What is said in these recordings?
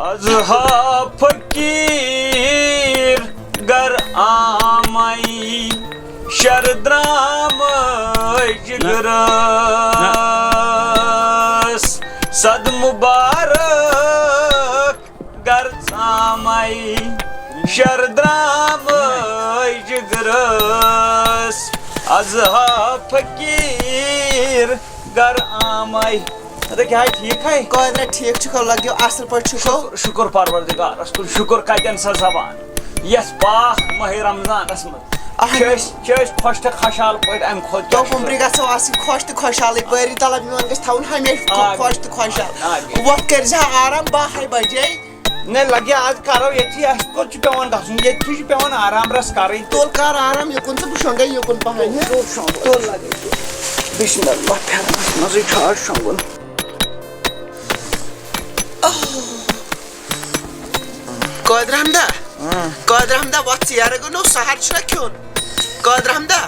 ازها فقیر گر آمائی شردرام جگرس صد مبارک گر آمائی شردرام جگرس ازها فقیر گر آمائی کیا ٹھیک ہے قادرہ ٹھیک چھکو لگیو اصل پر چھکو شکر پروردگارس کن شکر کتن سا زبان یس پاک ماہ رمضان اسمت خوش تو خوشحال پہ ام خود تو عمری گھو آس خوش تو خوشحال باری تعالیٰ میون گھس تھاؤن ہمیشہ خوش تو خوشحال وقت کرزا آرام 12 بجے نہ لگے آج کرو یہ کوت پیوان گھن یہ پیوان آرام رس کریں تول کر آرام یکن ژٕ بہٕ شۄنٛگے یکن پہن تول لگے بسم اللہ پھیرنس مزے چھا شۄنگُن قادر حمدہ وقت ژیر گو سہر چھا کھیون قادر حمدہ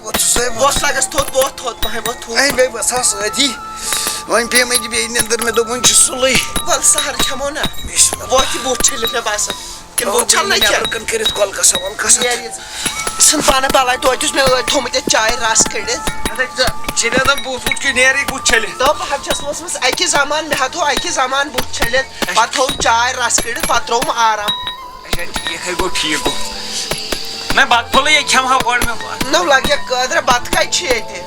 وقت لگس تھوت بہت تھوت پہن وقت تھوت بے بسا سۭتی وۄنۍ پے مےٚ بیٚیہِ نیٚنٛدٕر مےٚ دوٚپ وۄنۍ چھُ سُلے ول سہر کھٮ۪مو نا وقت بوٗٹھ چھٔلِتھ مےٚ باسان کِنہٕ بوٗٹھ چھلنٕے کینٛہہ کن کٔرِتھ کۄلکسا وۄلکسا ژھٕن پانہٕ بلاے توتہِ اوس مےٚ ٲدۍ تھوٚمُت ییٚتہِ چاے رس کٔڑِتھ چھٔلِتھ بوٗٹھ ووٗٹھ کیٛاہ نیرٕے بُتھ چھٔلِتھ دوٚپ بہٕ حظ چھس وٲژمٕژ اکہِ زمان مےٚ حظ تھوٚو اکہِ زمان بُتھ چھٔلِتھ پتہٕ تھوٚوُم چاے رس کٔڑِتھ پتہٕ ترٛووُم آرام اچھا ٹھیٖک ہے گوٚو ٹھیٖک گوٚو مےٚ بتہٕ پھوٚلٕے یے کھٮ۪مہا گۄڈٕ مےٚ نو لگیا قادرہ بتہٕ کتہِ چھُ ییٚتہِ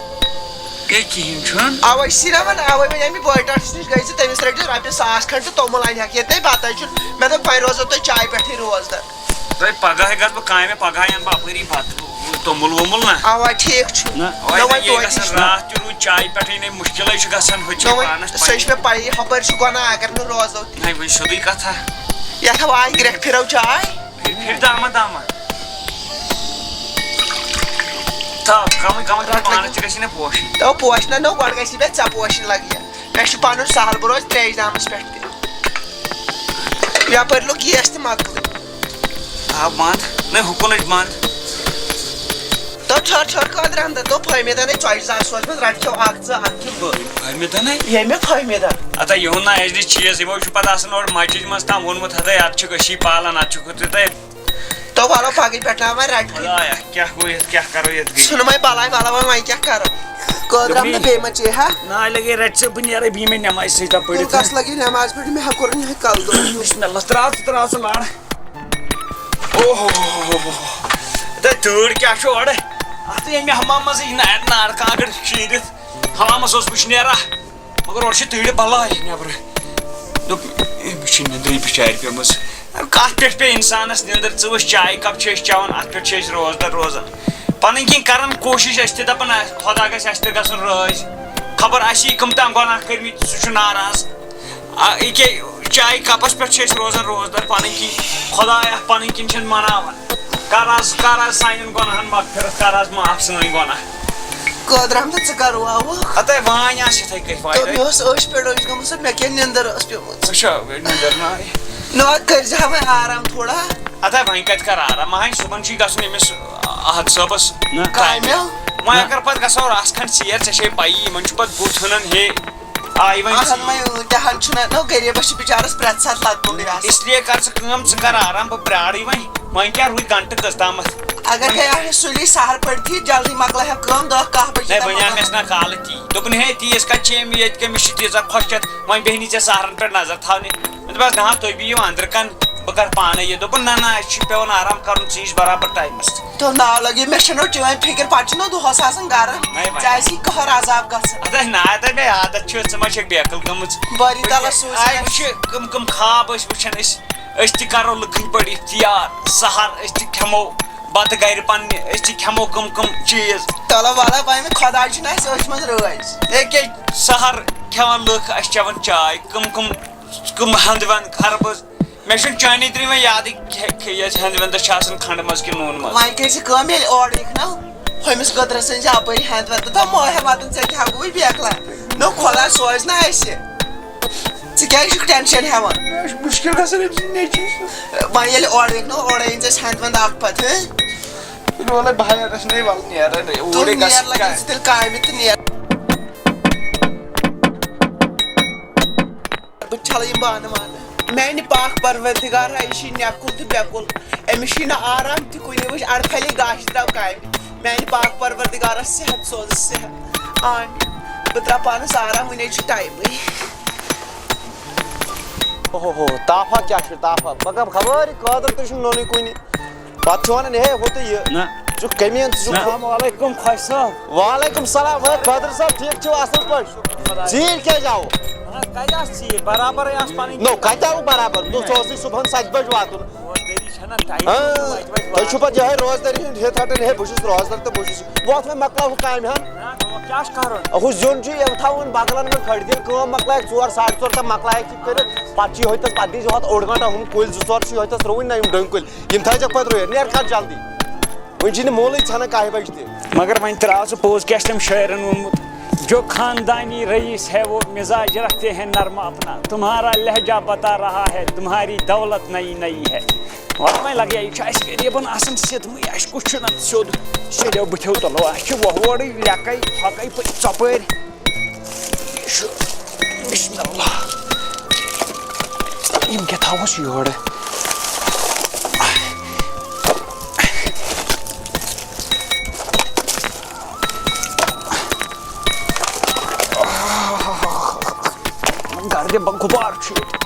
کِہیٖنۍ چھُنہٕ اوے سی نا ون اوے وۄنۍ امی بٲٹس نِش گٔے ژٕ تٔمِس رٔٹِو رۄپیہِ 1,000 کھنٛڈ تہٕ توٚمُل انہِ ییٚتہِ نَے بتَے چھُنہٕ مےٚ دوٚپ وۄنۍ روزو تُہۍ چاے پٮ۪ٹھٕے روزدر تۄہہِ پگہٕے گژھٕ بہٕ کامہِ پگہٕے اَنہٕ بہٕ اپٲری بتہٕ توٚمُل ووٚمُل نا اوا ٹھیٖک چھُ گژھان راتھ تہِ روٗد چایہِ پٮ۪ٹھٕے نے مُشکِلٕے چھُ گژھان ہُہ چھُ پانس سۄ چھِ مےٚ پَیی ہُپٲرۍ چھُ گۄناہ اگر نہٕ روزو نہ وۄنۍ سیوٚدُے کتھا یتھ ہا آے گرٛٮ۪کھ پھِرو چاے پھِر داما داما تھاو کمٕے کمٕے پانس تہِ گژھی نہ پوشِنۍ دوٚپ پوشنہ نو گۄڈٕ گژھی مےٚ ژےٚ پوشِنۍ لگیا مےٚ چھُ پنُن سہل بہٕ روزٕ تریش پٮ۪ٹھ تہِ یپٲرۍ لوٚگ گیس تہِ مۄکلٕے آب بنٛد نہ ہُکُنٕچ بنٛد دوٚپ ٹھٔہر قادر حمدہ دوٚپ فہمیدن ژۄچہِ زٕ سوزمٕژ رٹہِ کھیو اکھ ژٕ اکھ کھیو بہٕ فہمیدن ییٚمہِ فہمیدن اتا یِہُنٛد نا اَسہِ دِژ چیٖز یِمو چھُ پتہٕ آسان اورٕ مسجِد منٛز تام ووٚنمُت ہتاے اتھ چھُکھ أسی پالان اتھ چھُکھ تۄہہِ دوٚپ وَلو پگہٕے پٮ۪ٹھ وۄنۍ رٹہِ خۄدایا کیٛاہ گوٚو یتھ کیٛاہ کرو یتھ ژھٕنہٕ وۄنۍ بلاے ولا وۄنۍ کیٛاہ کرو قادر حمدہ بیٚیہِ ما چے ہا نا لگے رٹہِ ژٕ بہٕ نیرے بیٚیہِ مےٚ نٮ۪مازِ سۭتۍ پٔرِتھ کس لگی نٮ۪ماز پٮ۪ٹھ مےٚ ہا کوٚرُن یِہوے کل دود بسم اللہ تراو ژٕ لڑ اوہو تۄہہِ تۭر کیٛاہ چھُ اورٕ اتھ ییٚمہِ حمام منٛزٕے نار کانٛگٕر شیٖرِتھ حمامس اوس بہٕ نیران مگر اورٕ چھِ تۭرِ بلاے نٮ۪برٕ دوٚپ مےٚ چھِ نیٚنٛدرٕے بِچارِ پیٚمٕژ کتھ پٮ۪ٹھ پیٚیہِ انسانس نیٚنٛدٕر ژٕ وٕچھ چایہِ کپ چھِ أسۍ چٮ۪وان اتھ پٮ۪ٹھ چھِ أسۍ روزدر روزان پنٕنۍ کِنۍ کران کوٗشش أسۍ تہِ دپان خۄدا گژھِ اسہِ تہِ گژھُن رٲضۍ خبر اسی کم تام گۄناہ کٔرمٕتۍ سُہ چھُ ناراض ییٚکیٛاہ چایہِ کپس پٮ۪ٹھ چھِ أسۍ روزان روزدر پنٕنۍ کِنۍ خۄدایا پنٕنۍ کِنۍ چھِنہٕ مناوان کر حظ سانٮ۪ن گۄناہن مغفرت کر حظ معاف سٲنۍ گۄناہ قادر حمدہ ژٕ کر ووُکھ اتے وانۍ آسہِ یِتھٕے کٔنۍ مےٚ ٲس أچھ پٮ۪ٹھ أچھ گٔمٕژ مےٚ کیٛاہ نیٚنٛدٕر ٲس پیٚمٕژ ژٕ چھا نیٚنٛدٕر ناے نہ کٔرزِ ہا وۄنۍ آرام تھوڑا اتے وۄنۍ کتہِ کر آرام مہانۍ صُبحن چھُے گژھُن أمِس احد صٲبس کامہِ وۄنۍ اگر پتہٕ گژھو رژھ کھنٛڈ ژیر ژےٚ چھے پیی یِمن چھُ پتہٕ بُتھ ہُنان ہے آیہِ وۄنۍ تہِ چھُنہ نو غریٖبس چھُ بِچارس پرٛٮ۪تھ ساتہٕ لگ آسان اس لیے کر ژٕ کٲم ژٕ کر آرام بہٕ پرٛارٕے وۄنۍ کیٛاہ روٗدۍ گنٹہٕ کٔژ تامتھ اگر گٔے ہے سُلی سہر پٲٹھی جلدی مۄکلٲے ہا کٲم 10-10 بجے وۄنۍ آو مےٚ نہ کالہٕ تی دوٚپُن ہے تیٖژ کتھ چھِ أمۍ ییٚتہِ کٔمِس چھِ تیٖژاہ کھۄشکٮ۪تھ وۄنۍ بیٚہنی ژےٚ سہرن پٮ۪ٹھ نظر تھاونہِ مےٚ دوٚپمس نہ تُہۍ بِہِو انٛدرٕ کن بہٕ کرٕ پانے یہِ دوٚپُن نہ اَسہِ چھُ پیٚوان آرام کرُن ژٕ یِس برابر ٹایمس تو ناو لگی مےٚ چھَنہٕ چٲنۍ فِکر پتہٕ چھُنہ دۄہس آسان گرم ژےٚ آسی قہر عذاب گژھان اتے نا اتے مےٚ عادت چھِ ژٕ ما چھکھ بیقل گٔمٕژ باری تعالیٰ سوٗزِ وٕچھِ کٕم خواب ٲسۍ وٕچھان أسۍ تہِ کرو لٕکٕنۍ پٲٹھۍ اختیار سہر أسۍ تہِ کھٮ۪مو بتہٕ گرِ پننہِ أسۍ تہِ کھٮ۪مو کٕم چیٖز چلو ولا وۄنۍ خۄدا چھُنہ اَسہِ أتھۍ منٛز رٲضۍ ییٚکیٛاہ سہر کھٮ۪وان لُکھ اَسہِ چٮ۪وان چاے کٕم ہنٛدٕ وَنٛد خربٕز مےٚ چھُنہٕ چانی ترٛی وۄنۍ یادٕے ییٚتہِ ہنٛدٕ وَندَس چھِ آسان کھنٛڈٕ منٛز کِنہٕ نوٗنہٕ منٛز وۄنۍ کٔرۍ زِ کٲم ییٚلہِ اورٕ یِکھ نہ ہُمِس قدرس أنۍ زِ اپٲرۍ ہنٛدٕ وَندٕ دَپ مٲہِر واتن ژےٚ کیٛاہ گوٚوُے بیکلا نو خۄدا سوزِ نہ اَسہِ ژٕ کیٛازِ چھُکھ ٹٮ۪نشن ہٮ۪وان مُشکِل گژھان أمۍ سٕنٛدۍ نیٚچوِس وۄنۍ ییٚلہِ اورٕ یِکھ نہ اورٕ أنۍ زِ اَسہِ ہنٛدٕ وَندٕ اکھ پتہٕ وَلے بہٕ گژھنَے وَلہٕ نیران تیٚلہِ لگہِ ژٕ تیٚلہِ کامہِ تہٕ نیر بہٕ چھلہٕ یِم بانہٕ وانہٕ میانہِ پاک پروردگار یہِ چھِ نیکُل تہٕ بیکُل أمِس چھُے نہٕ آرام تہِ کُنہِ وٕچھ اڑکھلے گاشہِ درٛاو کامہِ میانہِ پاک پروردگارس صحت سوزٕ صحت آمین بہٕ ترٛاو پانس آرام وٕنے چھُ ٹایمٕے اوہو تافا کیا چھُ تافا پگاہ خبر قادر تہِ چھُنہٕ نونٕے کُنہِ پتہٕ چھُ ونان ہے ہُہ تہٕ یہِ ژٕ چھُکھ کٔمیٖن ژٕ چھُکھ السلام علیکم خۄش صٲب وعلیکم السلام ہے قادر صٲب ٹھیٖک چھِو اصٕل پٲٹھۍ ژیٖرۍ کیازِ آوٕ کتہِ آس ژیٖر برابر آس پنٕنۍ نو کتہِ آوٕ برابر ژٕ اوسُے صُبحن 7 بجہِ واتُن روزدٲری چھنہ ٹایم تۄہہِ چھُو پتہٕ یِہے روزدٲری ہُنٛد ہِتھ ہٹن ہے بہٕ چھُس روزدار تہٕ بہٕ چھُس ووت وۄنۍ مۄکلاو ہُہ کامہِ ہن کیٛاہ چھُ کرُن ہُہ زیُن چھُ یِم تھاوُن بغلن منٛز کھڑدِل کٲم مۄکلایکھ 4 4:30 تام مۄکلایکھ یہِ کٔرِتھ پتہٕ چھِ یِہوے تس پتہٕ دیٖزِ ہوٚتھ اوٚڑ گنٹہٕ ہُم کُلۍ 2 4 چھِ یِہوے تس رُوٕنۍ نہ یِم ڈوٗنۍ کُلۍ یِم تھٲیزٮ۪کھ پتہٕ رُوِتھ نیر کھَن جلدی وۄنۍ چھِی نہٕ مولٕے ژھٮ۪نان 1 بجہِ تہِ مگر وۄنۍ ترٛاو ژٕ پوٚز کیٛاہ چھِ تٔمۍ شٲعرن ووٚنمُت جو خاندانی رئیس ہے وہ مزاج رکھتے ہیں نرم اپنا تمہارا لہجہ بتا رہا ہے تمہاری دولت نئی نئی ہے وۄنۍ لگیا یہِ چھُ اَسہِ غریٖبن آسان سِدمٕے اَسہِ کُس چھُنہٕ سیوٚد سیٚدیو بٕتھیو تُلو اَسہِ چھِ وۄہوٲڑٕے لیٚکَے پھۄکَے ژۄپٲرۍ یہِ چھُ بِسمِ اللہ یِم کیٛاہ تھاوہوس یورٕ گردِ غُبار چھُ ییٚتہِ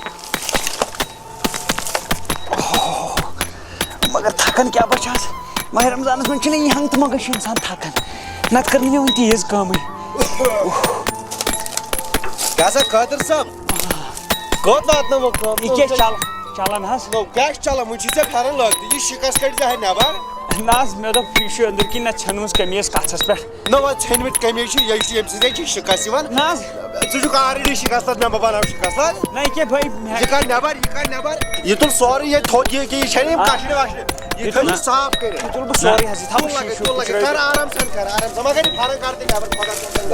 مگر تھکان کیٛاہ بہٕ چھَس ماہِ رمضانس منٛز چھِنہٕ یہِ ہنٛگتہٕ منٛگے چھُ اِنسان تھکان نتہٕ کٔر نہٕ مےٚ وُنہِ تیٖژ کٲمٕے کیٛاہ سا قادر صٲب کوٚت واتنٲوٕکھ کٲم یہِ کیٛاہ چلان حظ نو کیٛاہ چھُ چلان وۄنۍ چھُے ژےٚ پھٮ۪رن لٲگتھٕے یہِ شِکس کٔڑۍ زِ ہے نٮ۪بر نہ حظ مےٚ دوٚپ یہِ چھُ أنٛدٕرۍ کِنۍ نہ ژھٮ۪نمٕژ قمیٖض کَتھَس پٮ۪ٹھ نو وۄنۍ ژھیٚنمٕتۍ قمیٖض چھِ یہِ چھِ ییٚمہِ سۭتۍ چھِ شِکس یِوان نہ حظ ژٕ چھُکھ آلریڈی شِکس تتھ مےٚ بناو شِکس تتھ نہ یہِ کیٛاہ بھاے یہِ کڑ نٮ۪بر یہِ کڑ نٮ۪بر یہِ تُل سورُے ییٚتہِ تھوٚد یہِ چھَنہٕ یِم کشرِ وشرِ یہِ تھٲیزِ صاف کٔرِتھ یہِ تُل بہٕ سورُے حظ یہِ تھاو تُل لگٲیِتھ تُل لگٲیِتھ کر آرام سان کر آرام سان مگر یہِ پھٮ۪رن کر تہِ نٮ۪بر خۄدا صٲبن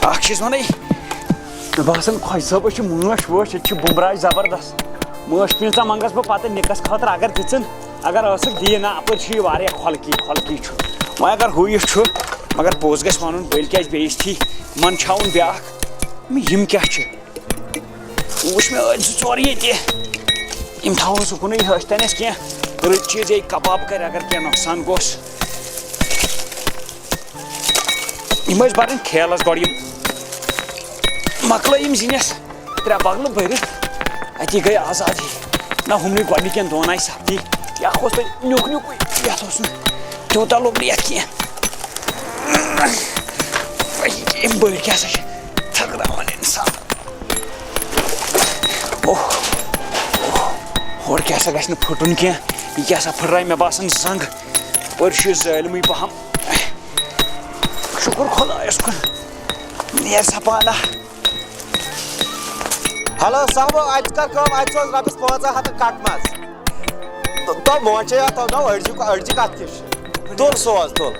اکھ چیٖز وَنَے مےٚ باسان خۄش صٲبَس چھِ مٲنٛچھ وٲنٛچھ ییٚتہِ چھِ بُمراش زبردست مٲنٛچھ پیٖنٛژاہ منٛگس بہٕ پتہٕ نِکس خٲطرٕ اگر دِژٕن اگر ٲسٕکھ دِیہِ نہ اَپٲرۍ چھُ یہِ واریاہ کھۄلکی چھُ وۄنۍ اگر ہُہ یہِ چھُ مگر پوٚز گژھِ وَنُن بٔلۍ کیٛازِ بیٚیِس منٛدچھاوُن بیٛاکھ یِم کیٛاہ چھِ وٕچھ مےٚ ٲدۍ 2 4 ییٚتہِ یِم تھاوہوس اُکنُے ٲسۍتَن اَسہِ کینٛہہ رٕتۍ چیٖز یہِ کباب کرِ اگر کینٛہہ نۄقصان گوٚژھ یِم ٲسۍ بَرٕنۍ کھیلَس گۄڈٕ یِم مۄکلٲے یِم زِنِس 3 بغلہٕ بٔرِتھ اَتی گٔے آزادی نہ ہُمنٕے گۄڈنِکٮ۪ن 2 آیہِ سپدی بیٛاکھ اوس تَتہِ نیُک نیُکُے یَتھ اوس نہٕ تیوٗتاہ لوٚگ نہٕ یَتھ کینٛہہ یِم بٔڑۍ کیٛاہ سا چھِ تھٔکراوان اِنسان ہورٕ کیٛاہ سا گژھِ نہٕ پھٕٹُن کینٛہہ یہِ کیٛاہ سا پھٕٹراے مےٚ باسان زنٛگ ہورٕ چھُ یہِ ظٲلمٕے پَہم شُکُر خۄدایَس کُن نیر سا پانا ہیلو صاحب اَتہِ کر کٲم اَتہِ سوز رۄپیَس 500 کٹ منٛز تو موچے یَتھ تھاونو أڑجہِ کَتھ تہِ چھِ تُل سوز تُل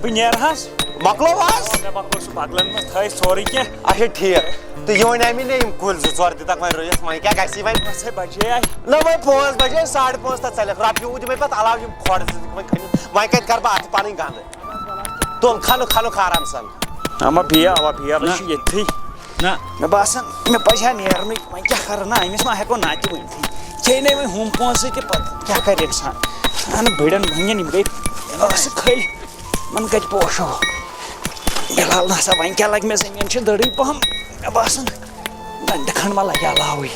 بہٕ نیرٕ حظ مۄکلو حظ مےٚ مۄکلو سُہ بغلن منٛز تھٲیِتھ سورُے کینٛہہ اچھا ٹھیٖک تہٕ یہِ وَنیٛاے مےٚ یِم کُلۍ 2 4 دِتکھ وۄنۍ رُوِتھ وۄنۍ کیٛاہ گژھی وۄنۍ بَس ہے بَجے آے نہ وۄنۍ 5 بجے 5:30 تہٕ ژَلٮ۪کھ رۄپیہِ دِمَے پَتہٕ علاوٕ یِم کھۄڈ وۄنۍ کھٔنِتھ وۄنۍ کَتہِ کَرٕ بہٕ اَتھٕ پَنٕنۍ گنٛدٕ تُل کھنُکھ آرام سان اما بیل چھُ ییٚتھٕے نہ مےٚ باسان مےٚ پَزِ ہا نیرنٕے وۄنۍ کیٛاہ کَرٕ نہ أمِس ما ہٮ۪کو نہ تہِ ؤنتھٕے کھیٚیہِ نَے وۄنۍ ہُم پونٛسہٕ تہِ پَتہٕ کیٛاہ کَرِ اِنسان اہن بٔڑٮ۪ن مٔہنِین یِم گٔے ٲسہٕ کھٔلۍ یِمن کَتہِ پوشو بِلحال نہ سا وۄنۍ کیٛاہ لَگہِ مےٚ زٔمیٖن چھِ دٔرٕے پَہم مےٚ باسان گنٛٹہٕ کھنٛڈ ما لَگہِ علاوٕے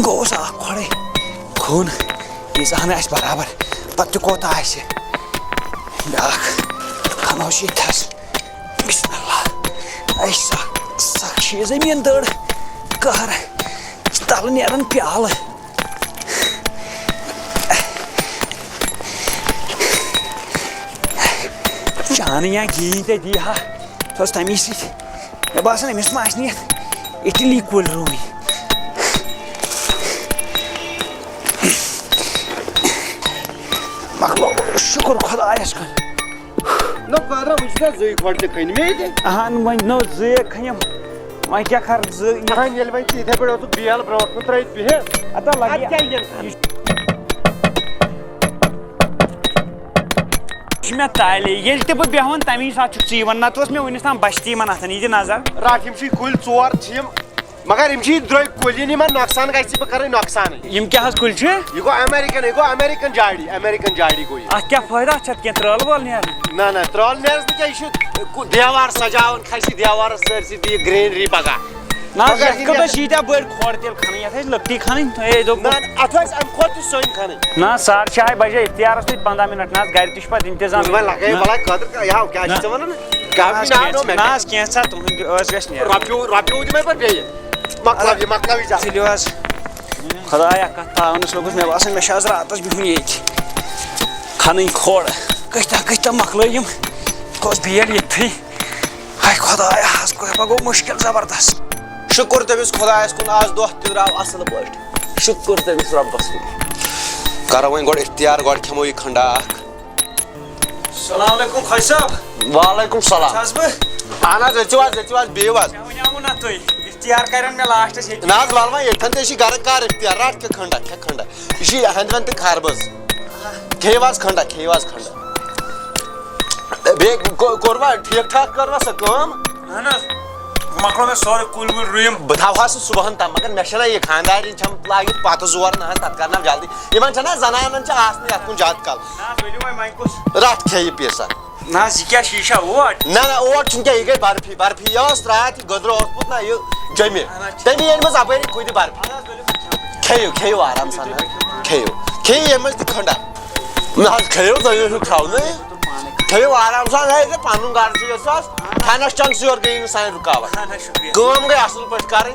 گوٚوُس اکھ کھۄڑے کھوٚن ییٖژاہ ہن آسہِ برابر پَتہٕ تہِ کوتاہ آسہِ بیٛاکھ کھنوس ییٚتھَس بِسمِ اللہ اَسہِ سکھ چھِ یہِ زٔمیٖن دٔر کٔہر تَلہٕ نیران پیالہٕ چانہٕ یا گیٖنۍ تے دی ہا سۄ ٲس تَمی سۭتۍ مےٚ باسان أمِس ما آسہِ نہٕ یَتھ اِٹلی کُلۍ رُوٕنۍ مۄکلو شُکُر خۄدایَس کُن نو قادرا وٕچھ ژےٚ 2 کھۄڈ تہِ کھٔنۍ مےٚ ییٚتہِ اہن وۄنۍ نو 2 کھٔنِم وۄنۍ کیٛاہ کَرٕ 2 ییٚلہِ وۄنۍ ژٕ یِتھَے پٲٹھۍ اوسُکھ بیل برونٛٹھ کُن ترٛٲیِتھ بِہِتھ اَدٕ اَدٕ کیٛاہ یِن چھ مےٚ تالے ییٚلہِ تہِ بہٕ بیٚہوان تمی ساتہٕ چھُکھ ژٕ یِوان نتہٕ اوس مےٚ وُنیُس تام بچتی یِمن اتھن یہِ دِ نظر رٹ یِم چھی کُلۍ ژور چھِ یِم مگر یِم چھی درٛوٚگۍ کُلۍ یِن یِمن نۄقصان گژھِ بہٕ کرٕنۍ نۄقصانٕے یِم کیٛاہ حظ کُلۍ چھِ یہِ گوٚو امیرِکن جاڑی گوٚو یہِ اتھ کیٛاہ فٲیدٕ اتھ چھِ اتھ کینٛہہ ترٛٲلہٕ وٲلۍ نیران نہ ترٛال نیرس نہٕ کینٛہہ یہِ چھُ دیوار سجاوان کھسہِ دیوارس سٲرسٕے دِیہِ گرٛیٖنری پگاہ نہ حظ یتھ خٲطرٕ چھِ ییٖتیٛاہ بٔڑۍ کھۄڑ تیٚلہِ کھنٕنۍ یتھ ٲسۍ لٔکٹی کھنٕنۍ تۄہے دوٚپ نہ اتھ ٲسۍ امہِ کھۄتہٕ تہِ سۄنۍ کھنٕنۍ نہ 6:30 بجے اختیارس توتہِ 15 مِنٹ نہ حظ گرِ تہِ چھُ پتہٕ انتظام وۄنۍ لگٲیِو بلاے خٲطرٕ یاو کیٛاہ چھِ ژٕ ونان نہ حظ کینٛژھا تُہُنٛد ٲس گژھِ نیرُن رۄپیہِ دِمے پتہٕ بیٚیہِ مۄکلاو یہِ زیادٕ تُلِو حظ خۄدایا کتھ تاونس لوٚگُس مےٚ باسان مےٚ چھُ آز راتس بِہُن ییٚتہِ کھنٕنۍ کھۄڑ کۭتیاہ مۄکلٲے یِم کۄس بیل ییٚتھٕے ہاے خۄدایا حظ پگاہ گوٚو مُشکِل زبردست شُکُر تٔمِس خۄدایَس کُن آز دۄہ تہِ درٛاو اَصٕل پٲٹھۍ شُکُر تٔمِس رۄبَس کُن کرو وۄنۍ گۄڈٕ اختیار گۄڈٕ کھٮ۪مو یہِ کھنڈا اکھ السلام علیکم خۄج صٲب وعلیکم سلام چھَس بہٕ اہن حظ أژِو حظ بِہِو حظ مےٚ وَنیٛاوُ نہ تُہۍ اختیار کَرن مےٚ لاسٹس ییٚتہِ نہ حظ وَل وۄنۍ ییٚتھٮ۪ن تہِ چھِ گرٕ کر اختیار رٹ کھےٚ کھنڈا یہِ چھِ ہٮ۪نٛد وٮ۪نٛد تہِ خربٕز کھیٚیِو حظ کھنڈا بیٚیہِ کوٚروا ٹھیٖک ٹھاک کٔروا سۄ کٲم اہن حظ مۄکلو مےٚ سورُے کُلۍ وُلۍ رُیِم بہٕ تھاوہا سُہ صُبحن تام مگر مےٚ چھَنہ یہِ خاندارنۍ چھَم لٲگِتھ پتہٕ زور نہ حظ تتھ کرناو جلدی یِمن چھَنہ زنانن چھِ آسنٕے یتھ کُن زیادٕ کال نہ حظ ؤنِو وۄنۍ کُس رٹھ کھے یہِ پیٖسا نہ حظ یہِ کیٛاہ شیٖشا اوٹ نہ اوٹ چھُنہٕ کینٛہہ یہِ گٔے برفی یہِ ٲس راتھ یہِ گٔدرٕ اوسمُت نہ یہِ جمہِ تٔمی أنۍ مٕژ اپٲری کھُدِ برفی کھیٚیِو آرام سان کھیٚیِو ییٚمہِ منٛز تہِ کھنڈا نہ حظ کھیٚیِو تُہۍ ٲسِو کھٮ۪ونٕے کھیٚیِو آرام سان ہے پنُن گرٕ چھُ یوٚس کھٮ۪نس چٮ۪نس یورٕ گٔیی نہٕ سانہِ رُکاوٹ کٲم گٔے اصٕل پٲٹھۍ کرٕنۍ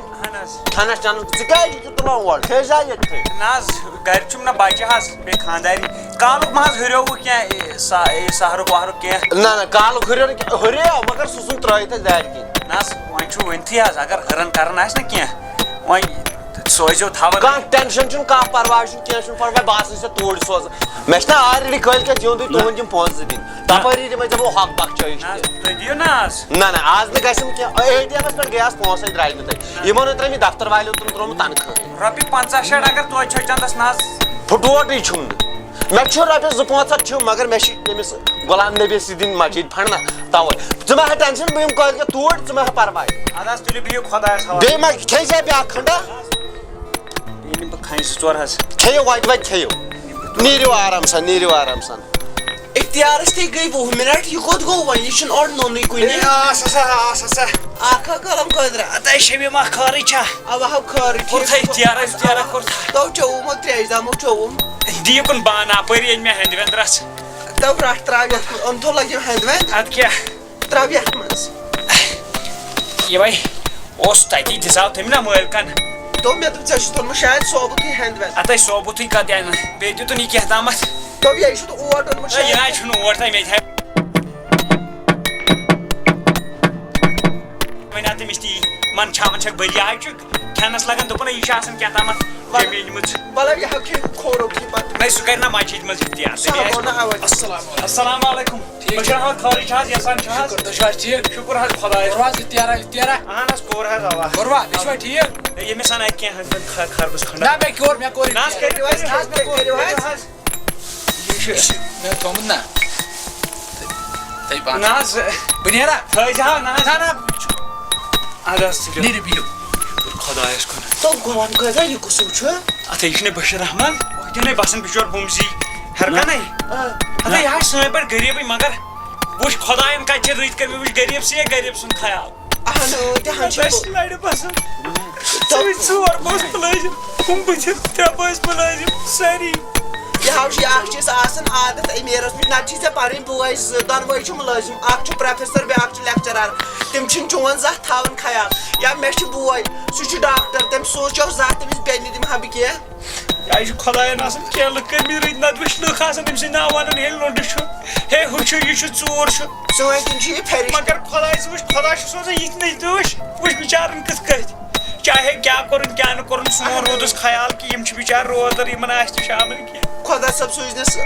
کھٮ۪نس چٮ۪نس ژٕ کیازِ چھُکھ تُلان اور کھیٚزا ییٚتھٕے نہ حظ گرِ چھُم نہ بچہِ حظ بیٚیہِ خاندارنۍ کالُک ما حظ ہُریووُ کینٛہہ سہرُک وہرُک کینٛہہ نہ کالُک ہُریو مگر سُہ ژھُن ترٲیِتھ اَسہِ دارِ کِنۍ نہ حظ وۄنۍ چھُ ؤنتھٕے حظ اگر ہٕرن کران آسہِ نہ کینٛہہ وۄنۍ سوزیو تھاوان کانٛہہ ٹٮ۪نشن چھُنہٕ کانٛہہ پرواے چھُنہٕ کینٛہہ چھُنہٕ پرواے بہٕ ہسا چھُسے توٗرۍ سوزان مےٚ چھُنہ آلریڈی کٲلۍکٮ۪تھ یِہُنٛدُے تُہُنٛد یِم پونٛسہٕ دِنۍ تپٲری دِمے ژےٚ بہٕ ہۄکھ بکھ چٲیِش تہِ تُہۍ دِیِو نہ حظ نہ آز نہٕ گژھٮ۪م کینٛہہ اے ٹی ایمس پٮ۪ٹھ گٔیاس پونٛسَے درٛامٕتۍ یِمو نہٕ ترٛٲیمٕتۍ دفتر والیو تِم ترٛوومُت تنخواہ رۄپیہِ 50-60 اگر توتہِ چندس نہ حظ پھُٹووٹٕے چھُم نہٕ مےٚ چھُ رۄپیس 2-5 چھِم مگر مےٚ چھِ تٔمِس غلام نبی سۭتۍ دِنۍ مسجد فنڈ نہ تَوے ژٕ مہ ہا ٹٮ۪نشن بہٕ یِمہٕ کٲلۍکٮ۪تھ توٗرۍ ژٕ مہ ہا پرواے اَدٕ حظ تُلِو بِہِو خۄدایس حوالہٕ بیٚیہِ ما کھیٚزا بیٛاکھ کھنڈا بیٚیہِ نِمہٕ بہٕ کھنہِ 2-4 حظ کھیٚیِو وَتہِ کھیٚیِو نیٖرِو آرام سان اختیارس تہِ گٔے 20 مِنٹ یہِ کوٚت گوٚو وۄنۍ یہِ چھُنہٕ اورٕ نوٚنُے کُنہِ اکھ ہا قلم قٲدرا اَدٕ شمیٖما خٲرٕے چھا اوا ہو خٲرٕے کوٚرتھا اختیارا کوٚرتھا تو 24 ترٛیش دمو 24 دِیِو کُن بانہٕ اپٲری أنۍ مےٚ ہٮ۪نٛدِ وٮ۪نٛد رژھ تو رٹھ تراو یتھ منٛز اوٚن تھو لگیو ہٮ۪نٛد وٮ۪نٛد اَدٕ کیٛاہ تراو یتھ منٛز یِمے اوس تتی دِژاو تٔمۍ نا مٲلکن دوٚپ مےٚ دوٚپ ژےٚ چھُتھ اوٚنمُت شاید صوبُتھٕے ہٮ۪نٛد وٮ۪نٛد اَتَے صوبُتھٕے کتھ انہٕ بیٚیہِ دِتُن یہِ کینٛہہ تامتھ دوٚپ یے چھُتھ اوٹ اوٚنمُت یہِ نہ حظ چھُنہٕ اوٹ تۄہہِ مےٚ تھاے وۄنۍ آو تٔمِس تی من چھاون چھکھ بٔری آے چھُ کھٮ۪نس لگان دوٚپُن یہِ چھُ آسان کینٛہہ تامتھ جمہِ أنۍمٕژ مطلب یہِ ہا کھیٚیہِ کھورُکھٕے پتہٕ نہ سُہ کرِ نہ مسجد منٛز اختیار السلام علیکم بشیر خٲرٕے چھِ حظ یژھان چھِ حظ تُہۍ چھِو حظ ٹھیٖک شُکُر حظ خۄدایس اختیارا اہن حظ کوٚر حظ اوا کوٚروا بیٚیہِ چھِوا ٹھیٖک ییٚمِس اَنہِ اَتہِ کینٛہہ خربس کھنڈا نہ مےٚ کوٚر نہ حظ کٔرِو حظ یہِ چھُ مےٚ تھوٚمُت نہ تُہۍ نہ حظ بہٕ نیرا تھٲیزِہو نہ حظ نہ اَدٕ حظ تُلِو نیٖرِو بِہِو شُکُر خۄدایس کُن دوٚپ غلام قٲدرا یہِ کُس ہیوٗ چھُ اَتھے چھُ بشیر احمد وۄنۍ باسان بِچور بُمسی ہٮ۪رکَنَے اَدٕ یہِ حظ سٲنۍ پٲٹھۍ غریٖبٕے مگر وٕچھ خۄداین کَتہِ چھِ رٕتۍ کٔرمٕتۍ وٕچھ غریٖب سے غریٖب سُنٛد خیال اہن تِہن چھِ لَرِ باسان ژور بٲژ مُلٲزِم ہُم بٕتھِس 3 بٲژ مُلٲزِم سٲری یہِ حظ چھِ اکھ چیٖز آسان عادت امیٖرس منٛز نتہٕ چھِ ژےٚ پنٕنۍ بٲے 2 دۄنوَے چھِ مُلٲزِم اکھ چھُ پروفیسر بیٛاکھ چھُ لیکچرار تِم چھِنہٕ چون زانٛہہ تھاوان خیال یا مےٚ چھُ بوے سُہ چھُ ڈاکٹر تٔمۍ سوٗنٛچو زانٛہہ تٔمِس بیٚنہِ دِمہٕ بہٕ کینٛہہ یہِ چھُ خۄداین آسان کینٛہہ لُکھ کٔرمٕتۍ رٕتۍ نتہٕ وٕچھ لُکھ آسان تٔمۍ سٕنٛدۍ ناو وَنان ہے لوٚنٛڈٕ چھُ ہے ہُہ چھُ یہِ چھُ ژوٗر چھُ سٲنۍ کِنۍ چھُ یہِ پھرِ مگر خۄداے ژٕ وٕچھ خۄدا چھُ سوزان یِتھ نہٕ تہِ وٕچھ بِچارن کِتھ کٔٹھۍ چاہے کیٛاہ کوٚرُن کیٛاہ نہٕ کوٚرُن سون روٗدُس خیال کہِ یِم چھِ بِچار روزدر یِمن آسہِ نہٕ شامن کینٛہہ خۄدا صٲب سوٗزنَس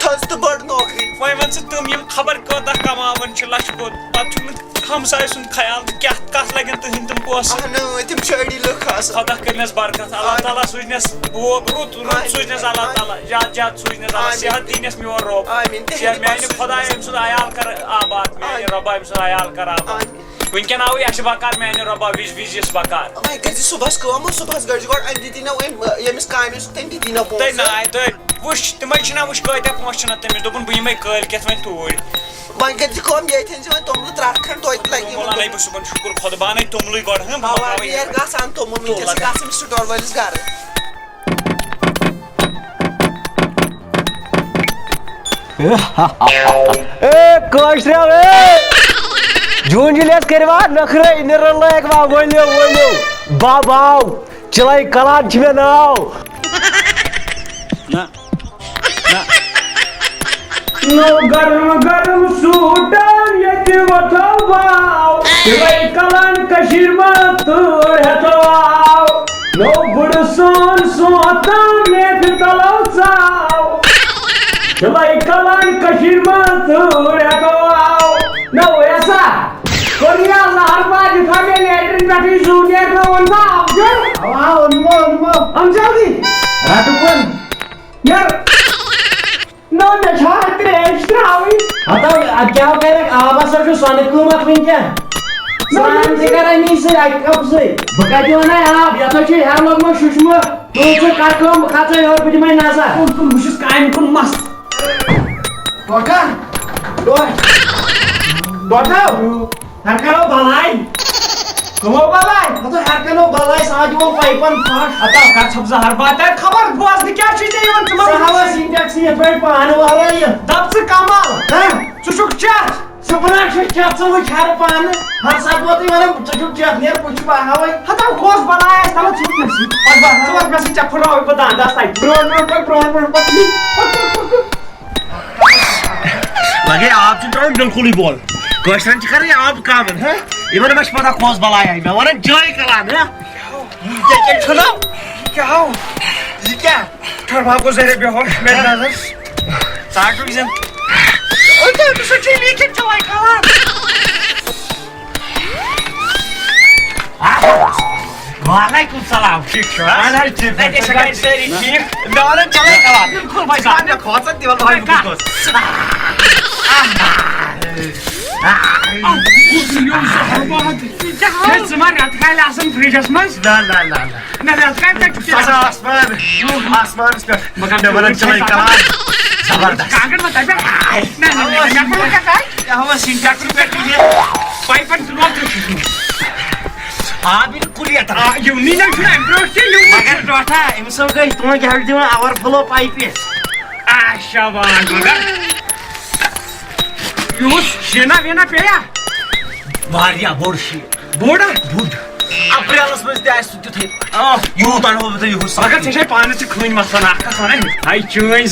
تھٔز تہٕ بٔڑ نوکری وۄنۍ وَن ژٕ تِم یِم خبر کوتاہ کماوان چھِ لچھِ پوٚت پتہٕ چھُنہٕ ہمسائے سن خیال کت لگن تہند تم پوس تم چڑی لکھ خدا کرنس برکت اللہ تعالیٰ سوزنس بوب رُت سوزنس اللہ تعالیٰ زیادٕ سوزنس اللہ صحت دینس میون رۄب میانہِ خۄداے أمۍ سُنٛد عیال کر آباد میانہِ رۄبا أمۍ سُنٛد عیال کر آباد ونکٮ۪ن آوٕے اَسہِ بکار میانہِ رۄبا وِز وِز یِس بکار گژھِ صُبحس کٲم صُبحس گٔژھۍ گۄڈٕ أمۍ دِنو ییٚمِس کامہِ تٔمۍ تہِ دِنو تُہۍ ناے تُہۍ وٕچھ تِمے چھِنہ وٕچھ کۭتیاہ پونٛسہٕ چھِنہ تٔمِس دوٚپُن بہٕ یِمے کٲلۍکٮ۪تھ وۄنۍ توٗرۍ وۄنۍ کٔرۍزِ کٲم ییٚتہِ أنۍ زِ وۄنۍ توٚملہٕ ترٛکھ کھنٛڈ توتہِ لگہِ اَنے بہٕ صُبحن شُکُر خۄدا بہٕ اَنے توٚملٕے گۄڈٕ نیرِ گژھان توٚمُل وٕنکٮ۪س گژھ أمِس سٹور وٲلِس گرٕ جون جلیس کروا نخرے نرن لائق وا ولو ولو باباو چلائی کلان چھ مے ناو نہ نو گرم گرم سوٹان یت وتھو واو چلائی کلان کشیر ما تور ہتو واو نو بڑ سون سوتا میت تلو ساو چلائی کلان کشیر ما تور ہتو واو نو ایسا کوریا لہر باج تھامے لیٹرین بیٹھی زونیئر نہ وندا واو نمو ہم جلدی راتو کون یار نو نہ چھا تریش تراوی ہتا کیا کرے آب سر جو سن قیمت ونکن سان سے کرے نی سے کپ سے بکا دیونا آب یتھا چھ ہر لوگ مو ششم تو چھ کارکم کھاتے اور بج میں ناسا کون بشس کائم کن مست ٹوٹا ٹوٹا ہر کرو بھلائی کمو بھلائی ہتا ہر کرو بھلائی ساج وہ پائپن پھاٹ ہتا کر چھپ ہر بات ہے خبر بوز دی کیا چیز ہے یون تم ہوا سینٹیکس یہ پیٹ پان والا یہ دب سے کمال ہاں چشک چت سپنا چھ چت وہ چھر پان ہر سات بوتے والا چھ چت نیر پچھ با ہوا ہتا کوس بلایا اس تل چھوٹ نسی اور بات تو میں سے چپڑا ہوئی بدان داسائی برون پتلی لگے آپ چھ تران بالکل ہی بول کوشن چھ کرے آپ کامن ہے یمن مش پتہ کوس بلایا میں ونن جائی کلان ہے یہ کیا چھنا کیا ہو یہ کیا ٹھر بھاگ کو زہر بے ہوش میرے نظر ساٹو ریزن او تو سچی لیکن جائی کلان وعلیکم السلام ٹھیک چھو انا ٹھیک ہے سگائی سری ٹھیک میں ونن جائی کلان بالکل بھائی صاحب نے کھوسن دیوال بھائی Bose Jetzt mal Radteile aus dem Frieders Mann. لا Na Radteile da آسمان اس پر مگر میں ونن چلائی کلان زبردست Kagen mit dabei. Na na na کیا ہوا سینٹیکس پہ کیجئے Pipen zu Wasser. ہاں بالکل یہ تھا You need to improve you. مگر ٹوٹا امس گئی تم کیا دیوان اور فلو پائپ Ah شاباش مگر Yus شینا وینا پیا واریاہ بوڑ شی بوڑا بوڑ اپریلس مز تہ اس تیتھے یوت انو بہ یوس مگر ژے چھے پانہٕ تہِ کھٕنۍ مثلاً اکھ کتھ وَنان ہاے چٲنۍ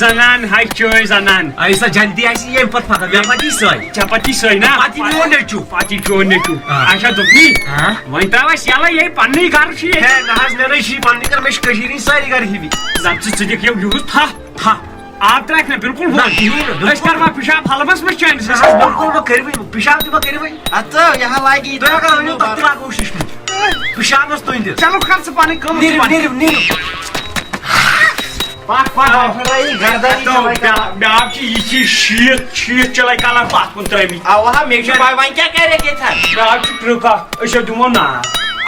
زنان ایسا جنتی آسی یم پت پتہ مے پتی سوی ژےٚ پتی سۄے نا پتی میون نیچو پتی چون نیچو اچھا دوٚپنی وۄنۍ تراو اَسہِ یَلے یے پننٕے گرٕ چھُ ییٚتہِ ہے نہ حظ مے چھ پننی کر مے کشیری ساری گر ہی زن ژٕ دِکھ یہِ یوٗت تھپھ آب تراکھ نہ بالکل أسۍ کروا پِشاب حلبس منٛز چٲنِس بالکل بہ کرو پیشاب تہ بہ کرو ات یہاں لاگی تو اگر ونیو تک لاگو ششم پیشاب مس تُہندِ چلو کر ژٕ پنٕنۍ کٲم نیرو پاک بیاکھ چھِ یہِ چھِ شیٖت چلاے کلر پتھ کُن ترٲمٕتۍ اوا مے چھ پاے وان کیا کرے کے تھا بیاکھ چھُ ٹرک اکھ أسۍ دِمو نار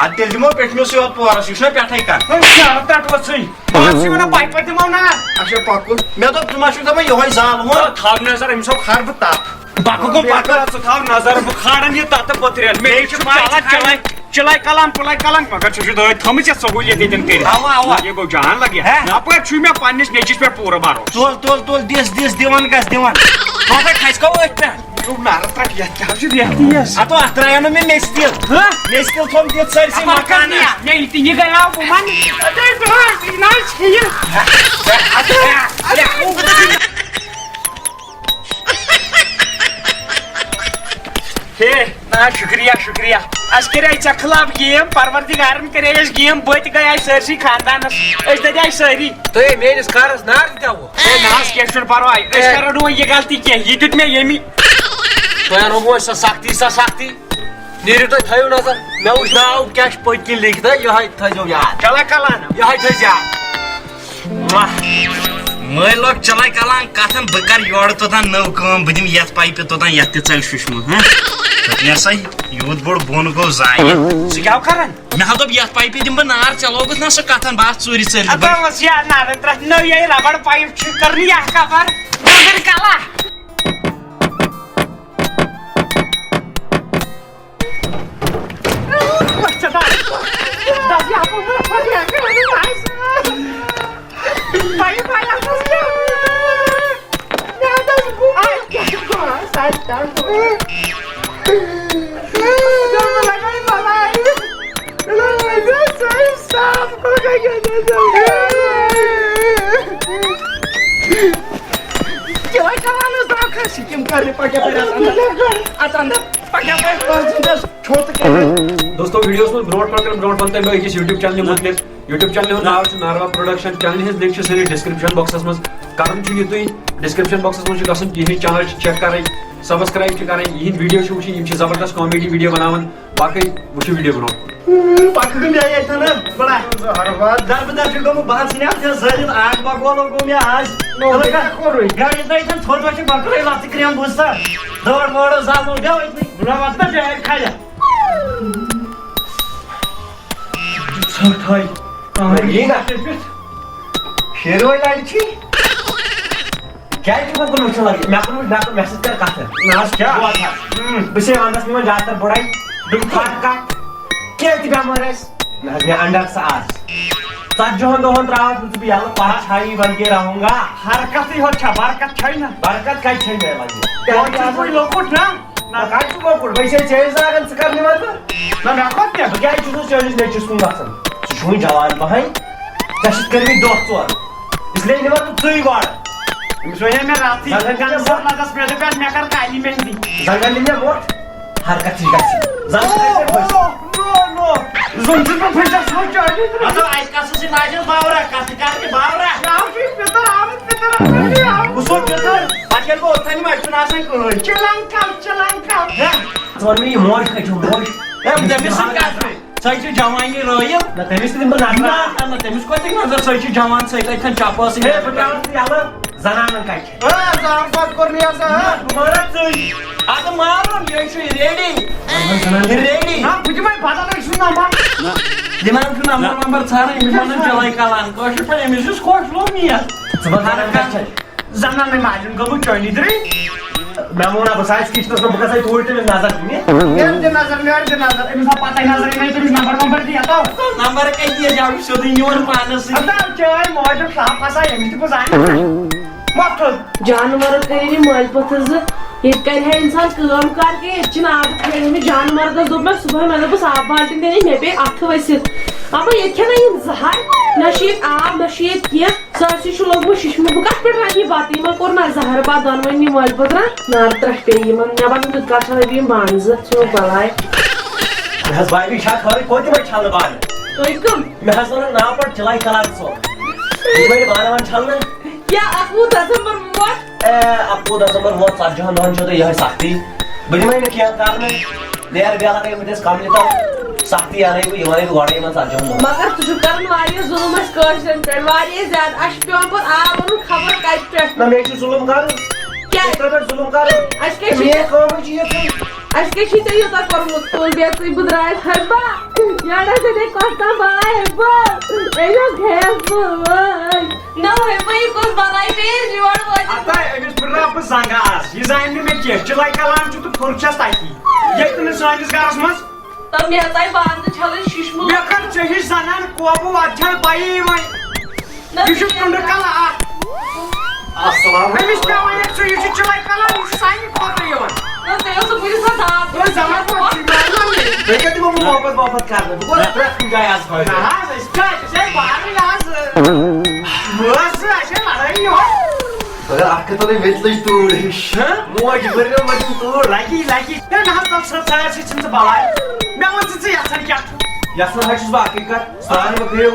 اد تیل دمو پیٹھنو سی وات پورس یہ چھ پیٹھے کر شالا تٹ وژھٕے پانٛژھ چھِ وَنان پایپہٕ دِمو نار اچھا پکو مے تو تما چھ دپان یہوے زال ہو تھاو نظر أمِس ہو خر بہٕ تپ بکہٕ گوٚو بکہٕ ژٕ تھاو نظر بہٕ کھارن یہِ تتہٕ پٔترٮ۪ن مےٚ چھِ چلان چلاے کلان پلاے کلان مگر ژےٚ چھُ دٲدۍ تھٲمٕژ یتھ سہوٗلیت ییٚتٮ۪ن کٔرِتھ اوا یہِ گوٚو جان لگہِ اپٲرۍ چھُ مےٚ پننِس نیٚچِس پٮ۪ٹھ پوٗرٕ بروسہٕ تول دس دیوان گس دیوان مگر کھس کو ات پہ نار ترٛٹھ یتھ کیٛاہ چھُ ریتیٖس اتو ات ترایو نہٕ مےٚ میستِل میستِل تھوٚم دِتھ سٲرسٕے مکانس مےٚ تہِ یہِ گٔیاو بہٕ ہے نا شکریہ شکریہ اَسہِ کَرے ژےٚ خٕلاف گیم پروردِگارن کَرے اَسہِ گیم بٔتۍ گٔیے سٲرسٕے خاندانس أسۍ دَدے سٲری تُہۍ میٲنِس کارس نار دِتاوٕ ہے نہ حظ کینٛہہ چھُنہٕ پرواے أسۍ کرو نہٕ وۄنۍ یہِ غلطی کینٛہہ یہِ دیُت مےٚ ییٚمہِ تۄہہِ انو سۄ سختی نیرو تُہۍ تھٲیِو نظر مےٚ وٕچھ ناو کیٛاہ چھُ پٔتۍ کِنۍ لیٖکھِتھ یِہوٚے تھٲیزیو یاد چلا کلان یِہوٚے تھٲیزِ یاد مٲلۍ لوگ چلاے کلان کتن بہٕ کرٕ یورٕ توٚتان نٔو کٲم بہٕ دِمہٕ یتھ پایپہِ توٚتان یتھ تہِ ژَلہِ شُشمہٕ مےٚ سا یوٗت بوٚڑ بۄن گوٚو ضایع ژٕ کیٛاہ کران مےٚ ہا دوٚپ یتھ پایپہِ دِمہٕ بہٕ نار ژےٚ لوگُتھ نا سُہ کتھن بہٕ آس ژوٗرِ ژٔلِتھ نار ترٛٹھ نٔو یہِ ربڑ پایپ چھِ کرنی یتھ کبر کلا دوستو ویڈیوس منٛز برونٛٹھ پکان برونٛٹھ ونہٕ تۄہہِ بہٕ أکِس یوٗٹیوٗب چینلہِ مُتعلِق یوٗٹیوٗب چینلہِ ہُنٛد ناو چھُ ناروا پروڈکشن چینلہِ ہٕنٛز لِنک چھِ سٲری ڈسکرپشن باکسس منٛز کرُن چھُ یہِ تُہۍ ڈسکرپشن باکسس منٛز چھُ گژھُن یِہٕنٛز چینل چھِ چیک کرٕنۍ سبسکرایب چھِ کرٕنۍ یِہٕنٛدۍ ویڈیو چھِ وٕچھِنۍ یِم چھِ زبردست کامیڈی ویڈیو بناوان باقٕے وٕچھِو ویڈیو برونٛٹھ شیروے لڑ چھی کیا چھُ مےٚ کوٚرمُت لگی مےٚ کوٚر مےٚ سۭتۍ کر کتھ نہ حظ کیٛاہ بہٕ چھُسے ونٛدس نِوان زیادٕ تر بُڑے دوٚپُن کھٹ کتھ کینٛہہ تہِ بٮ۪مٲرۍ آسہِ نہ حظ مےٚ انڈر سا آسہِ 40 دۄہن تراوَتھ بہٕ یلہٕ پتہٕ چھایی بن کے رہوں گا حرکتٕے ہوت چھا برکت چھے نا برکت کتہِ چھے مےٚ وۄنۍ لۄکُٹ نا نہ کتہِ چھُ لۄکُٹ بہٕ چھسے ژےٚ لاگان ژٕ کر نِوان بہٕ نہ مےٚ کوٚت کیٛاہ بہٕ کیٛازِ چھُس نہٕ چٲنِس نیٚچوِس کُن گژھان ژٕ چھُ وُنہِ جوان پہن ژےٚ چھُتھ کٔرمٕتۍ دۄہ 4 اسلیے نِوان بہٕ ژٕے گۄڈٕ أمِس وَنے مےٚ راتھٕے لگس مےٚ دوٚپ مےٚ کر کالی مہندی زنگن نہِ مےٚ موٚٹھ حرکت چھِ گژھِ زن چھُس بہٕ پھٕٹس منٛز چٲنی اَتہِ کَسس چھِ لاجان باورا کتھ کر تہِ باورا بہٕ سوز پِتٕر پتہٕ ییٚلہِ بہٕ اوٚتھن یِمہٕ اَتہِ چھُنہٕ آسان کٕہٕنۍ ژٕ وَن مےٚ یہِ موج کَتہِ چھُ موج تٔمِس سۭتۍ کتھ سۄ چھِ جوانی رٲیِتھ نہ تٔمِس تہِ دِمہٕ بہٕ نظر نہ تٔمِس کوٚت دِکھ نظر سۄ چھِ جوان سۄ کتھن چپ ٲسٕے ہے بہٕ کیٛاہ ژٕ یلہٕ زنانن کتہِ چھِ بہٕ مارا ژٕے اَدٕ مارُن یہِ چھُ ریڈی ریڈی بہٕ دِمے بدل أکۍ سُنٛد نمبر دِوان چھُ نمبر ومبر ژھانڈان أمِس وَنان چلاے کلان کٲشِر پٲٹھۍ أمِس یُس خۄش لوٚگ نی یتھ ژٕ وَن زنان کتہِ چھِ زنانٕے ماجٮ۪ن گوٚمُت چٲنی درٕے مےٚ ووٚن بہٕ ژاس کِچنس منٛز بہٕ گژھے توٗرۍ تٔمِس نظر دِنہِ مےٚ دِ نظر مےٚ دِ نظر أمِس آو پتہ نظر یِمے تٔمِس نمبر ومبر دِیا تو نمبر کتہِ دِیَس یہِ چھُ سیوٚدُے نیوٗن پانس سۭتۍ چٲنۍ موجُک صاف آسان أمِس تہِ بہٕ زانہِ مۄکھُن جانور کٔرِنۍ یہِ مٲلۍ پٔتھٕر زٕ ییٚتہِ کرِ ہا اِنسان کٲم کر کہِ ییٚتہِ چھِنہٕ آب کھٲلمٕتۍ جانورس دوٚپ مےٚ صُبحٲے مےٚ دوٚپُس آب بالٹیٖن دِنٕے مےٚ پیٚیہِ اَتھٕ ؤسِتھ اَما ییٚتہِ چھَنہ یِم زہر نہ چھُ ییٚتہِ آب نہ چھُ ییٚتہِ کینٛہہ سٲرسٕے چھُ لوگمُت ششمہٕ بہٕ کتھ پٮ۪ٹھ رَنہٕ یہِ بتہٕ یِمن کوٚر نہ زہر بتہٕ دۄنوٕنی مٲلۍ پٔترن نار ترٛٹھ پیٚیہِ یِمن مےٚ باسان تیُتھ کال چھَنہٕ یِم بانہٕ زٕ ژھٕنُکھ بلاے مےٚ حظ بایبی چھا خٲرٕے کوٚت یِمے چھلنہٕ بانہٕ تُہۍ کٕم مےٚ حظ ووٚنُن ناو پٲٹھۍ چلاے کلان صٲب یِمے بانہٕ وانہٕ چھلنہٕ کیٛاہ 11 دسمبر موت 11 دسمبر ووت 40 دۄہن چھو تۄہہِ یِہوٚے سختی بہٕ دِمے نہٕ کینٛہہ کرنہٕ نیر بیٚیہِ لگٲیمٕتۍ ٲسۍ کملہِ تل سختی اَنَے بہٕ یِم اَنَے بہٕ گۄڈَے یِمن 40 دۄہن مگر ژٕ چھُکھ کران واریاہ ظُلُم اَسہِ کٲشرٮ۪ن پٮ۪ٹھ واریاہ زیادٕ اَسہِ چھُ پیٚوان پتہٕ آب اَنُن خبر کتہِ پٮ۪ٹھ نہ مےٚ چھُ ظُلُم کرُن کیٛاہ یِتھ پٲٹھۍ ظُلُم کرُن اَسہِ کیٛاہ چھُ میٲنۍ کٲمٕے چھِ یِژھٕے اَسہِ کیٛاہ چھُے ژےٚ یوٗتاہ کوٚرمُت تُل بیٚیہِ بہٕ درٛایَس ہربا یاڈا ژےٚ کۄستان باے ہربا أمِس گٔیَس بہٕ وٲے نہ ہربا یہِ کۄس بلاے پیٚیہِ یور وٲتِتھ أمِس پھٕٹراو بہٕ زنٛگہٕ یہِ زانہِ نہٕ مےٚ کینٛہہ چِلاے کلان چھُ تہٕ پھٕر چھس تَتی ییٚتہِ نہٕ سٲنِس گرس منٛز تہٕ مےٚ ژاے بانہٕ چھلٕنۍ ششمہٕ مےٚ کر ژےٚ ہِش زنان کوبہٕ وتہِ چھنہٕ پَیی وۄنۍ یہِ چھُ ٹُنڈٕ کلہٕ اکھ السلام أمِس پیٚوان ییٚتہِ سُہ یہِ چھُ چِلاے کلان یہِ چھُ سانہِ خٲطرٕ یِوان ژےٚ اوسُکھ وٕنہِ سۄ داگ تُہۍ کتہِ دِمو بہٕ محبت کرنہٕ بہٕ گوٚژھ پرٛٮ۪تھ کُنہِ جایہِ آز فٲیدٕ نہ حظ أسۍ کتہِ أسۍ آے بارٕے آز بٲژ اَسہِ ہے لڑٲیی یِہوٚے مگر اکھ کتھ مےٚ تہِ لٔج توٗر ہِش موج بٔرِو مےٚ توٗر لگی لگی ہے نہ حظ تَل سۭتۍ سٲرسٕے چھِنہٕ ژٕ بلاے مےٚ وَن ژٕ یژھان کیٛاہ چھُ یژھان حظ چھُس بہٕ اکٕے کتھ سران مےٚ کٔرِو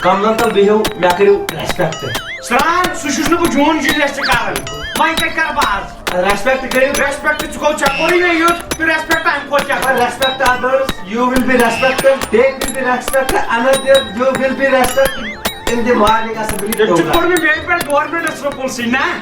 کملن تل بِہِو مےٚ کٔرِو ریسپیکٹ سران سُہ چھُس نہٕ بہٕ جوٗن جُلیس تہِ کران وۄنۍ کتہِ کرٕ بہٕ آز Respect kariyo. Respect to go chakori me youth. Respect I'm ko chakori. Respect others, you will be respected. They will be respected. Another, you will be respected in the morning assembly program. Chakori me very bad government is proposing na.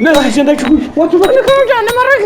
No, I said that what you want to go down the mark?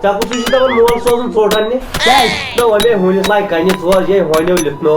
Tapu sushi tapan mol sozun sordan ne? Gel. No, ame honis like kanye twar ye hoine litno.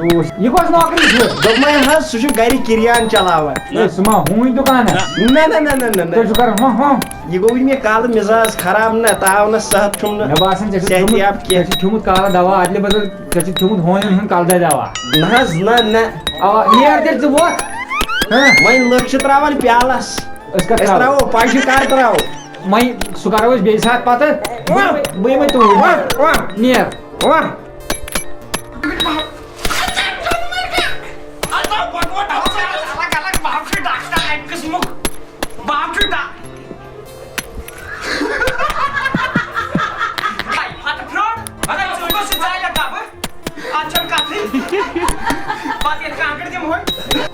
یہ کس نوکری چھ دوٚپمَے حظ سُہ چھُ گرِ کِریان چلاوان سُہ ما ہوٗنۍ دُکان نہ نہ نہ نہ نہ تُہۍ چھِو کران ہاں یہِ گوٚو مےٚ کالہٕ مِزاز خراب نہ تاو نہٕ صحت چھُم نہٕ مےٚ باسان ژےٚ چھُتھ صحتیاب ژےٚ چھُتھ کھیوٚمُت کالہٕ دوا اَدلہِ بدل ژےٚ چھُتھ کھیوٚمُت ہوٗنٮ۪ن ہُنٛد کلہٕ دادِ دوا نہ حظ نہ نہ اوا نیر تیٚلہِ ژٕ وۄتھ وۄنۍ لٔکھ چھِ تراوان پیالس أسۍ کتھ أسۍ تراوو پشہِ کر تراوو وۄنۍ سُہ کرو أسۍ بیٚیہِ ساتہٕ پتہٕ بہٕ یِمے توٗرۍ نیر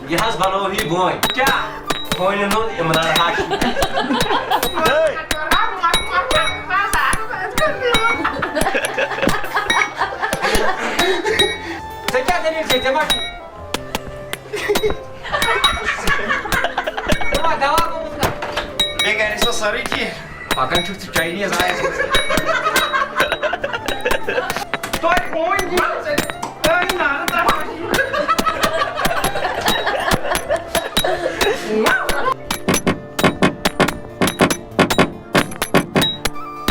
یہ حظ بنو ہی بوئے کیا بوئن ہُنٛد عمران ہاشمی ژےٚ کیٛاہ دٔلیٖل چھے ژےٚ ما چھُ دوا گوٚمُت نا بیٚیہِ گرِ ٲسوا سٲرٕے ٹھیٖک پکان چھُکھ ژٕ چاینیٖز آیس توتہِ ہوٗنۍ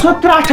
17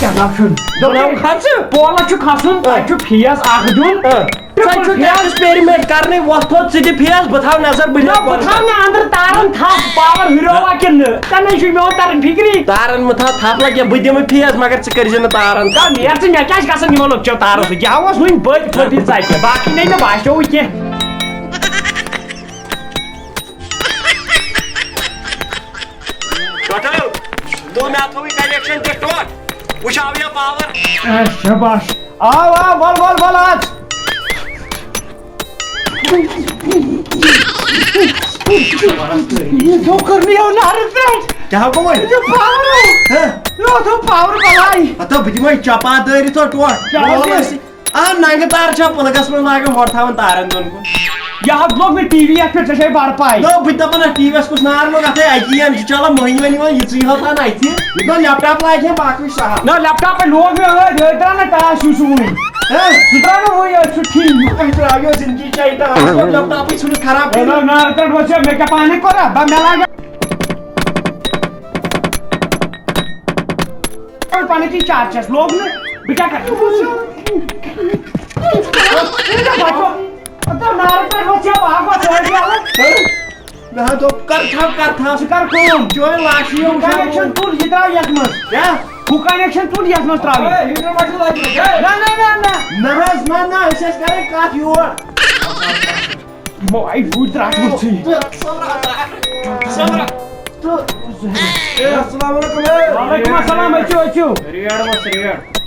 کیٛاہ چھُ پولس چھُ کھسُن تتہِ چھُ فیس اکھ دیُن ایکسپیرمنٹ کرنے وقت ژٕ دِ فیس بہٕ تھاو نظر بہٕ بہٕ تھاو نہٕ أنٛدرٕ تارن تھپھ پاور ہُریووا کِنہٕ تَمے چھُ میون تران فِکری تارن مہ تھاو تھپھ لگہِ بہٕ دِمہٕ فیس مگر ژٕ کٔرزِ نہٕ تارن نیٚر ژٕ مےٚ کیٛاہ چھِ گژھان یِمو لۄکچو تارو سۭتۍ یہِ اوس وٕنۍ بٔتۍ پھٔٹِتھ ژَتہِ باقٕے نَے مےٚ باسیووٕے کینٛہہ مےٚ تھوٚوٕے کنیکشن تہِ ٹوٹ وٕچھ آو یا پاور شاباش آو آو ول ول ول آز جو کرنی ہو نارٕ پٮ۪ٹھ کیٛاہ گوٚو وۄنۍ مےٚ تھوٚو پاور بلاے ہتو بہٕ دِمے چپا دٲرِتھ ٹوٹ ننگہٕ تار چھا پٕلگس منٛز لاگان ہورٕ تھاوان تارن دۄن کُن یہ حظ لوگ مےٚ ٹی وی یتھ پٮ۪ٹھ ژےٚ چھے بڑٕ پاے بہٕ دپان ٹی وی یس کُس نار لوگ اتھے اکی یہِ چلان مٔہنی ؤنۍ یِوان یِژٕے ہوتان اتھِ یہِ گوٚو لیپ ٹاپ لاگہِ ہے باقٕے سہل نہ لیپ ٹاپ لوگ مےٚ أتھۍ درٛاو نہ ٹاس ہیوٗ سُہ وٕنۍ سُہ درٛاو نہٕ وٕنۍ أتھۍ سُہ ٹھیٖک ترٛاویو زندگی چاہیے لیپ ٹاپٕے ژھٕنُکھ خراب نارٕ پٮ۪ٹھ وٕچھ مےٚ کیٛاہ پانے کوٚرا مےٚ لاگہِ پنٕنۍ کِنۍ چارجس لوگ نہٕ بہٕ کیٛاہ کرٕ نارٕ پٮ۪ٹھ وٕچھ مےٚ دوٚپ کر تھاو ژٕ کر کٲم چٲنۍ لاشہِ کنیکشن تُل یہِ درٛاو یتھ منٛز ہُہ کنیکشن تُل یتھ منٛز ترٛاوٕنۍ نہ حظ نہ أسۍ ٲسۍ کران کتھ یور یِمو آیہِ گُرۍ ترٛاوٕژٕے السلام علیکم وعلیکم السلام أژِو ریڈ وس ریڈ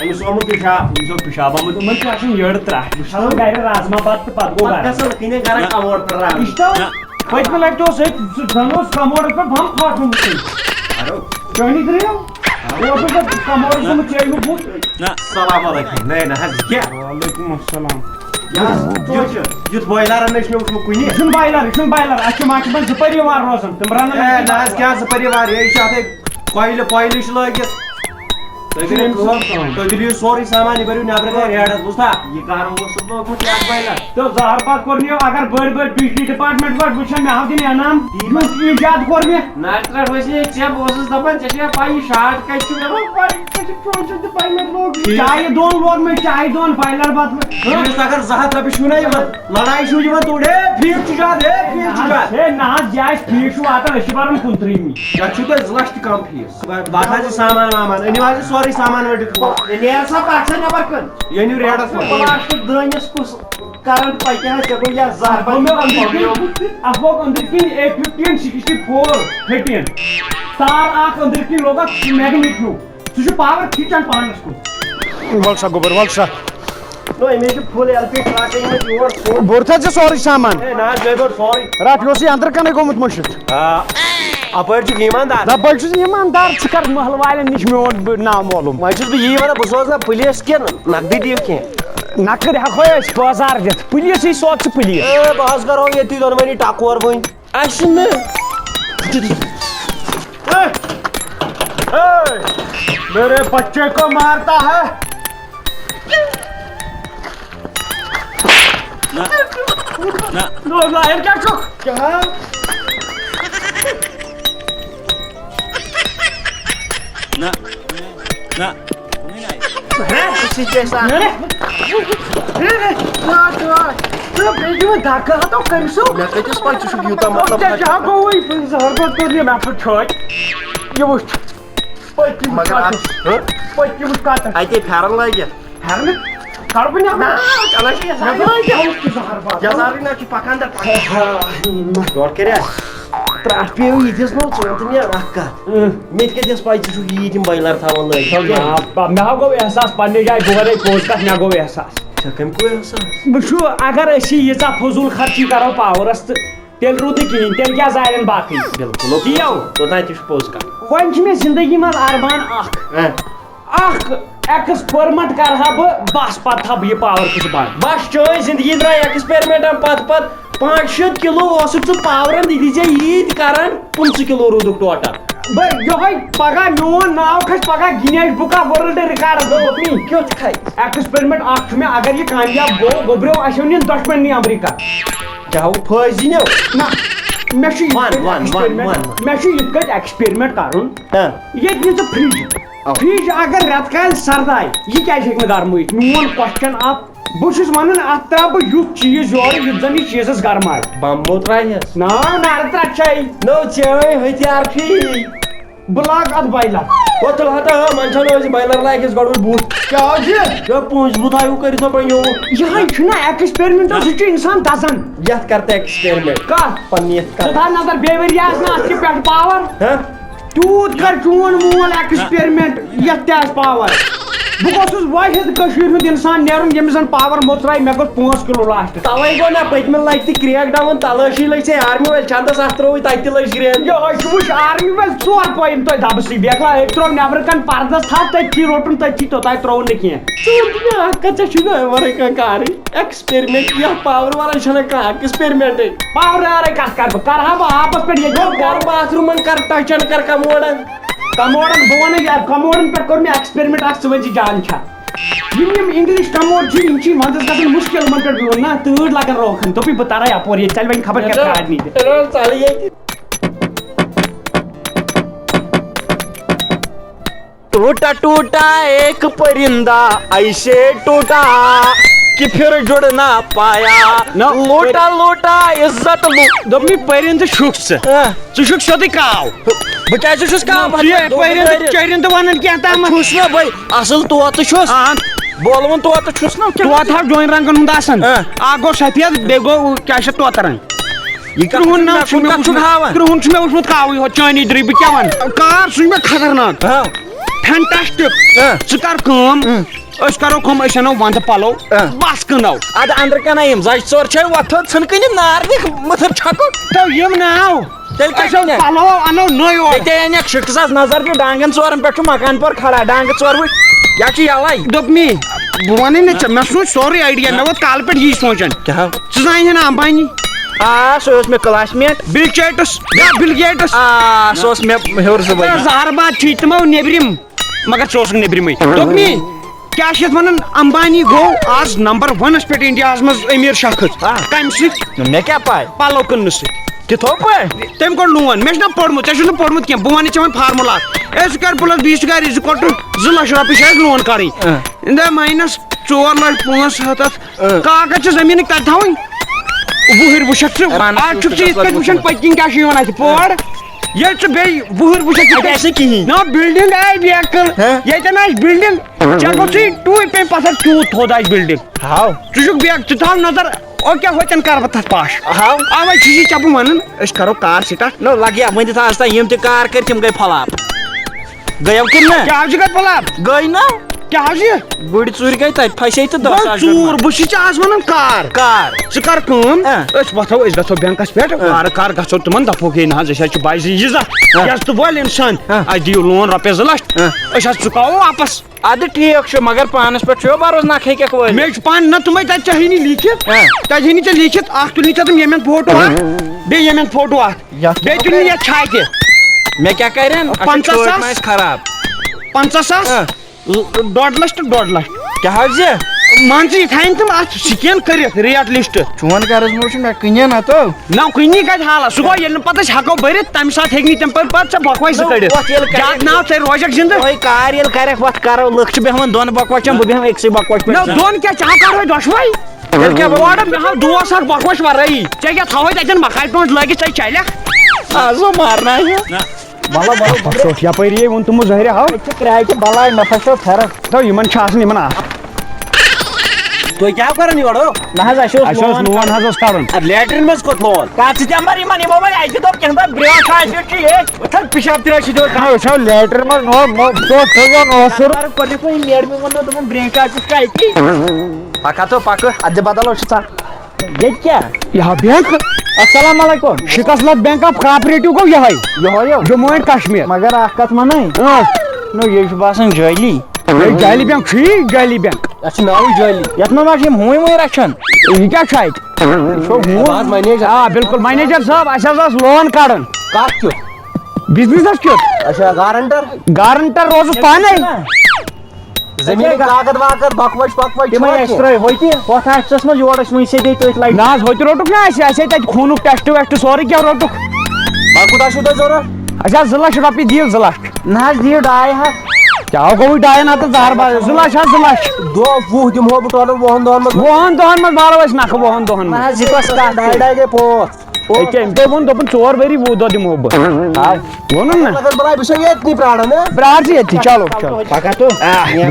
أمِس ووٚنمُت پِشاب أمِس اوس پِشاب آمُت یِمن چھُ آسان یٔڑ ترٛٹھ بہٕ چھُس گرِ رازما بتہٕ تہٕ پتہٕ گوٚو گرٕ گژھان کِنۍ کران کموڈ پھٕٹراوان پٔتمہِ لٹہِ اوس أتۍ زن اوس کموڈس پٮ۪ٹھ بم پھاٹمُت چٲنی ترٛٲیو کموڈس گوٚمُت چیٚیہِ بُتھ السلام علیکم نہ حظ کیٛاہ وعلیکم السلام یُتھ بویلر اَننہٕ چھُ مےٚ وٕچھمُت کُنہِ یہِ چھُنہٕ بایلر یہِ چھُنہٕ بایلر اَسہِ چھِ ماچھِ زٕ پٔریوار روزان تِم رنان نہ حظ کیٛاہ زٕ پٔریوار یہِ چھُ اتھے کویلہٕ چھِ لٲگِتھ تُہۍ کٔرِو کٲم تُہۍ دِیِو سورُے سامان یہِ بٔرِو نٮ۪برٕ کَنہِ ریڈس بوٗزتھا یہِ کر اوسُم لوگمُت یتھ بایلر تہٕ زہر پتہٕ کوٚر مےٚ اگر بٔڑۍ بٔڑۍ بجلی ڈپارٹمنٹ پٮ۪ٹھ وٕچھن مےٚ ہاو دِنۍ انعام یُتھ ایجاد کوٚر مےٚ نارِ ترٛٹھ ؤسۍ ژےٚ بہٕ اوسُس دپان ژےٚ چھےٚ پاے یہِ شاٹ کتہِ چھُ چایہِ دۄن لوگ مےٚ چایہِ دۄن بایلر بدلہٕ أمِس اگر 2 ہتھ رۄپیہِ چھُو نا یِوان لڑایہِ چھُو یِوان توڑ فیٖس چھُ زیادٕ فیٖس چھُ زیادٕ ہے نہ حظ یہِ آسہِ فیٖس چھُ واتان أسۍ چھِ بران 25 یتھ چھُو تۄہہِ 2 لچھ تہِ کم فیٖس بتہٕ حظ چھِ سامان وامان أنِو حظ یہِ سورُے سامان ؤٹِتھ نیر سا پکھ سا نٮ۪بر کُن یہِ أنِو ریڈس منٛز پلاسٹِک دٲنِس کُس کرنٹ پکہِ حظ ژےٚ گوٚو یتھ زہر اتھ لوگ أنٛدٕرۍ کِنۍ A15/64 13 تار اکھ أنٛدٕرۍ کِنۍ لوگ اتھ میگنِٹ ہیوٗ سُہ چھُ پاور کھِچان پانس کُن ول سا گوبر ول سا أمِس چھُ فُل LP ٹرٛک أنۍمٕژ یور بوٚر تھٲے ژےٚ سورُے سامان ہے نہ حظ مےٚ بوٚر سورُے راتھ اوس یہِ أنٛدرٕ کَنَے گوٚمُت مٔشِد اپٲرۍ چھُکھ ایٖماندار دپ بہٕ چھُس ایٖماندار ژٕ کر محلہٕ والٮ۪ن نِش میون ناو معلوٗم وۄنۍ چھُس بہٕ یی وَنان بہٕ سوزنا پُلیٖس کِنہٕ نقدٕے دِیِو کینٛہہ نقد ہٮ۪کو أسۍ 2000 دِتھ پُلیٖسٕے سوز ژٕ پُلیٖس بہٕ حظ کرو ییٚتی دۄنوٕنی ٹکور وۄنۍ اَسہِ نہٕ میرے بچے کو مارتا ہے لایَن کیٛاہ چھُکھ دھکہٕ ہتو کٔرۍسو مےٚ کَتِس پَے ژٕ چھُکھ یوٗتاہ مطلب کیٛاہ گوٚوُے زہر پتہٕ کوٚر مےٚ مےٚ پھُٹ چھٲتۍ یہِ وٕچھ پٔتِم کَتَس اَتے پھٮ۪رن لٲگِتھ پھٮ۪رنہٕ کَڑٕ بہٕ یزارٕے نہ چھُ پکان تورٕ کٔرِیا ترٛٹھ پیٚیو یِتھِس نہٕ ژٕ وَن تہٕ مےٚ اکھ کَتھ مےٚ تہِ کَتِس پَے ژٕ چھُکھ ییٖتۍ یِم بایلر تھاوان لٲگِتھ مےٚ ہا گوٚو احساس پننہِ جایہِ بہٕ وَنَے پوٚز کَتھ مےٚ گوٚو احساس ژےٚ کَمہِ گوٚو احساس وٕچھو اگر أسۍ ییٖژاہ فضوٗل خرچی کرو پاورس تہٕ تیٚلہِ روٗد نہٕ کِہیٖنۍ تیٚلہِ کیٛاہ زالن باقٕے بِلکُل دِیو توٚتام تہِ چھُ پوٚز کَتھ وۄنۍ چھِ مےٚ زندگی منٛز ارمان اکھ ایکسپیرمنٹ کرہا بہٕ بس پتہٕ تھاو بہٕ یہِ پاور کِژھ بنٛد بس چٲنۍ زندگی درٛاے ایکسپیرمنٹن پتہٕ 500 کِلوٗ اوسُکھ ژٕ پاورن یہِ دِژے ییٖتۍ کران 15 کِلوٗ روٗدُکھ ٹوٹل بہٕ یِہوے پگہہ میون ناو کھسہِ پگہہ گِنیش بُک آف ورلڈ رِکاڈس دوٚپُکھ کیُتھ کھے ایکسپیرمنٹ اکھ چھُ مےٚ اگر یہِ کامیاب گوٚو گوٚبریو اَسہِ نِن دۄشوٕنی امریکہ کیٛاہ پھٲسۍ دِنو نہ میں ایکسپیرمنٹ کرن یہ فریج اگر رت کال سرد آئی یہ کیا گرمت میون کوسچن آپ بہت ونان ات ترا بہ یُتھ چیز یور یُتھ زن یہ چیزس گرم آئے بمبو ترایس نا نار ترچے نو چوے ہتھیار پھی بلاگ ات بایلر وہ تل ہتا منچھن اس بایلر لائکس گڈ بوت کیا جو پونچ بوت آیو کری تو بنیو یہ چھنا ایکسپیرمنٹ سہ انسان دزان یت کرتے ایکسپیرمنٹ کت پنیت کر ثا نظر بے وریا ات پہ پاور تیوت کر چون مول ایکسپیرمنٹ یت تہ پاور بہ گوسس واحد ہند انسان نیرن یمس زن پاور موترائی مے گوس 5 کلو لاسٹ توے گو نا پتمن لگ تہ کریک ڈاون تلاشی لگ سے آرمی ول چندس ات تروی تتہ لگ گرین یہ وچ آرمی ول 4 پویم تو دبسی بیکلا ترو نیبر کن پردس تھا تھی روٹن تھی توتہ ترو نہ کینٛہہ کتہ چھ ورے کا کار ایکسپیرمنٹ یا پاور والا چھنا کا ایکسپیرمنٹ پاور آرے کت کر بہ کرہا بہ آپس پہ یہ گھر باتھ رومن کر ٹچن کر کموڈن کموڈن بہ ون یار کموڈن پہ کور مے ایکسپیرمنٹ اخ ثوج جان چھا یم انگلش کموڈ چھ یم چھ وندس گژھن مشکل من پہ بہن نا تۭر لگن روکھن توپی بہ تارے اپور یہ چل وین خبر کیا کھاڈ نی چل یہ ٹوٹا ٹوٹا ایک پرندہ ایسے ٹوٹا کہ پھر جڑ نہ پایا لوٹا لوٹا عزت دپنی پرند چھُکھ ژٕ چھُکھ سیودٕے کاو بہٕ کیازِ چھُس کاو پرند چرند ونان کینٛہہ تام چھُس نا بھائی اصل طوطہ چھُس بولوُن طوطہ چھُس نا طوطہ ہا ڈوٗنۍ رنگن ہُنٛد آسان اکھ گوٚو سفید بیٚیہِ گوٚو کیاہ چھِ طوطہ رنگ کرٛہُن ناو چھُ مےٚ وٕچھمُت کاوٕے یوت چٲنی درٕے بہٕ کیاہ ونہٕ کار سُہ چھُ مےٚ خطرناک فینٹاسٹک ژٕ کر کٲم أسۍ کرو کٲم أسۍ انو ونٛدٕ پلو بس کٕنو اد اندر کنہ یم زچ ژور چھے وتھو ژھن کٕنم نار دِکھ متھر چھکو تو یم ناو تیٚلہِ کیٛاہ چھِ پلو انو نٔے اور تے انیک شکس نظر کہ ڈانگن ژورن پٮ۪ٹھ چھُ مکان پور کھڑا ڈانگہٕ ژور وٕچھ یا چھُ یلے دوٚپنی بہٕ ونے نہ ژےٚ مےٚ سوٗنٛچ سورُے آیڈیا مےٚ ووت کالہٕ پٮ۪ٹھ یی سونٛچان کیٛاہ ژٕ زانہِ نا امبانی سُہ اوس مےٚ کلاس میٹ بل چیٹس یا بل گیٹس سُہ اوس مےٚ ہیوٚر سُہ زہرباد چھُے تِمو نیبرِم مگر ژٕ اوسُکھ نیبرِمٕے دوٚپنی کیا چھِ ونان امبانی گوٚو آز نمبر 1 پٮ۪ٹھ انڈیاہس منٛز امیر شخص کمہِ سۭتۍ مےٚ کیٛاہ پاے پلو کٕننہٕ سۭتۍ تِتھو پٲٹھۍ تٔمۍ کوٚر لون مےٚ چھُ نا پوٚرمُت ژےٚ چھُکھ نہٕ پوٚرمُت کینٛہہ بہٕ وَنہٕ ژےٚ وۄنۍ فارمولا اے ژٕ کر پلس بیس کر زٕ کوٹہٕ 2 لچھ رۄپیہِ چھِ اَسہِ لون کَرٕنۍ دَپ ماینس 4 لچھ 5 کاغذ چھِ زٔمیٖنٕکۍ تَتہِ تھاوٕنۍ وُہٕرۍ وٕچھکھ ژٕ آز چھُکھ ژٕ یِتھ کٔنۍ وٕچھان پٔتۍ کِنۍ کیٛاہ چھُ یِوان اَتہِ پور ییٚلہِ ژٕ بیٚیہِ وُہٕرۍ وٕچھکھ کِہیٖنۍ نا بِلڈِنٛگ آیہِ بیکہٕ ییٚتٮ۪ن آسہِ بِلڈِنٛگ ژےٚ گوٚژھُے ٹوٗپۍ پیٚیہِ پتھر تیوٗت تھوٚد آسہِ بِلڈِنٛگ ہاو ژٕ چھُکھ بیک ژٕ تھاو نظر او کیٛاہ ہوتٮ۪ن کر بہٕ تتھ پاش ہاو اوے چھُس ژےٚ بہٕ ونان أسۍ کرو کار سٹارٹ نو لگیا ؤنِتھ آز تام یِم تہِ کار کٔرۍ تِم گٔے فلاپ گٔیو کِنہٕ نہ کیٛاہ حظ چھُ گژھِ پلاب گٔے نا کیٛاہ حظ یہِ گُرۍ ژوٗرِ گٔے تتہِ پھسے تہٕ 10 ساس ژوٗر بہٕ چھُس ژےٚ آز ونان کار ژٕ کر کٲم أسۍ وۄتھو أسۍ گژھو بینکس پٮ۪ٹھ وارٕ کار گژھو تِمن دپوکھ ہے نہ حظ أسۍ حظ چھِ بایہِ زٕ ییٖژاہ ژٕ وٲلۍ انسان اَسہِ دِیِو لون رۄپیس 2 لچھ أسۍ حظ چُکاوو واپس ادٕ ٹھیٖک چھُ مگر پانس پٮ۪ٹھ چھُ بروس نکھ ہیٚکٮ۪کھ وٲلِتھ مےٚ چھُ پانہٕ نہ تِمے تتہِ ژےٚ ہیٚنی لیٖکھِتھ تتہِ ہیٚنی ژےٚ لیٖکھِتھ اکھ تُلنی ژےٚ تِم ییٚمٮ۪ن فوٹو اکھ بیٚیہِ ییٚمٮ۪ن فوٹو اکھ بیٚیہِ تُلنی یتھ چھاتہِ مےٚ کیٛاہ کرن 50 ساس خراب 50 ساس 1.5 لچھ تہٕ 1.5 لچھ کیٛاہ حظ یہِ مان ژٕ یہِ تھاین تِم اتھ سکین کٔرِتھ ریٹ لسٹ چون غرض موٗجوٗب چھُ مےٚ کٕنہِ نا تو نہ کُنی کتہِ حالس سُہ گوٚو ییٚلہِ نہٕ پتہٕ أسۍ ہٮ۪کو بٔرِتھ تمہِ ساتہٕ ہیٚکہِ نہٕ تمہِ پتہٕ ژےٚ بۄکواے زٕ کٔڑِتھ زیادٕ ناو ژےٚ روزکھ زِندٕ تُہۍ کار ییٚلہِ کرکھ وتھ کرو لُکھ چھِ بیٚہوان 2 بکواشن بہٕ بیٚہمہٕ أکسٕے بکواش نہ پٮ۪ٹھ دۄن کیٛاہ ژےٚ ہاو کرہوے دۄشوے تیٚلہِ کیٛاہ اورٕ مےٚ ہاو دوس اکھ بۄکواش ورٲیی ژےٚ کیٛاہ تھاوے تتٮ۪ن مکاے پانٛژھ لٲگِتھ ژےٚ چلکھ آزو مارنایہِ ژوٚٹ یپٲری ووٚن تِمو ظٲہرِ ہاو کرٛاکہِ بلاے مےٚ پھسیو پھیرن تو یِمن چھِ آسان یِمن تُہۍ کیٛاہ کران یورٕ نہ حظ اَسہِ اوس لون حظ اوس کڑُن لیٹرین منٛز کوٚت لون کتھ ژٕتٮ۪مبر یِمن یِمو وۄنۍ اَکہِ دوٚپ کینٛہہ دۄہ برٛونٛٹھ آسہِ چھُ ییٚتہِ پِشاب ترٛٲے چھِ وٕچھو لیٹر منٛز گۄڈنیُک نیرمہِ ووٚنو دوٚپُن برٛینٛک آسہِ کَتہِ پکا تو پکہٕ ادٕ بدل چھُ ژٕ ییٚتہِ کیٛاہ یہ بینک السلام علیکم شکست بینک آف کوآپریٹو گوٚو یہے جموں اینڈ کشمیر مگر اکھ کتھ ونے نو یہِ چھُ باسان جٲلی جعلی بینک چھُ جعلی بینک یتھ چھُ ناوٕے جٲلی یتھ منٛز ما چھِ یِم ہوٗنۍ ووٗنۍ رچھان یہ کیٛاہ چھُ اَتہِ آ بالکل مینیجر صٲب اَسہِ حظ اوس لون کڑُن کتھ کیُتھ بِزنسس کیُتھ اچھا گارنٹر گارنٹر روزُس پانے زمین کاغذ واغذ بکوش تمے ایکسٹرا ہوتی ہوت ایکسٹرس من یور ونی سے دے تھی لائٹ نا ہوت روٹک نا اسی تک خونک ٹیسٹ ویسٹ سورے کیا روٹک کوتاہ چھو تۄہہِ ضروٗرت اچھا 2 لچھ رۄپیہِ دِیِو 2 لچھ نہ حظ دِیِو 2.5 کیا گوٚو 2.5 ہتھ 2 لچھ حظ 2 لچھ دۄہ 20 دِمہو بہٕ ٹوٹل 20 دۄہن منٛز 20 دۄہن منٛز والو أسۍ نکھٕ 20 دۄہن نہ منٛز حظ یہِ کۄس کتھ 2.5 گٔے 5 أمۍ تے ووٚن دوٚپُن 4 ؤری 20 دۄہ دِمہو بہٕ ووٚنُن نا اگر بلاے بہٕ چھُسے ییٚتنٕے پرٛاران پرٛار ژٕ ییٚتھی چلو چلو پکا تو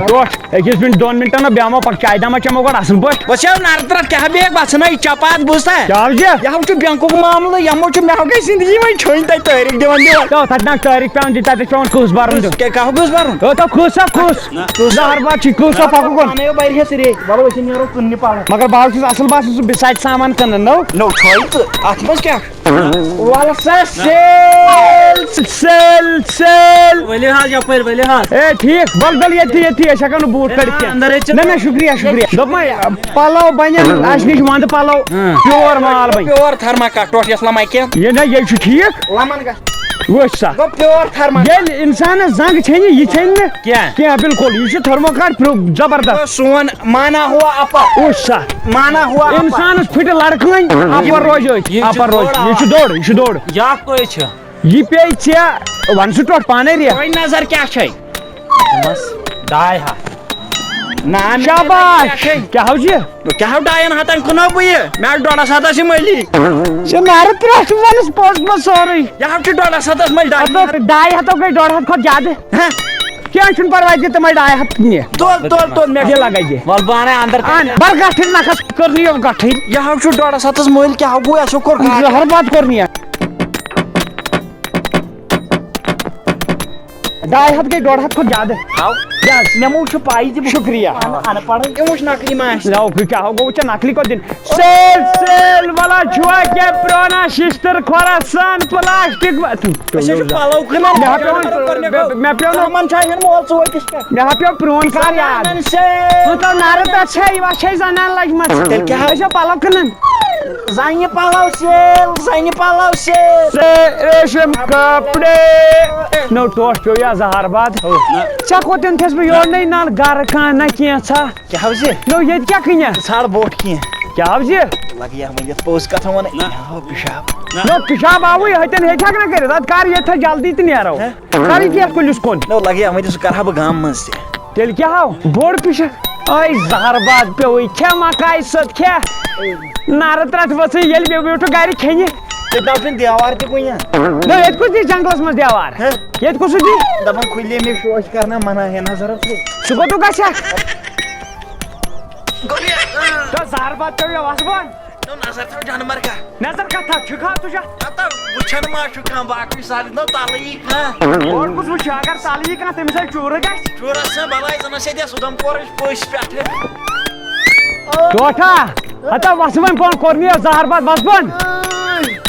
ٹوٹھ أکِس 2 مِنٹن نہ بیٚہمو پتہٕ چاے دامہ چٮ۪مو گۄڈٕ اصٕل پٲٹھۍ وسیو نارترا کیا بیگ بچنا چپات بوزتا کیٛاہ حظ یہِ یہ بینکُک معاملہٕ یمو مےٚ گٔے زندگی وۄنۍ چھٔنۍ تتہِ تٲریٖخ دِوان تتہِ نا تٲریٖخ پیٚوان دِتھ تتہِ پیٚوان کھٕس بَرُن دیُن کہہ گوٚژھ بَرُن تو کھٕس سا کھٕس زہر باد چھی کھٕس سا پکو گۄڈٕ پانے واریاہ سرے وَلو أسۍ نیرو کٕننہِ پگہہ مگر بہٕ حظ چھُس اصٕل باسان سُہ بِساتہِ سامان کٕنان نو چھٲے تہٕ اتھ منٛز کیٛاہ وَلہٕ سا سیل سیل سیل ؤلِو حظ یپٲرۍ ؤلِو حظ اے ٹھیٖک بل بل ییٚتھی أسۍ ہٮ۪کو نہٕ بوٗٹ کٔڑِتھ اندر کینٛہہ نہ نہ شُکریہ شُکریہ دوٚپمَے پَلو بَنٮ۪ن اَسہِ نِش وَندٕ پَلو پیور مال بَنہِ پیور تھرما کٹ ٹوٹھ یس لماے کینٛہہ یہِ نہ یہِ چھُ ٹھیٖک لمن گژھِ وٕچھ سا گوٚو پیور تھرما ییٚلہِ اِنسانَس زنٛگ ژھیٚنہِ یہِ ژھیٚنہِ نہٕ کینٛہہ بِلکُل یہِ چھُ تھٔرموکاٹ زبردست سون مانا ہوا اپر وٕچھ سا مانا ہوا اِنسانَس پھٕٹہِ لڑکہٕ اپر روزِ أتھۍ اپر روزِ یہِ چھُ دوٚر یہِ چھُ دوٚر یا کوی چھِ یہِ پیٚیہِ ژےٚ وَن سُہ ٹوٹھ پانے ریٹ وۄنۍ نظر کیٛاہ چھے بس 2.5 شاباش کیٛاہ حظ یہِ کیٛاہ 2.5 ہتن کٕنو بہٕ یہِ مےٚ 1.5 ہتس یہِ مٔلی ژےٚ نارٕ ترٛٹھ وَنس پوٚز پوٚز سورُے یہِ چھُ 1.5 ہتس مٔلۍ 2.5 ہتو گٔے 1.5 کھۄتہٕ زیادٕ کینٛہہ چھُنہٕ پرواے دِ تِمے 2.5 ہتھ نہِ تُل مےٚ یہِ لگے دِ ول بہٕ انے اندر بر گٹھٕر نکھس کٔرنٕے یوم گٹھٕر یہِ چھُ 1.5 ہتس مٔلۍ کیٛاہ گوٚو اَسہِ کوٚر زہر باد کوٚرنٕے 2.5 ہتھ گٔے 1.5 ہتھ کھۄتہٕ زیادٕ مےٚ مو چھُ پاے تہِ شُکریہ ان پڑھٕے یہِ وٕچھ نقلی ما آسہِ کیٛاہ گوٚو ژےٚ نقلی کوٚت دِنۍ سیل سیل ولا چھُوا کینٛہہ پرٛونا شِشتٕر کھۄرَسان پلاسٹِک أسۍ چھِ پلو کٕنان مےٚ پیوٚو یِمن چھا ہٮ۪ن مول ژوٗرِس پٮ۪ٹھ مےٚ پیوٚو پرٛون کار یاد ژٕ نارٕ پٮ۪ٹھ چھے یِوان چھے زنان لجمژ تیٚلہِ کیٛاہ أسۍ چھِ پلو کٕنان زنہِ پلو سیل زنہِ پلو سیل ریشم کپڑے نو ٹوٹھ پیوٚو یا زہر باد ژےٚ کوٚتن تھَس بہٕ یورنٕے نل گرٕ کانٛہہ نہ کینٛژھا کیٛاہ حظ یہِ نو ییٚتہِ کیٛاہ کٕنٮ۪کھ ژھانڈ بوٹ کینٛہہ کیٛاہ حظ یہِ لگہِ یا وۄنۍ یتھ پوٚز کتھ ونٕنۍ پِشاب نو پِشاب آوٕے ہتٮ۪ن ہیٚکہِ نہ کٔرِتھ ادٕ کر ییٚتہِ جلدی تہٕ نیرو کر یہِ کینٛہہ کُلِس کُن نو لگہِ یا وۄنۍ سُہ کرہا بہٕ گامہٕ منٛز تہِ تیٚلہِ کیٛاہ آو بوٚڑ پِشاب أے زہر باد پیوٚوُے کھےٚ مکاے سۭتۍ کھےٚ نارٕ ترٛٹھ ؤژھٕے ییٚلہِ مےٚ بیوٗٹھٕ گرِ کھیٚنہِ تَتہِ چھُنہٕ دیوار تہِ کُنہِ نو ییٚتہِ کُس دی جنگلس منٛز دیوار ییٚتہِ کُس دی دپان کھُلے مےٚ شوش کرنا منع ہے نظر سُہ کوٚت گژھکھ زہر باد پیوٚو وس بۄن نظر تھاو جانور کا نظر کتھ تھاو چھُکھا تُجا وٕچھان ما چھُ کانٛہہ باقٕے سارے نو تلہٕ یی کانٛہہ اور کُس وٕچھِ اگر تلہٕ یی کانٛہہ تٔمِس ہے چوٗرٕ گژھِ چوٗرس سا بلاے زن ٲسۍ ییٚتہِ سُدم پورٕچ پٔژھۍ پٮ۪ٹھٕ ٹوٹھا ہتا وس وۄنۍ بۄن کوٚرنٕے زہر باد وس بۄن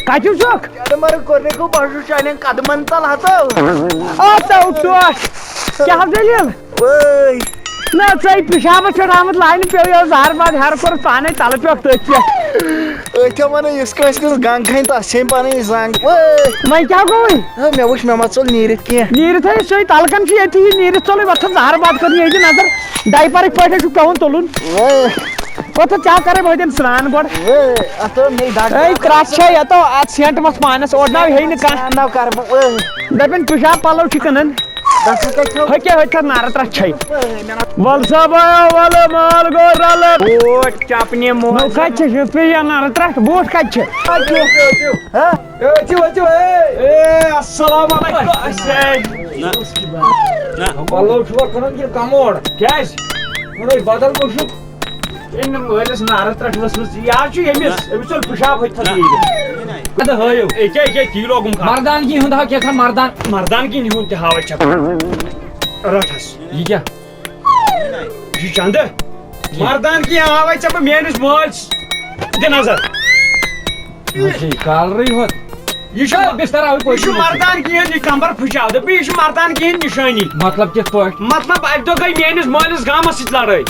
کتہِ چھُکھ جانور کوٚرنٕے گوٚو بہٕ چھُس چانٮ۪ن قدمن تل ہتو ٹوٹھ کیٛاہ دٔلیٖل وٲے نہ ژے پِشابس پٮ۪ٹھ آمُت لاینہِ پیوٚو یہِ زہر باد ہیرٕ کوٚرُتھ پانے تلہٕ پیوٚکھ تٔتھۍ پٮ۪ٹھ أتھۍ ونان یُس کٲنٛسہِ کٲنٛسہِ گنٛگ کھنہِ تتھ ژھیٚنۍ پنٕنۍ زنٛگ وٲے وۄنۍ کیٛاہ گوٚوُے مےٚ وٕچھ مےٚ ما ژوٚل نیٖرِتھ کینٛہہ نیٖرِتھ ہے سُے تلکن چھُ ییٚتھی یہِ نیٖرِتھ ژوٚلُے وۄتھن زہر باد کٔرنٕے ییٚتہِ نظر ڈایپرٕکۍ پٲٹھۍ چھُکھ پیوان تُلُن وۄتھ ژےٚ کرے بہٕ دِمہٕ سرٛان گۄڈٕ اتھ مے دگ اے ترٛٹھ چھے یتو اتھ سینٹ متھ پانس اورناو ہے نہٕ کانٛہہ نو کر بہٕ دپن پِشاب پلو چھِ کٕنان ہکے ہتھ نارٕ ترٛٹھ چھے ول سا بایا ولہٕ مال گوٚو رلہٕ بوٹ چپنہِ نو کتہِ چھِ شُپی یا نارٕ ترٛٹھ بوٹ کتہِ چھِ السلام علیکم پلو چھُوا کٕنان کِنہٕ کموڈ کیٛازِ بدل مُشُک أمۍ مٲلِس نارٕ ترٛٹھ ؤژھمٕژ یہِ حظ چھُ أمِس ژوٚل پِشاب ہتھس نیٖرِتھ اَدٕ ہٲیِو یہِ تی لوگُم مردانگی ہُنٛد ہاو کیٛاہ مردانگی ہُنٛد تہِ ہاوے ژےٚ رٹھس یہِ کیٛاہ یہِ چھُ چندٕ مردانگی ہاوے ژےٚ بہٕ میٲنِس مٲلِس دِ نظر کالرٕے ہوت یہِ چھُ مردانگی ہُنٛد یہِ کمبر پھٕچاو دٔپِو یہِ چھُ مردانگی ہٕنٛد نِشٲنی مطلب کِتھ پٲٹھۍ مطلب اکہِ دۄہ گٔے میٲنِس مٲلِس گامس سۭتۍ لڑٲے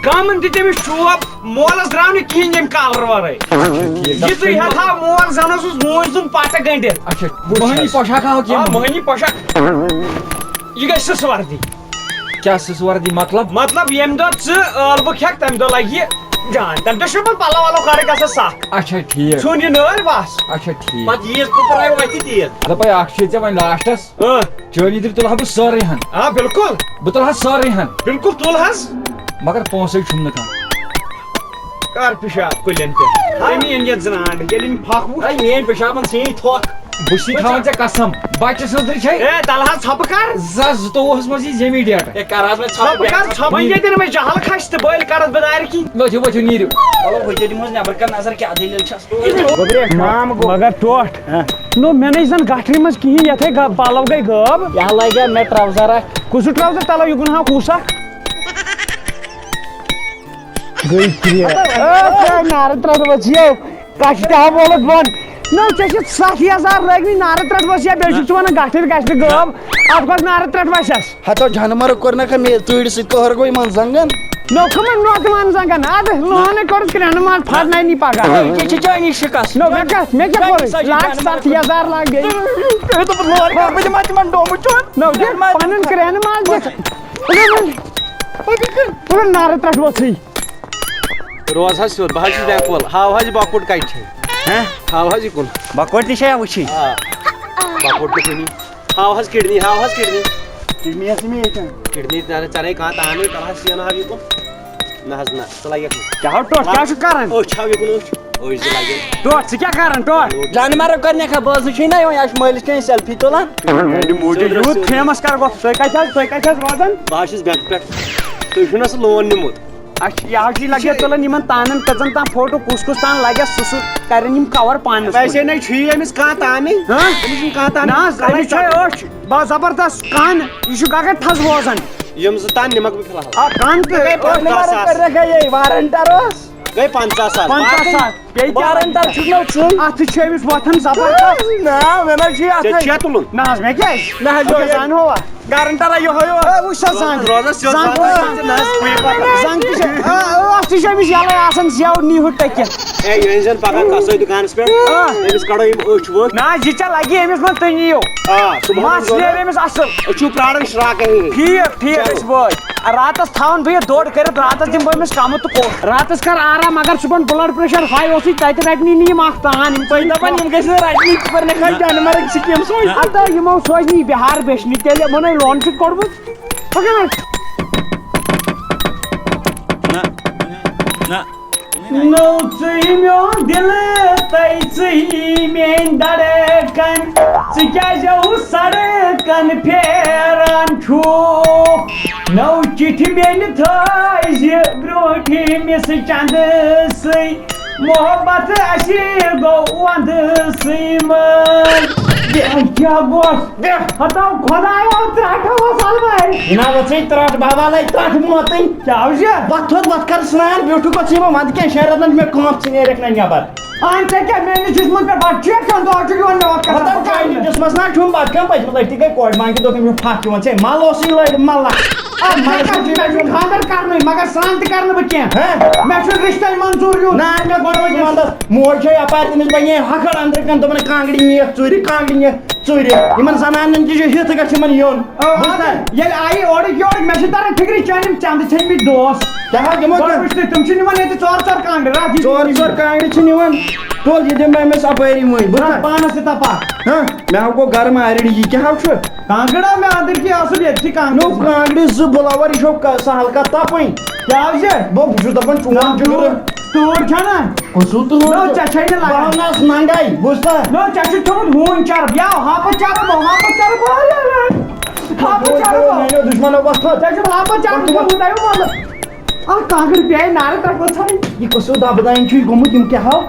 گامن دِتۍ تٔمِس چوب مولس درٛاو نہٕ کِہینۍ ییٚمہِ کالرٕ ورٲے یِژٕے ہٮ۪تھ ہاو مول زن اوسُس موج سُنٛد پٹہٕ گٔنڈِتھ مٔہنی پۄشاک ہاو کینٛہہ مٔہنی پۄشاک یہِ گژھِ سٕس وردی کیا سس وردی مطلب یم دۄہ ژٕ ٲلوٕ کھٮ۪کھ تمہِ دۄہ لگہِ یہِ جان تمہِ دۄہ چھُ پتہٕ پلو ولو کھارٕنۍ گژھان سکھ اچھا ٹھیٖک ژھُن یہِ نٲلۍ بس اچھا ٹھیٖک پتہٕ ییٖژ پٕپراے وتہِ تیٖژ دپے اکھ چیٖز ژےٚ وۄنۍ لاسٹس چٲنی دِر تُلہٕ ہا بہٕ سٲرٕے ہن آ بِلکُل بہٕ تُلہٕ ہا سٲرٕے ہن بِلکُل تُل حظ مگر پونسے چھُم نہٕ کانٛہہ کر پِشاب کُلٮ۪ن پٮ۪ٹھ أمی أنۍ یتھ زنانٛڈ ییٚلہِ أمۍ پھکھ وُچھ میٲنۍ پِشابن ژھٕنۍ تھۄکھ بہٕ چھُسے تھاوان ژےٚ قسم بچہِ سٕنٛزٕے چھے اے تلہٕ حظ ژھۄپہٕ کر 2022 منٛز یی زٔمی ڈیٹ کر حظ وۄنۍ ژھۄپہٕ کر ژھۄپہٕ ییٚتہِ نہٕ مےٚ جہل کھسہِ تہٕ بٔلۍ کرس بہٕ دارِ کِنۍ ؤتھِو ؤتھِو نیٖرِو مگر ٹوٹھ نو مےٚ نٕے زن گٹھرِ منٛز کِہیٖنۍ یتھے پلو گٔے غٲب کیٛاہ لگیا مےٚ ٹراوزر اکھ کُس ٹراوزر تلو یہِ گُنہا کُس اکھ گٔے نارٕ ترٛٹھ ؤژھِو کچھ تہِ ہا وولُت بۄن نو ژےٚ چھِ 60,000 لٲگمٕتۍ نارٕ ترٛٹھ ؤژھِیا بیٚیہِ چھُکھ ژٕ ونان گٹھٕر گژھِ نہٕ غٲب اتھ گوٚژھ نارٕ ترٛٹھ وَسٮ۪س ہتو جانور کوٚرنکھا مےٚ ژوٗرِ سۭتۍ کٔہر گوٚو یِمن زنگن نو کٕمن نوتہٕ ون زنگن ادٕ لونٕے کوٚرُس کرٛٮ۪نہٕ ماز پھٹناونی پگاہ یہِ چھِ چٲنی شِکست نو مےٚ کیٛاہ کوٚر لاگ 60,000 لاگ بیٚیہِ نو دِ پنُن کرٛٮ۪نہٕ ماز دِ نارٕ ترٛٹھ ؤژھٕے روز حظ سیوٚد بہٕ حظ چھُس بینک وول ہاو حظ یہِ بۄکُٹ کتہِ چھے ہاو حظ یہِ کُن بکوٹ تہِ چھا وٕچھِنۍ بۄکُٹ تہِ کُنی ہاو حظ کِڈنی ہاو حظ کِڈنی کِڈنی ٲس مےٚ ییٚتٮ۪ن کِڈنی ژَرے کانٛہہ تانٕے تَل حظ سیٖنہٕ ہاو یہِ کُن نہ حظ نہ ژٕ لگٮ۪کھ نہٕ کیٛاہ ٹوٹھ کیٛاہ چھُکھ کران أچھ ہاو یہِ کُن أچھ تہِ لگن ٹوٹھ ژٕ کیٛاہ کران ٹوٹھ جانور کوٚرنکھا بٲژٕ چھُے نا یِوان اَسہِ مٲلِس کٮ۪ن سیلفی تُلان یوٗت فیمس کر گوٚو تُہۍ کتہِ حظ روزان بہٕ حظ چھُس بینک پٮ۪ٹھ تُہۍ چھُو نا سُہ لون نیوٗمُت اچھا یہِ حظ چھِ لگہِ تُلان یِمن تانن کٔژن تام فوٹو کُس کُس تان لگٮ۪س سُہ کرن یِم کور پانس ویسے نَے چھُیی أمِس کانٛہہ تانٕے أمِس چھُنہٕ کانٛہہ نہ حظ تانٕے أمِس چھے أچھ با زبردست کن یہِ چھُ گگر تھز بوزان یِم زٕ تان نِمکھ بہٕ فِلحال کن تہٕ گٔیے وارنٹر اوس گٔے 50,000 50,000 بیٚیہِ کیٛاہ وارنٹر چھُکھ نہ ژٕ اتھٕ چھُ أمِس وۄتھان زبردست نا مےٚ نہ چھُ ژےٚ چھُیا تُلُن نہ حظ مےٚ کیٛازِ نہ حظ زن ہوا گارنٹر یِہوے وٕچھ سا زنگ روزان سیوٚد زنگ تہِ چھِ اتھ تہِ چھُ أمِس یَلے آسان زیو نیٖہُر ٹٔکِتھ اے یہِ أنۍ زٮ۪ن پگاہ کسٲے دُکانس پٮ۪ٹھ أمِس کڑو یِم أچھ ؤچھ نہ یہِ ژےٚ لگہِ أمِس منٛز تُہۍ نِیِو مس نیرِ أمِس اصٕل أسۍ چھِو پراران شراکے ٹھیٖک ٹھیٖک أسۍ وٲتۍ راتس تھاوان بہٕ یہِ دوٚر کٔرِتھ راتس دِمہٕ بہٕ أمِس کمہٕ تہٕ کوٚٹ راتس کر آرام اگر صُبحن بٕلڈ پریشر ہاے اوسُے تتہِ رٹنی نہٕ یِم اکھ تان یِم دپان یِم گژھِ نہٕ رٹنی کوٚرنکھا جانورٕکۍ سِکیٖم سوٗزۍ ہتہٕ یِمو سوزِ نہٕ بِہار بیچنہِ تیٚلہِ یِمن لون چھُکھ کوٚڑمُت نو ژٕے میون دِلہٕ تٔے ژٕے میٲنۍ دڑکن ژٕ کیازِ اوس سڑکن پھیران چھُکھ نو چِٹھِ بیٚنہِ تھٲیزِ برٛونٛٹھمِس چندسٕے محبت اَسہِ گوٚو ونٛدسٕے منٛز کیٛاہ گوٚژھ ہتو خۄدایا ترٛٹھ اوس الوے جناب ژٕے ترٛٹھ بابا لے ترٛٹھ موتٕنۍ کیٛاہ چھُ وتھ تھوٚد وتھ کر سران بیوٗٹھُکھ پتہٕ یِمن ونٛدٕ کٮ۪ن 6 رٮ۪تن مےٚ کٲم ژٕ نیرکھ نہ نٮ۪بر اہن ژےٚ کیٛاہ میٲنِس جسمس پٮ۪ٹھ بتہٕ چھُ کھٮ۪وان دۄہ چھُ یِوان مےٚ وقت جسمس نا چھُم بتہٕ کھٮ۪وان پٔتمہِ لٹہِ تہِ گٔے کورِ مانٛگہِ دوٚپ أمِس چھُ پھکھ یِوان ژےٚ مل اوسُے لٲگِتھ ملہ مےٚ چھُ خانٛدر کرنُے مگر سران تہِ کرنہٕ بہٕ کینٛہہ مےٚ چھُ رشتے منظوٗر یُن نہ مےٚ گۄڈٕ ونٛدس موج چھے یپارِ تٔمِس بنے ہکھڑ أنٛدرٕ کَنۍ دوٚپُن کانٛگرِ نِیَکھ ژوٗرِ کانٛگرِ نِیَکھ ژوٗرِ یِمن زنانن تہِ چھُ ہِتھ گژھِ یِمن یُن ییٚلہِ آیہِ اورٕکۍ یورٕکۍ مےٚ چھِ تران فِکرِ چٲنۍ یِم چندٕ چھٔنمٕتۍ دوس کیٛاہ دِمو تِم چھِ نِوان ییٚتہِ ژور کانٛگرِ راتھ ژور کانٛگرِ چھِ نِوان تُل یہِ دِمہٕ بہٕ أمِس اپٲری وٕنۍ بہٕ پانس تہِ تپاکھ مےٚ ہا گوٚو گرم آرڈی یہِ کیٛاہ چھُ کانٛگٕر آو مےٚ أنٛدٕرۍ کِنۍ اصٕل ییٚتہِ چھِ نو کانٛگٕر کانٛگرِ 2 بُلاور یہِ چھو سہل کتھ تپٕنۍ کیٛاہ چھِ بہٕ چھُس دپان چون جُگرٕ توٗر چھنا کُسوٗ نو ژےٚ چھے نہٕ لگان بہنس ننگے بوٗزتھا نو ژےٚ چھُ تھوٚمُت ہوٗنۍ چرب یا ہاپت چرب ہاپت چرب دُشمنو وتھ ژےٚ چھُ ہاپت چرب تھوٚمُت اکھ کانٛگٕر پیٚیہِ نارٕ ترٛٹھ ؤژھٕے یہِ کُسوٗ دبہٕ دانہِ چھُے گوٚمُت یِم کیٛاہ ہاو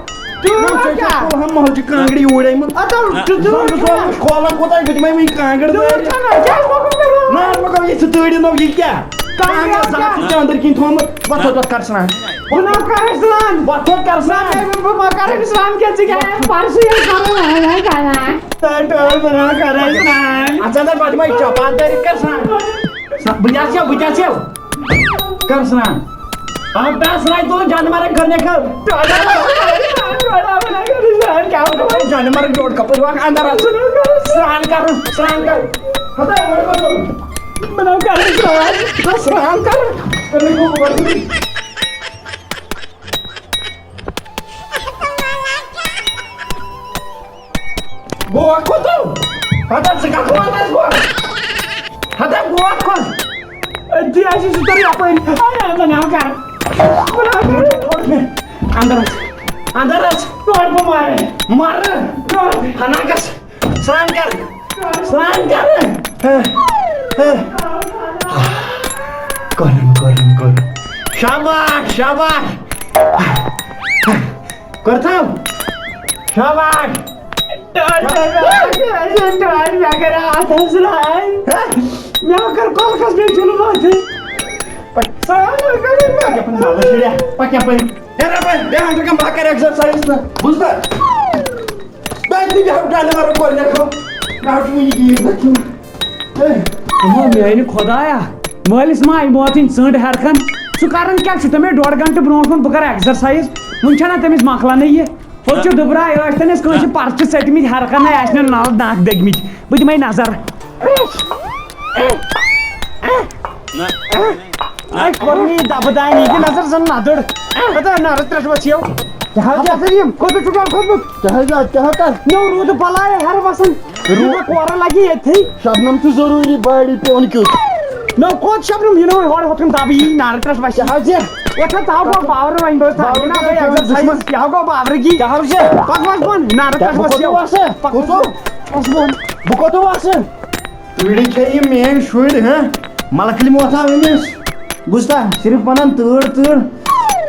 محلچہِ کانٛگرِ یوٗرۍ أنۍمٕژ کھولان کوتاہ بہٕ دِمے وٕنۍ کانٛگٕر نہ مےٚ گوٚو یہِ ژٕ تۭرِنو یہِ کیٛاہ کانٛگٕر ژےٚ أنٛدٕرۍ کِنۍ تھوٚمُت وتھ وتھ کر سران بہٕ نہ کرٕ سران وتھ وتھ کر سران بہٕ ما کرٕ سران کیٛاہ ژٕ کیٛاہ پرسٕے اتھ اندر پتہٕ دِمے چپان دٲرِتھ کر سران بہٕ تہِ آسہو کر سران سران تُلُن جانورن کرنکھا جانورن ڈوٚڈ کپٲرۍ وکھ اندر سران کرُن سران کر بناو کر سران کر گوہ کو تو ہتا سکا کو ہتا گوہ کو دی ایسی ستری اپن بناو کر اندر توڑ کو مار ہنا کس سران کر کرم شاباش کرتا ہوں شاباش میانہ خدایا مالس ما واتن ژنڈ ہرکن سہ کران کیا تمے 1.5 گھنٹہ برونٹھ بہ کر ایکسرسائز ون چھنا تمس مکلان یہ پوچھ دبراے ٲسۍتن اس کٲنٛسہِ پرچہِ ژٔٹمٕتۍ ہرکن آسن ناک دٔگمٕتۍ بہٕ دِمے نظر دبہٕ دانہِ یہِ نظر زن ندٕر نرس ترٛےٚ بچیو نو روٗد بلاے ہر وسان کورٕ لگی ییٚتھٕے شبنم تو ضروری باڑی پیون کیوں نو کوٚت شبنم یہِ نو ہورٕ ہوٚتھ کُن دبہٕ یی نرس ترٛےٚ بچہِ تھاو گوٚو پاور وۄنۍ بہٕ گوٚو پاورٕ کی پک وس بۄن نرس ترٛےٚ بچیو بہ کوٚت وسان تۭرِ چھے یہِ میٲنۍ شُرۍ ہاں ملکلہِ موتھا ؤنِس بوٗزتا صرف ونان تۭر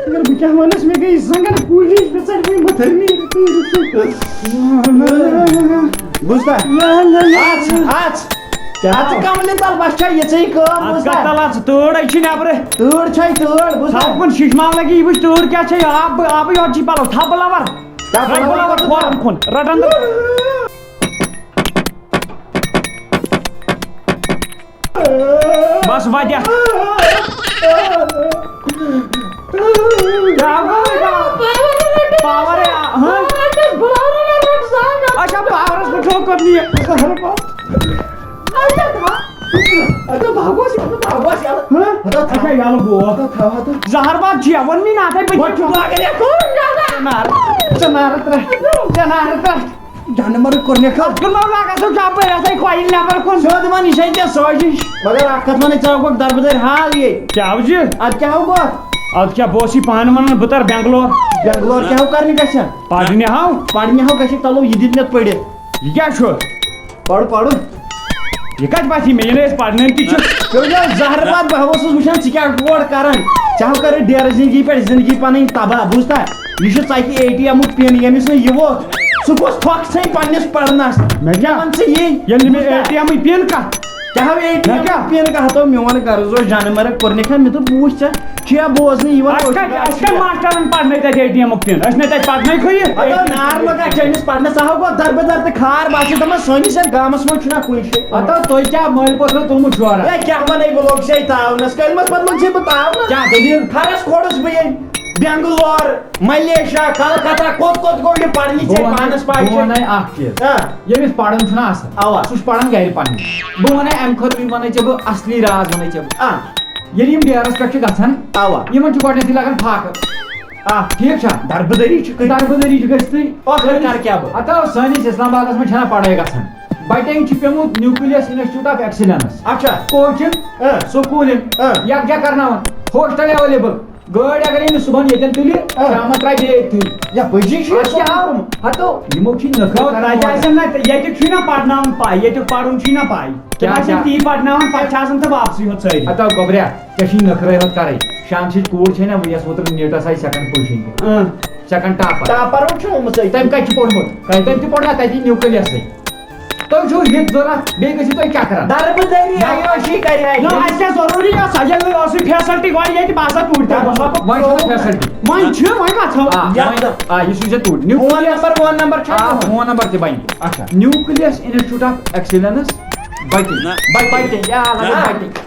اگر بہٕ کیٛاہ ونس مےٚ گٔے زنگن کوٗشِش بہٕ ژَٹہِ وۄنۍ مٔتھٕر بوٗزتا کملہِ تل بس چھا یِژے کٲم تۭر چھِ نٮ۪برٕ تۭر چھے تۭر بوٗزتا کُن ششمام لگی یہِ وٕچھ تۭر کیٛاہ چھے آبٕے یوت چھِ پلو تھاو بلاور کھورن کُن رٹن بس وتہِ پاور اچھا پاورس پہ ٹھوک کرنی زہر باد چھ ون می ناتھے جانور کورنے سیود من یہ ژےٚ سٲزِش مگر اکھ کتھ ونے ژےٚ گوٚو دربدر حال یہ کیٛاہ وٕچھِ اد کیٛاہ ہو گوٚو اد کیٛاہ بہٕ اوسُے پانہٕ ونان بہٕ تر بینگلور کیٛاہ ہو کرنہِ گژھِ پرنہِ ہاو گژھِ چلو یہِ دِتۍ مےٚ پٔرِتھ یہِ کیٛاہ چھُ پرُن یہ کتھ باسہِ مےٚ ییٚلہِ أسۍ پرنٲوۍ تہِ چھُ زہر باد بہٕ اوسُس وٕچھان ژٕ کیٛاہ ٹوٹھ کران ژےٚ ہو کٔرٕتھ ڈیرٕ زندگی پٮ۪ٹھ زندگی پنٕنۍ تباہ بوٗزتا یہِ چھُ ژکہِ ATM پِن ییٚمِس نہٕ یہِ ووت سُہ گوٚژھ تھۄکھ ژھٕنۍ پننِس پرنس مےٚ کیٛاہ ون ژٕ یی ییٚلہِ نہٕ مےٚ ATM پِن کانٛہہ ژےٚ ہو ATM پِن کانٛہہ ہتو میون غرض اوس جانمرگ کوٚرنِکھ مےٚ دوٚپ وٕچھ ژےٚ چھُیا بوزنہٕ یِوان ماسٹرن پرنٲے تتہِ ATM پِن أسۍ نَے تتہِ پرنٲیکھٕے نار لگا چٲنِس پرنس ژٕ ہو گوٚو دربدر تہٕ کھار باسہِ دپان سٲنِس یتھ گامس منٛز چھُنہ کُنہِ جایہِ تُہۍ کیٛاہ مٲلۍ پوتھرو تُلمُت جورا ہے کیٛاہ ونے بہٕ لوٚگ سے تاونس کٔلمس پتہٕ لوٚگ سے بہٕ تاونس کیٛاہ دٔلیٖل فرس کھوٚڑُس بہٕ ییٚلہِ بینگلور ملیشیا کلکتہ کوٚت گوٚو یہِ پرنہِ ژےٚ پانس پاے بہٕ ونے اکھ چیٖز ییٚمِس پرُن چھُنہ آسان اوا سُہ چھُ پران گرِ پننہِ بہٕ ونے امہِ خٲطرٕ ونے ژےٚ بہٕ اصلی راز ونے ژےٚ بہٕ ییٚلہِ یِم ڈیرس پٮ۪ٹھ چھِ گژھان اوا یِمن چھُ گۄڈنٮ۪تھٕے لگان فاقہٕ ٹھیٖک چھا دربدری چھِ دربدری چھِ گٔژھتٕے کر کیٛاہ بہٕ ہتو سٲنِس اسلام آبادس منٛز چھنہ پڑٲے گژھان بٹٮ۪ن چھُ پیوٚمُت نیوکلِیس انسٹِچوٗٹ آف ایکسِلینس اچھا کوچنگ سکوٗلِنگ یکجا کرناوان ہوسٹل ایویلیبل گٲڑۍ اگر أمِس صبحن ییٚتٮ۪ن تُلہِ شامن ترٛایہِ بیٚیہِ ییٚتھٕے یا بٔجی چھُ ہتو یِمو چھِ ییٚتیُک چھُے نہ پرناوان پاے ییٚتیُک پرُن چھُے نہ پاے تِم آسن تی پرناوان پتہٕ چھِ آسان تہٕ واپسٕے ہوت سٲری ہتو گوبریا ژےٚ چھُے نخرے ہوت کرٕنۍ شامچِچ کوٗر چھے نہ یۄس اوترٕ نیٹس آیہِ سیکنڈ پُزیشن سیکنڈ ٹاپر چھُ آمٕژ تٔمۍ کتہِ چھُ پوٚرمُت تٔمۍ تہِ پوٚر نہ تتی نیوکلِیسٕے تۄہہِ چھُو یہِ ضوٚرتھ بیٚیہِ گٔژھِو تُہۍ چکرن دربدری عیاشی کرِ اَسہِ کیٛاہ ضروٗری ٲس ییٚلہِ ٲسٕے فیسلٹی گۄڈٕ ییٚتہِ بہٕ ہسا توٗرۍ وۄنۍ چھُنہٕ فیسلٹی وۄنۍ چھِ وۄنۍ گژھو یہِ سوٗزِ ژےٚ توٗرۍ فون نمبر چھا فون نمبر تہِ بنہِ اچھا نیوکلِیس انسٹِچوٗٹ آف ایکسِلینس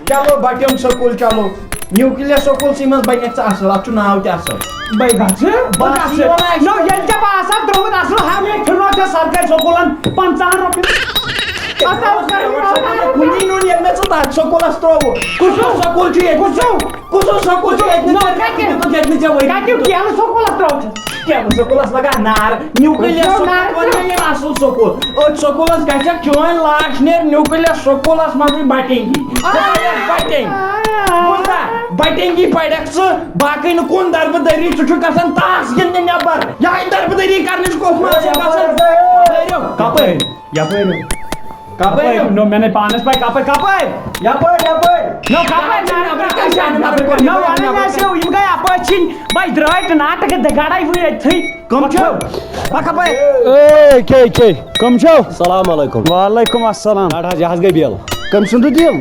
چلو بٹیم سکوٗل چلو نیوکلِیس سکوٗلسٕے منٛز بنہِ ژٕ اصل اتھ چھُ ناو تہِ اصل بہٕ گژھٕ ییٚلہِ ژےٚ بہٕ آسہٕ ترٛوومُت اصل ہمیشہِ پھِرنو ژےٚ سرکٲرۍ سکوٗلن 50 رۄپیہِ کُنی نوٚن ییٚلہِ مےٚ ژٕ تَتھ سکوٗلَس ترٛووُکھ کُس سکوٗل چھُ ییٚتہِ کُس سکوٗل چھُ ییٚتہِ نہٕ ژےٚ ؤری کیٛاہ سکوٗلَس ترٛووُکھ کیٛاہ سکوٗلَس لگان نار نیوٗکلِیَر اَصٕل سکوٗل أتھۍ سکوٗلَس گژھکھ چٲنۍ لاش نیرِ نیوٗکلِیَر سکوٗلَس منٛزٕے بَٹینگی بَٹینگی پَرٮ۪کھ ژٕ باقٕے نہٕ کُن دربہٕ دٔری ژٕ چھُکھ گژھان تاس گِنٛدنہِ نٮ۪بر یِہٕے دربہٕ دٔری کرنٕچ کۄس منٛز چھِ گژھان کَپٲرۍ یَپٲرۍ کَپٲرۍ نو میں نے پانس پائی کپٲرۍ کپٲرۍ یَپٲرۍ نو کپٲرۍ نو ونان ٲسِو یِم گٔے اپٲرۍ چھِنۍ بھائی درٛاے تہٕ ناٹک گڑاے وٕنۍ أتھٕے کٕم چھِو اے کے کے کم چھو السلام علیکم وعلیکم السلام اَڑ حظ یہِ حظ گٔے بیل کم سُنٛد دِل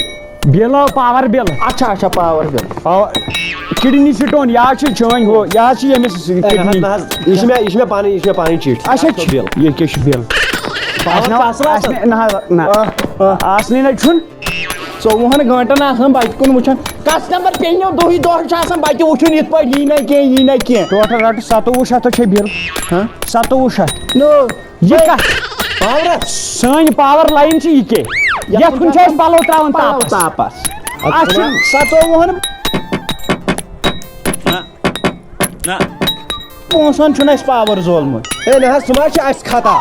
بِل پاور بِل اچھا اچھا پاور بیل کڈنی سٹون یا چھِ چٲنۍ ہُہ یا چھِ ییٚمِس کڈنی نہ حظ یہِ چھِ مےٚ پنٕنۍ چِٹھ اچھا یہِ کیٛاہ چھُ بِل آسنٕے نَے چھُنہٕ 24 گٲنٛٹن آسان بَتہِ کُن وٕچھان کسٹمر پیٚنو دۄہٕے دۄہ چھُ آسان بَتہِ وٕچھُن یِتھ پٲٹھۍ یی نہٕ کینٛہہ ٹوٹل رٹ 2700 چھے بِل 2700 نو یہِ کتھ پاورس سٲنۍ پاور لاین چھِ یہِ کے یتھ کُن چھِ أسۍ پلو تراوان تاپس اَتھ چھُ 27 پونٛسن چھُنہٕ اَسہِ پاور زولمُت ہے نہ حظ ژٕ ما چھِ اَسہِ خطا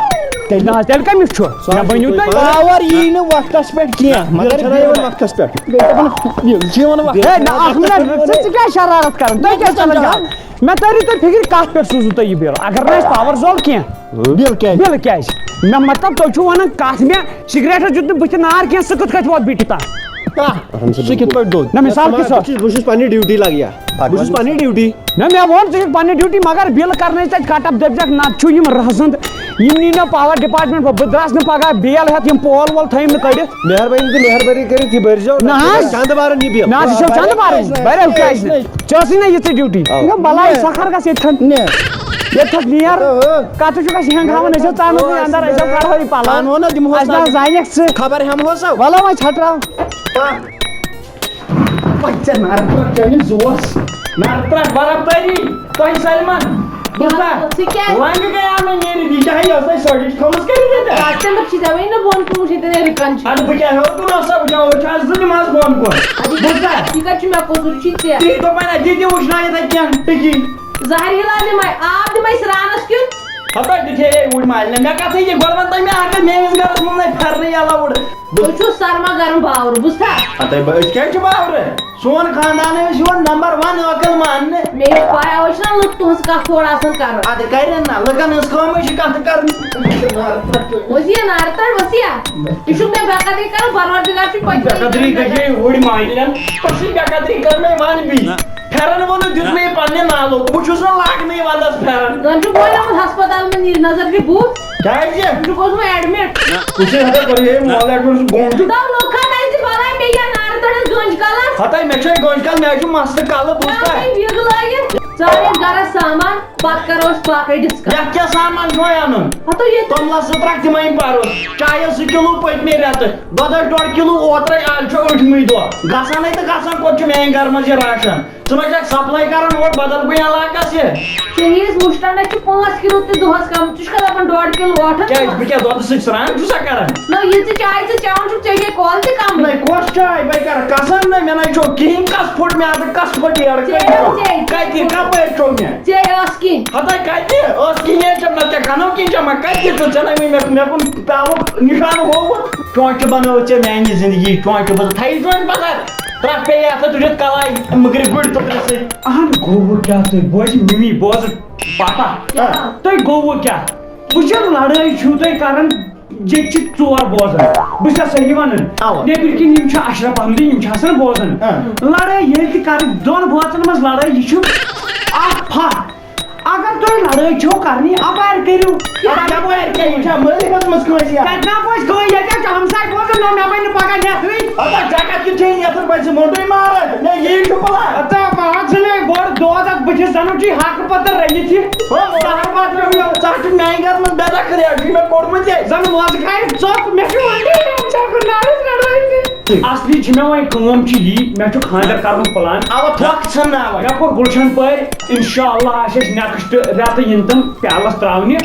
تیٚلہِ نہ حظ تیٚلہِ کٔمِس چھُ مےٚ ؤنِو تُہۍ پاور یی نہٕ وقتس پٮ۪ٹھ کینٛہہ مگر چھُنہ یِوان وقتس پٮ۪ٹھ بِل چھِ یِوان ہے نہ اکھ مِنٹ ژٕ کیٛاہ شرارت کران تۄہہِ کیٛاہ چلان جان مےٚ تٔرِو تُہۍ فِکرِ کتھ پٮ۪ٹھ سوٗزوٕ تُہۍ یہِ بِل اگر نہٕ اَسہِ پاور زول کینٛہہ بِل کیٛازِ مےٚ مطلب تُہۍ چھِو ونان کتھ مےٚ سِگریٹس دیُت نہٕ بٕتھِ نار کینٛہہ سُہ کِتھ کٔٹھۍ ووت بیٖٹھِ تام سُہ کِتھ پٲٹھۍ دوٚد نہ مِثال کے ساتھ بہٕ چھُس پننہِ ڈیوٹی لگیا بہٕ چھُس پننہِ ڈیوٹی نہ مےٚ ووٚن ژٕ چھُکھ پننہِ ڈیوٹی مگر بِل کرنٲیِس تَتہِ کٹ اپ دٔپزٮ۪کھ نتہٕ چھُ یِم رٔحزنٛد یِم نی نہٕ پاور ڈپارٹمنٹ بہٕ درٛاس نہٕ پگاہ بیل ہٮ۪تھ یِم پول وول تھٲیِم نہٕ کٔڑِتھ مہربٲنی تہٕ مہربٲنی کٔرِتھ یہِ بٔرۍزیو نہ حظ چندٕ بارن یہِ بِل نہ حظ یہِ چھو چندٕ بارٕنۍ بٔرِو کیٛازِ نہٕ ژےٚ ٲسٕے نہ یِژٕے ڈیوٹی بلاے سخر گژھ ییٚتھن ییٚتھن نیر کتھ چھُکھ اَسہِ ہینٛگ ہاوان أسۍ ژانوٕے انٛدر أسۍ کڑہو یہِ پلو نہ دِمہوس اَسہِ نہ حظ زانٮ۪کھ ژٕ خبر ہٮ۪مہوسا وَلو وۄنۍ ژھٹراو ژےٚ نرٕ چٲنِس زوس نرٕ ترٛٹھ برابری تۄہہِ سلمان وۄنۍ گٔیاو مےٚ نیٖرِتھ یہِ چاہے ٲس اَسہِ سٲڑِش تھٲومٕژ کٔرِتھ کسٹمر چھِ دَوٲنی نہٕ بۄن کُن وٕچھِتھ رِکن چھِ اَدٕ بہٕ کیٛاہ ہیوٚر کُن اوسا وٕچھان أسۍ چھِ آز زٕ نِماز بۄن کُن یہِ کَتہِ چھُ مےٚ کوٚدُر چھُے ژےٚ تی دوٚپَن اَتی تہِ وٕچھنٲیِتھ اَتہِ کینٛہہ ٹِکی زہر ہِلال دِمے آب دِمے سرٛانَس کیُتھ ہَتہٕ دِتھے اوٗرۍ مالنہِ مےٚ کَتھٕے یہِ گۄڈٕ وَن تۄہہِ مےٚ اگر میٛٲنِس گَرَس منٛز نَے پھٮ۪رنٕے اَلاوُڈ تُہۍ چھُو سرما گرم باورٕ بوٗزتھا ہَتَے أسۍ کیٛازِ چھِ باورٕ سون خاندانٕے اوس یِوان نمبر 1 عٲقل ماننہٕ مےٚ چھِ پاے اَوَے چھِنہ لُکھ تُہٕنٛز کَتھ تھوڑا آسان کَرُن اَدٕ کَرن نہ لُکن ہٕنٛز کٲمٕے چھِ کَتھٕ کَرٕنۍ وسیع نار تڑ وسیع یہِ چھُکھ مےٚ بے قدری کَرُن پروردِگار چھُ قدری گژھے اوٗرۍ مالٮ۪ن پَتہٕ بے قدری کٔر مےٚ وَن بی پھٮ۪رن ووٚنُکھ دیُت مےٚ یہِ پنٛنہِ نالُک بہٕ چھُس نہٕ لاگنٕے وَندَس پھٮ۪رن زن چھُکھ وۄنۍ ہسپتال منٛز نظر کہِ بوٗت کیٛازِ ژٕ چھُکھ اوسمُت ایڈمِٹ گوٚمُت دَپ لُکھ کھَنٛڈ اَسہِ بَلاے بیٚیہِ کیٛاہ نارٕ تڑَس گٔنٛج کَلَس ہَتَے مےٚ چھے گۄنٛج کَل مےٚ چھُ مَستہٕ کَلہٕ بوٗزتھا وِگ لٲگِتھ ژٕ اَن گَرَس سامان پَتہٕ کَرو أسۍ باقٕے ڈِسکَس یَتھ کیٛاہ سامان چھُ وۄنۍ اَنُن ہَتو ییٚتہِ توٚملَس 2 ترٛکھ تِمَے پَرُس چایَس 2 کِلوٗ پٔتمہِ رٮ۪تہٕ دۄدَس 2.5 کِلوٗ اوترَے آز چھُ 8مٕے دۄہ گژھانٕے تہٕ گژھان کوٚت چھُ میٛانہِ گَرٕ منٛز یہِ راشن ژٕ ما چھَکھ سپلَے کَران اور بدل کُنہِ علاقَس یہِ شہیٖد مُشٹَنَس چھِ 5 کِلوٗ تہِ دۄہَس کَم ژٕ چھُکھا دَپان 1.5 کِلوٗ اوٹھَس کیٛازِ بہٕ کیٛاہ دۄدٕ سۭتۍ سرٛان چھُسا کَران نہ یہِ ژٕ چاے ژٕ چٮ۪وان چھُکھ ژےٚ گٔے کۄل تہِ کَم نَے کۄس چاے بَے کَرٕ کَسان نہ مےٚ نَے چھو کِہیٖنۍ کَس پھُٹ مےٚ اَدٕ کَس پھُٹ یورٕ کَتہِ کَپٲرۍ چھو مےٚ ژےٚ ٲس کِنۍ ہَتَے کَتہِ ٲس کِہیٖنۍ چھَم نہ ژےٚ کَنو کِہیٖنۍ چھَم کَتہِ ژٕ ژےٚ نَے مےٚ کُن پیوُک نِشانہٕ ہووُت چونٛچہِ بَنٲوٕتھ ژےٚ میٛانہِ زِندگی چونٛچہِ بہٕ تھَیہِ چونٛچہِ پَگاہ ترٛکھ پیٚیہِ اَتھ تُجِتھ کَلاے مٕکرِ گُرۍ تُلرِ سۭتۍ اہن گوٚو کیٛاہ تُہۍ بوزِ مِمی بوزٕ پاپا تۄہہِ گوٚوٕ کیٛاہ وٕچھِو لڑٲے چھِو تُہۍ کران ییٚتہِ چھِ 4 بوزان بہٕ چھَس صحیح وَنان نیٚبٕرۍ کِنۍ یِم چھِ اشرف احمدی یِم چھِ آسان بوزان لڑٲے ییٚلہِ تہِ کَرٕنۍ 2 بٲژن منٛز لڑٲے یہِ چھُ اکھ پھَکھ اگر تُہۍ لڑٲے چھو کَرنی اَپارِ کٔرِو کَپٲرۍ کیٛاہ یِم چھا مٲلِکَس منٛز کٲنٛسہِ تَتہِ نا پوٚز کٕہۭنۍ ییٚتہِ چھِ ہمساے بوزان نہ مےٚ بَنہِ پگاہ نٮ۪تھٕے ژےٚ کَتہِ چھُ ژےٚ یَتھ پَزِ موٹُے ماران مےٚ یی چھُ پَلان پاک ژھٕنے گۄڈٕ دۄد اکھ بٕتھِس زَنہٕ چھُے حقہٕ پَتہٕ رٔنِتھ یہِ ژٕ چھُکھ میٛانہِ گَرٕ منٛز بے دخل چھُے مےٚ کوٚڑمُت یے زَن موزٕ کھارِ ژوٚپ مےٚ چھُ اصلی چھِ مےٚ وۄنۍ کٲم چھِ یی مےٚ چھُ خاندر کَرنُک پٕلان اَوا تھۄکھ ژھٕنناوَے مےٚ کوٚر گُلشن پٲرۍ اِنشاء اللہ آسہِ اَسہِ نٮ۪کٕسٹ رٮ۪تہٕ یِن تِم پیالَس ترٛاونہِ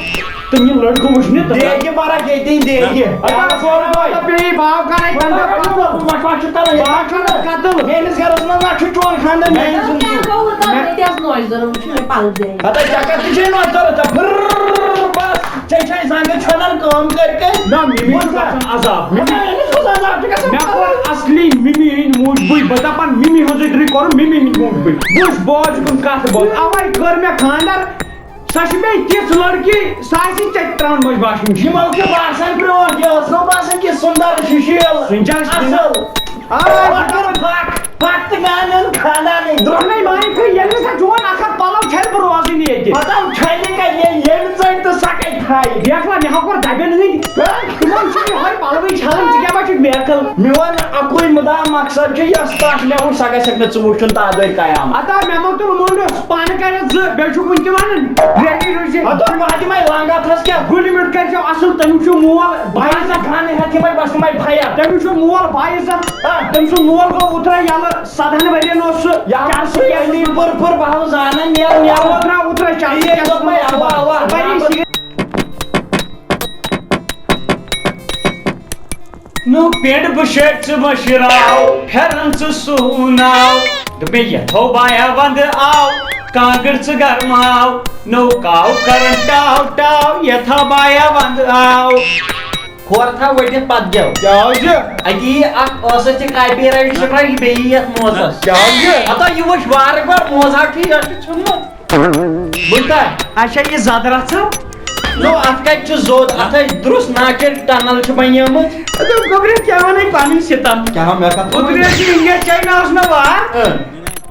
تو یہ لڑکوں وچھنے تو دیگی مارا کے دین دیگی اگر سوال پیری بھاؤ کرے قتل میرے گھر میں ما چون خاندان میں ہتا جاکر تجھے نہ کرتا پھر بس چے زنگ چھنن کام کر کے نہ ممی چھن عذاب مے کور اصلی ممی ہن موج بوئی بتا پن ممی ہزری کور ممی ہن موج بوئی بوش بوج کن کت بوز اوے کر مے خاندر سچ میں تیس لڑکی ساسی چتران مجھ باشن یمو کے باسن برون یہ سو باسن کی سندر ششیل سنجل اصل پاک گانن خاندان درنے مائی پھر یلی سا جوان اکھا پلو چھل پر روزی نہیں ہے پتہ چھلے کا یہ زائد تو سکے کھائی دیکھلا مے ہکور دبن نہیں تمن چھ ہر پلوی چھلن ژ کیا بچ میکل میون اکوئی مدا مقصد چھ یس تاش مے اور سکے سکنے ژوچن تا دے قیام اتا مے مو تو مونڈ پان کرے ز بے چھو کن تمن ریڈی روزی اتا مہدی میں لانگا تھس کیا گلی مٹ کر جو اصل تم چھو مول بھائی سے کھانے ہتھی میں بس میں بھایا تم چھو مول بھائی سے تم چھو مول کو اترا یال سدھن ورین اس یا سے علی پر بہو زانن نیا اترا چاہیے تو میں اوا نو پیڑ بشٹ سے مشراو پھرن سے سوناو دبے یہ تھو بایا بند آو کانگر سے گرماو نو کاو کرن ٹاو ٹاو یہ تھا بایا بند آو کھور تھا وٹھ پت گیو کیاو جی اگی اک اوسس کاپی رائٹ سٹرائک بییت موزس کیاو جی اتا یہ وچ وار بار موزا ٹھی چھنمت بولتا اچھا یہ زیادہ رچھا نو ات کت چھ زود ات درس ناچر ٹنل چھ بنیمت تو گبر کیا ونی پانی ستم کیا میں کا ادھر چھ انگے چائنا اس میں وار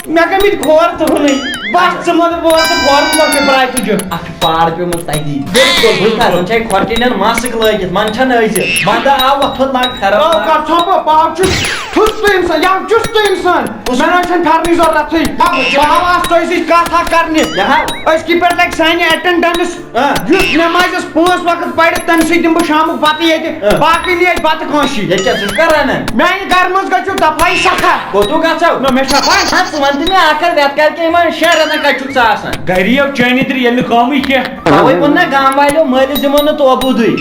میں کمی کھور تو نہیں بس سمجھ بول تو کھور کر کے برائے تجھ اخ پار پہ مت تاگی بالکل بولتا ہے چھ کھورٹینن ماسک لگت من چھ نز بندہ آو وقت لاگ خراب او کا چھوپ پاو چھ ٹھس انسان یا چست انسان میں نہ چھن پھرنی ضرورت تھی باواس تو اسی کتھا کرنی اس کی پر لگ سانی اٹینڈنس جس نماز اس 5 وقت پڑھ تم سی دم شام پتہ یہ باقی لیے بات کھوشی یہ کیا چھ کران میں گھر مز گچو دفائی سکھا کو تو گچو نو میں صفائی ہاں ونت میں آکر ریت کر کے من شہر نہ کچھ چھ آسان گریو چینی تر یل کامی کیا اوے ون گام والو مالس دمون تو ابودی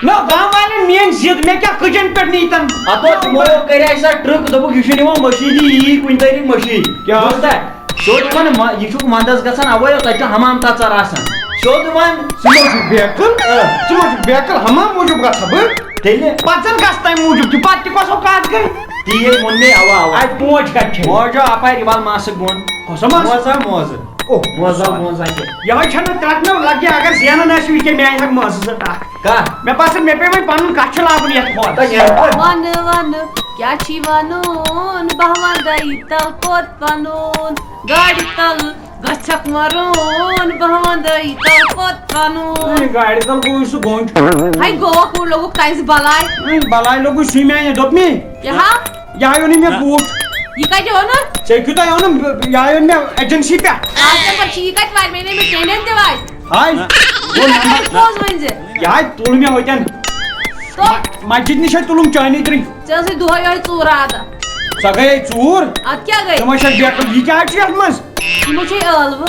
نو گام والے مین زید میں کیا کجن پر نیتن اتو مو کرے ایسا ٹرک دبو یشنی مو مشیدی ای کوین تری مشی کیا ہوتا ہے شود من یہ چھو مندس گسان اوے تہ حمام تا چر آسان شود من سمجھ بیکل حمام موجب گھا بہ تیلے پچن گستا موجب کہ پتہ کوسو کات کر تیل مننے اوا اوا ائی پوچ کچھ موجو اپاری وال ماسک بون موزا او موزا کے یہ چھن ترک نہ لگی اگر زینن اس وی کے میں ہک ماس سے ٹاک کا میں پاس میں پے میں پن کچھ لاگن یہ کھوت ون ون کیا چھی ونون بہوندائی تل کوت پنون گاڑی تل گچھک مرون بہوندائی تل کوت پنون گاڑی تل گوئی سو گونج ہائی گوا کو لوگو کائز بلائی بلائی لوگو سی میں دپ میں یہاں یہ یونی میں بوٹ یہ کہتے ہو نا چیکو تا یونم یہ یون میں ایجنسی پہ آج تک پر یہ کہتے وائر میں نے میں ٹینڈن دیوائی ہائی وہ کہتے پوز ونزے یہ تول میں ہوتن تو مسجد نش تلم چانی تری چل سے دو یہ ژور آدا سا گئی ژور ات کیا گئی تم چھ بیکل یہ کیا چھ ات مز یہ مجھے ٲلوٕ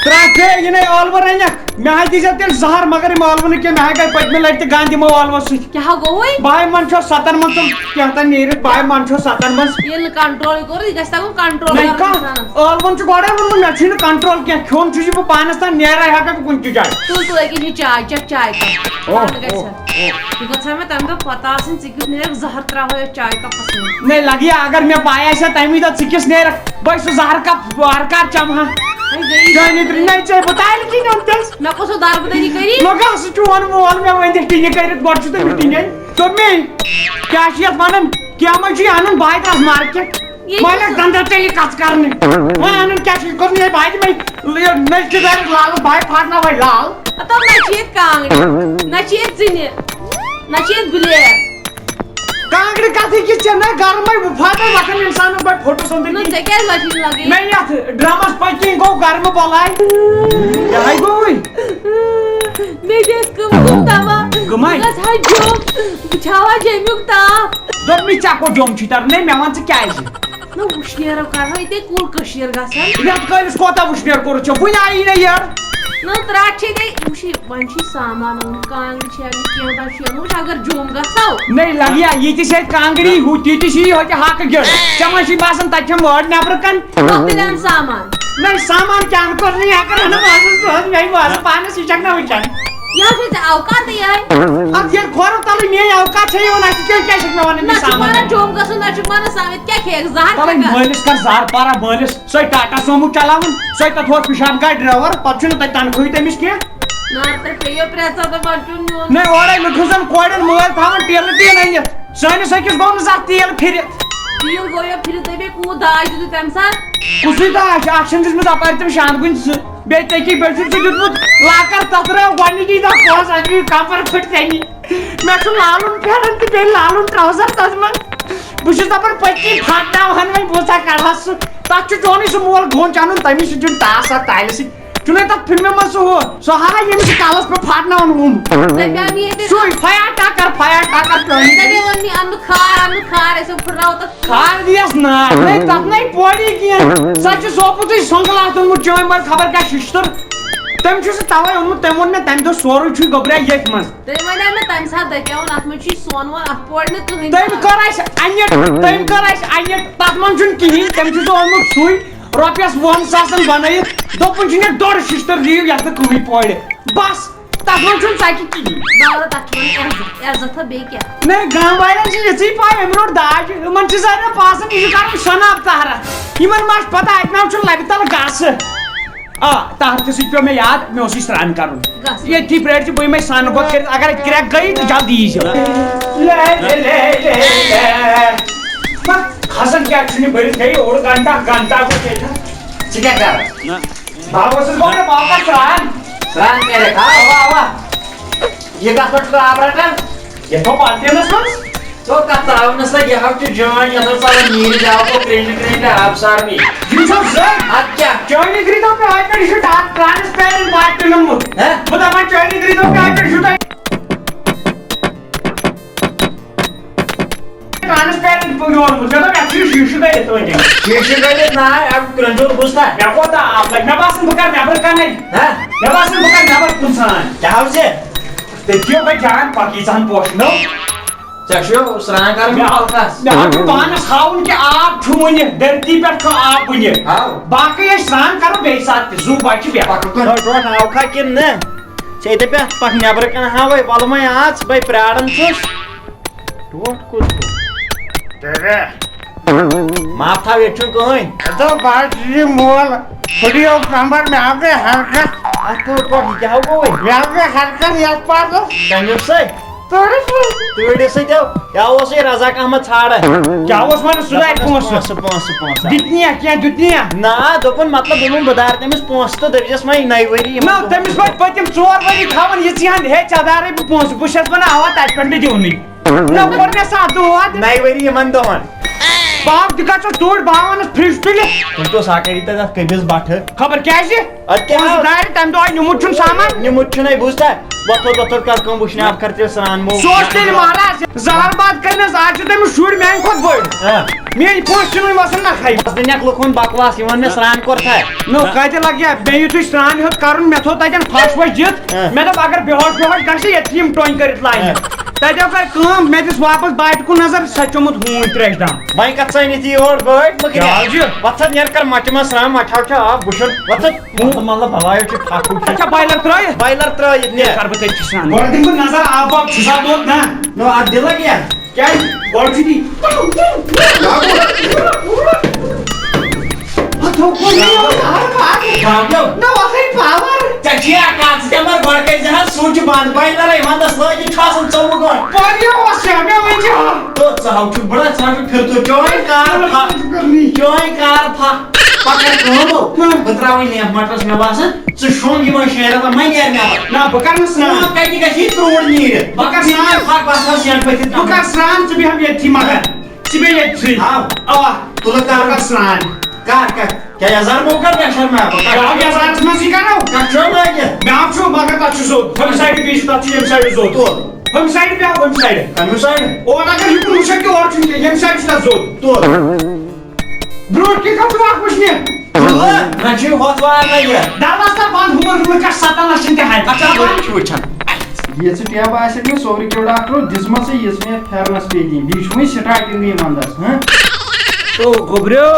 ترٛکھ یہ نئی ٲلوٕ رنیک مے ہائی دیزا تیل زہر مگر یم ٲلوٕ نہٕ کینٛہہ مے ہائی گئی پٔتمہِ لٹہِ تہِ گانٛد یمو ٲلوو سۭتۍ کیا گوٚوٕے باے من چھو 7 من تم کینٛہہ نیرِتھ باے من چھو 7 من ییٚلہِ نہٕ کنٹرول کوٚر یہِ گژھِ تگُن کنٹرول نہیں ٲلوَن چھُ گۄڈے ووٚنمُت مےٚ چھُے نہٕ کنٹرول کینٛہہ کھیوٚن چھُس بہٕ پانس تام نیرے ہٮ۪کے بہٕ کُنہِ تہِ جایہِ تُل تُل أکِس یہِ چاے چٮ۪کھ چاے کپ بنٛد گژھِ یہِ گژھِ مےٚ تمہِ دۄہ پتہ آسٕنۍ ژٕ کیُتھ نیرکھ زہر تراوہو یتھ چاے کپس منٛز نہیں لگی اگر مےٚ پاے آسہِ ہا تمی دۄہ ژٕ کِس نیرکھ بہٕ سُہ زہر کپ وارٕ کار چمہٕ ہا چٲنی ترٛ نہیں ژےٚ بتایہِ کِہیٖنۍ اوٚنتس مےٚ کۄسو دربٕدٔری کٔری مگر سُہ چھُ ووٚن وول مےٚ ؤنِتھ ٹِنہِ کٔرِتھ گۄڈٕ چھُ تٔمِس ٹِنہِ دوٚپمے کیٛاہ چھِ یتھ ونان کینٛہہ ما چھُ یہِ انُن باے ترٛاس مارکیٹ وۄنۍ دنٛدر ژےٚ یہِ کتھ کرنہِ وۄنۍ انُن کیٛاہ چھُ یہِ کوٚر نہٕ باے تہِ نٔلچہِ دٲرِتھ لالس باے پھاٹناوے لال دپ نہ چھِ ییٚتہِ کانٛگرِ نہ چھِ ییٚتہِ ژِنہِ نہ چھِ ییٚتہِ بٕلیک کانٛگرِ کتھ ہیٚکہِ ژےٚ گرمے وفاتے وقت انسان پٲٹھۍ فوٹو سوزٕنۍ نہ ژےٚ کیٛازِ لٹھِنۍ لگے میں یتھ ڈرامس پٔتۍ کِنۍ گوٚو گرمہٕ بلاے یہے گوٚوٕے مےٚ دِ اَسہِ کٕم دوا کٕمے؟ بہٕ گژھٕ ہا جوٚم بہٕ چھاوا جیٚمیُک تاپھ دوٚپمے ژےٚ کوٚت جوٚم چھُے ترُن ہے مےٚ وَن ژٕ کیٛازِ نہ وٕشنیرو کڑہو ییٚتے کُل کٔشیٖر گژھان رٮ۪تہٕ کٲلِس کوتاہ وٕشنیر کوٚرُتھ ژےٚ وُنہِ آیی نہٕ یٔر نہ تراٹ چھ گئی ون چھ سامان کانگ چھ کینٛہہ چھ اگر جوم گژھو نہیں لگیا یہ سے کانگری ہو تی ہوتی حق گر چمن باسان تم وٲر نیبر کن تیل سامان نہیں سامان کیا کر نہیں اگر میں پانس یہ چھ نا وچان یہ اوقات اب یہ کھور تل میری اوقات کیا ون سامان جوم گھن نہ مان سامت کیا کھیک زہر تل مالس کر زار پارا مالس سو ٹاٹا سومو چلاون سو تک ہو پیشاب گاڑی ڈرائیور پتہ تہ تنخواہ تمس کی نہیں اور لکھن کوڑن مول تھان تیل تیل انت سانس أکس گو زر تیل پھرت تیل گو پھر تھی کو داج دت تمہ سات کسی داج اخ دت اپر تم شان کن بیٚیہِ تٔکی بیٚیہِ چھُ ژےٚ دیُتمُت لاکر تتھ درٛاو گۄڈنِکی دۄہ پونٛسہٕ اَتھ گٔے کمر پھٕٹۍ تمی مےٚ چھُ لالُن پھیرن تہٕ بیٚیہِ لالُن ٹراوزر تتھ منٛز بہٕ چھُس دپان پٔتۍ کِنۍ پھاٹناوہن وۄنۍ بہٕ سا کڑہا سُہ تتھ چھُ چونٕے سُہ مول گوٚنٛچ انُن تٔمِس چھُ دیُن ٹاس اتھ تالہِ سۭتۍ چھُنَے تتھ فِلمہِ منٛز سُہ ہُہ سُہ ہا ییٚمِس چھُ کلس پٮ۪ٹھ پھاٹناوان ہُم سُے فیا ٹاکر کھار دیس نار نہیں تتھ نَے پوری کینٛہہ سۄ چھِ سوپورٕچ سۄنٛگلات اوٚنمُت چٲنۍ منٛز خبر کیٛاہ شِشتٕر تٔمۍ چھُ سُہ تَوَے اوٚنمُت تٔمۍ ووٚن مےٚ تَمہِ دۄہ سورُے چھُے گوٚبرا ییٚتھۍ منٛز تٔمۍ کٔر اَسہِ اَنِٹ تتھ منٛز چھُنہٕ کِہیٖنۍ تٔمۍ چھُ سُہ اوٚنمُت سُے رۄپیس 20,000 بنٲیِتھ دوٚپُن چھُ مےٚ ڈۄڑ شِشتٕر دِیِو یتھ نہٕ کٕہٕنۍ پورِ بس تتھ منٛز چھُنہٕ ژکہِ کِہیٖنۍ نہیں گام والٮ۪ن چھِ یِژٕے پاے اَمہِ برونٛٹھ داج یِمن چھِ سارنٕے باسان یہِ چھُ کرُن شناب طہرت یِمن ما چھِ پتہ اتہِ ناو چھُ لبہِ تل گاسہٕ آ طہرتہٕ سۭتۍ پیٚو مےٚ یاد مےٚ اوس یہِ سرٛان کرُن ییٚتھی پرٛٲرۍ زِ بہٕ یِمے سرٛانہٕ پتہٕ کٔرِتھ اگر اَتہِ کرٛٮ۪کھ گٔیی تہٕ جلدی ییٖزیو کھسان کیٛاہ چھُنہٕ بٔرِتھ گٔیے اوٚڑ گنٹا گوٚو ییٚتٮ۪ن ژٕ کیٛاہ کران بہٕ اوسُس گوٚمُت بہٕ کر سرٛان کٔرِتھ اوا یہ کتھ پٮ۪ٹھ چھُ آب رٹان یہ تھوٚو بالٹیٖنس منٛز تو کتھ تراونس یہِ ہاو چھُ جان یتھ ژلان نیٖرِتھ جاو کرٛینٛڈِ آب سارنٕے یہِ چھُ زٔنۍ ادٕ کیٛاہ چٲنی گری دوٚپ مےٚ اتہِ پٮ۪ٹھ یہِ چھُ ٹرانسپیرنٹ بالٹیٖن اوٚنمُت بہٕ دپان چٲنی گری دوٚپ مےٚ اتہِ پٮ۪ٹھ چھُو تۄہہِ ٹرانسپیرنٹ اوٚنمُت مےٚ دوٚپ یتھ چھُ شیٖشہٕ گٔلِتھ وۄنۍ شیٖشہٕ گٔلِتھ نا امیُک کرٛنجُل بوٗزتھا مےٚ کوتاہ آب لگہِ مےٚ باسان بہٕ کرٕ نیبر کنٕے مےٚ باسان بہٕ کرٕ نیبر کُن سان کیٛاہ ہاو ژےٚ تیٚلہِ دِیِو وۄنۍ جان پتہٕ ییٖژہن پوشنو ژےٚ چھُ سرٛان کرُن ہلکس مےٚ حظ چھُ پانس ہاوُن کہِ آب چھُ وُنہِ دھرتی پٮ۪ٹھ چھُ آب وُنہِ باقٕے أسۍ سرٛان کرو بیٚیہِ ساتہٕ تہِ زُو بچہِ بیٚیہِ ٹوٹھ آوکھا کِنہٕ نہٕ ژےٚ دپیٛاکھ پتہٕ نیبرٕ کَنۍ ہاوَے وَلہٕ وۄنۍ آژ بَے پرٛاران چھُس ٹوٹھ کوٚت معاف تھاو ییٚتہِ چھُنہٕ کٕہٕنۍ دوٚپ بہٕ یہِ مول پھٕٹیو کمبر مےٚ آو گٔے حرکت اتھ ٹوٹھ ٹوٹھ یہِ کیٛاہ گوٚو وۄنۍ مےٚ آو گٔے حرکت یتھ پتہٕ کَمیُک سۭتۍ تۭرِ سۭتۍ کیٛاہ اوسُے رزاق احمد ژھانڈان کیٛاہ اوس وَنان سُہ لَگہِ پونٛسہٕ پونٛسہٕ دِتنِیا کینٛہہ دِتنِیا نہ دوٚپُن مطلب دوٚپُن بہٕ دارٕ تٔمِس پونٛسہٕ تہٕ دٔپۍزٮ۪س وۄنۍ نَیہِ ؤری نہ تٔمِس پَتہٕ پٔتِم 4 ؤری تھاوان یِژی ہن ہے ژےٚ دارے بہٕ پونٛسہٕ بہٕ چھَس وَنان اوا تَتہِ پٮ۪ٹھ نہٕ دِونٕے نہ کوٚر مےٚ ساتھ دود نَیہِ ؤری یِمن دۄہن باو تہِ گژھو توٗرۍ بہٕ ہاوَنَس فرٛج تُلِتھ تُہۍ تو ساکٔری تَتہِ اَتھ کٔبِس بَٹھٕ خبر کیٛازِ اَدٕ کیٛاہ پونٛسہٕ دارِ تَمہِ دۄہ نیُمُت چھُنہٕ سامان نِمُت چھُنَے بوٗزتھا وۄتھُر کر کٲم وٕچھنہِ اب کر تیٚلہِ سرٛان مو سُہ اوس تیٚلہِ مہراز زہر باد کٔرنَس آز چھِ تٔمِس شُرۍ میٛانہِ کھۄتہٕ بٔڑۍ میٛٲنۍ پونٛسہٕ چھِ وۄنۍ وَسان نہ کھَے دُنیاہُک لُکھ ووٚن بکواس یہِ ووٚن مےٚ سرٛان کوٚرتھا نو کَتہِ لگہِ مےٚ یُتھُے سرٛان ہیوٚت کَرُن مےٚ تھوٚو تَتٮ۪ن پھش وش دِتھ مےٚ دوٚپ اگر بےہوش ویہوش گژھِ ییٚتھی یِم ٹۄنۍ کٔرِتھ لاینہِ تَتیو کَر کٲم مےٚ دِژ واپس باٹہِ کُن نظر سۄ چوٚمُت ہوٗنۍ ترٛیشہِ دام وۄنۍ کتھ ژٲنِتھ یہِ یور گٲڑۍ وۄتھَ نیر کر مچہِ منٛز سرٛان مٹھاو چھُ آب بہٕ چھُس وۄتھٕ مطلب بلاے چھُ ٹھکُر اچھا بایلر ترٛٲیِتھ بایلر ترٛٲیِتھ نیر کر بہٕ تٔتھی سرٛان گۄڈٕ دِمہٕ بہٕ نظر آب واب چھُسا دوٚد نہ نو اتھ دِلہٕ کیٛاہ کیٛازِ گۄڈٕ چھُ تی ژےٚ چھُے کتھ ژٕ مگر گۄڈٕ کٔرۍ زِ حظ سُچ بنٛد بایلرے ونٛدس لٲگِتھ چھُ آسان 24 گٲنٛٹہٕ تو ژٕ ہاو چھُکھ بڑا ژٕ ہاو چھُکھ پھِرتو چٲنۍ کار پھکھ پکر کٲم بہٕ تراوے لیمپ مٹرس مےٚ باسان ژٕ شۄنٛگ یِمن 6 رٮ۪تن وۄنۍ نیر نٮ۪بر نہ بہٕ کرٕ نہٕ سرٛان کتہِ گژھی تروڑ نیٖرِتھ بہٕ کرٕ سرٛان پھکھ بس حظ شیٚن پٔتھِتھ بہٕ کرٕ سرٛان ژٕ بیٚہم ییٚتھی مگر ژٕ بیٚہہ ییٚتھٕے اوا تُلہٕ بہٕ کرٕ سرٛان کر کیٛاہ یزار مو کر پرٛیشر بیٛاکھ یزارس منٛز یہِ کرو کتھ چھُ لٲگِتھ بیٛاکھ چھُ مگر تتھ چھُ سیوٚد ہُمہِ سایڈٕ بیٚیہِ چھُ تتھ چھُ ییٚمہِ سایڈٕ سیوٚد تُل ہُمہِ سایڈٕ بیٚہہ ہُمہِ سایڈٕ کَمیُک سایڈٕ اور اگر یہِ کُن وٕچھکھ تہِ اورٕ چھُنہٕ کینٛہہ ییٚمہِ سایڈٕ چھُ تتھ سیوٚد تُل برٛونٛٹھ کِنۍ کھَس ژٕ وَکھ وٕچھنہِ نہ چھُ ہوت وارنا یہ دروازہ بند ہو کیا 7 لچھ تہ ہے اچھا چھُ وٕچھان یہ ٹیب آسہِ مےٚ سورُے کیٚو ڈاکٹرو دِژمٕژٕے یُس مےٚ پھیرنس پیٚیہِ دِنۍ بیٚیہِ چھُ وۄنۍ سٹاٹِنٛگٕے ونٛدس تو گوبریو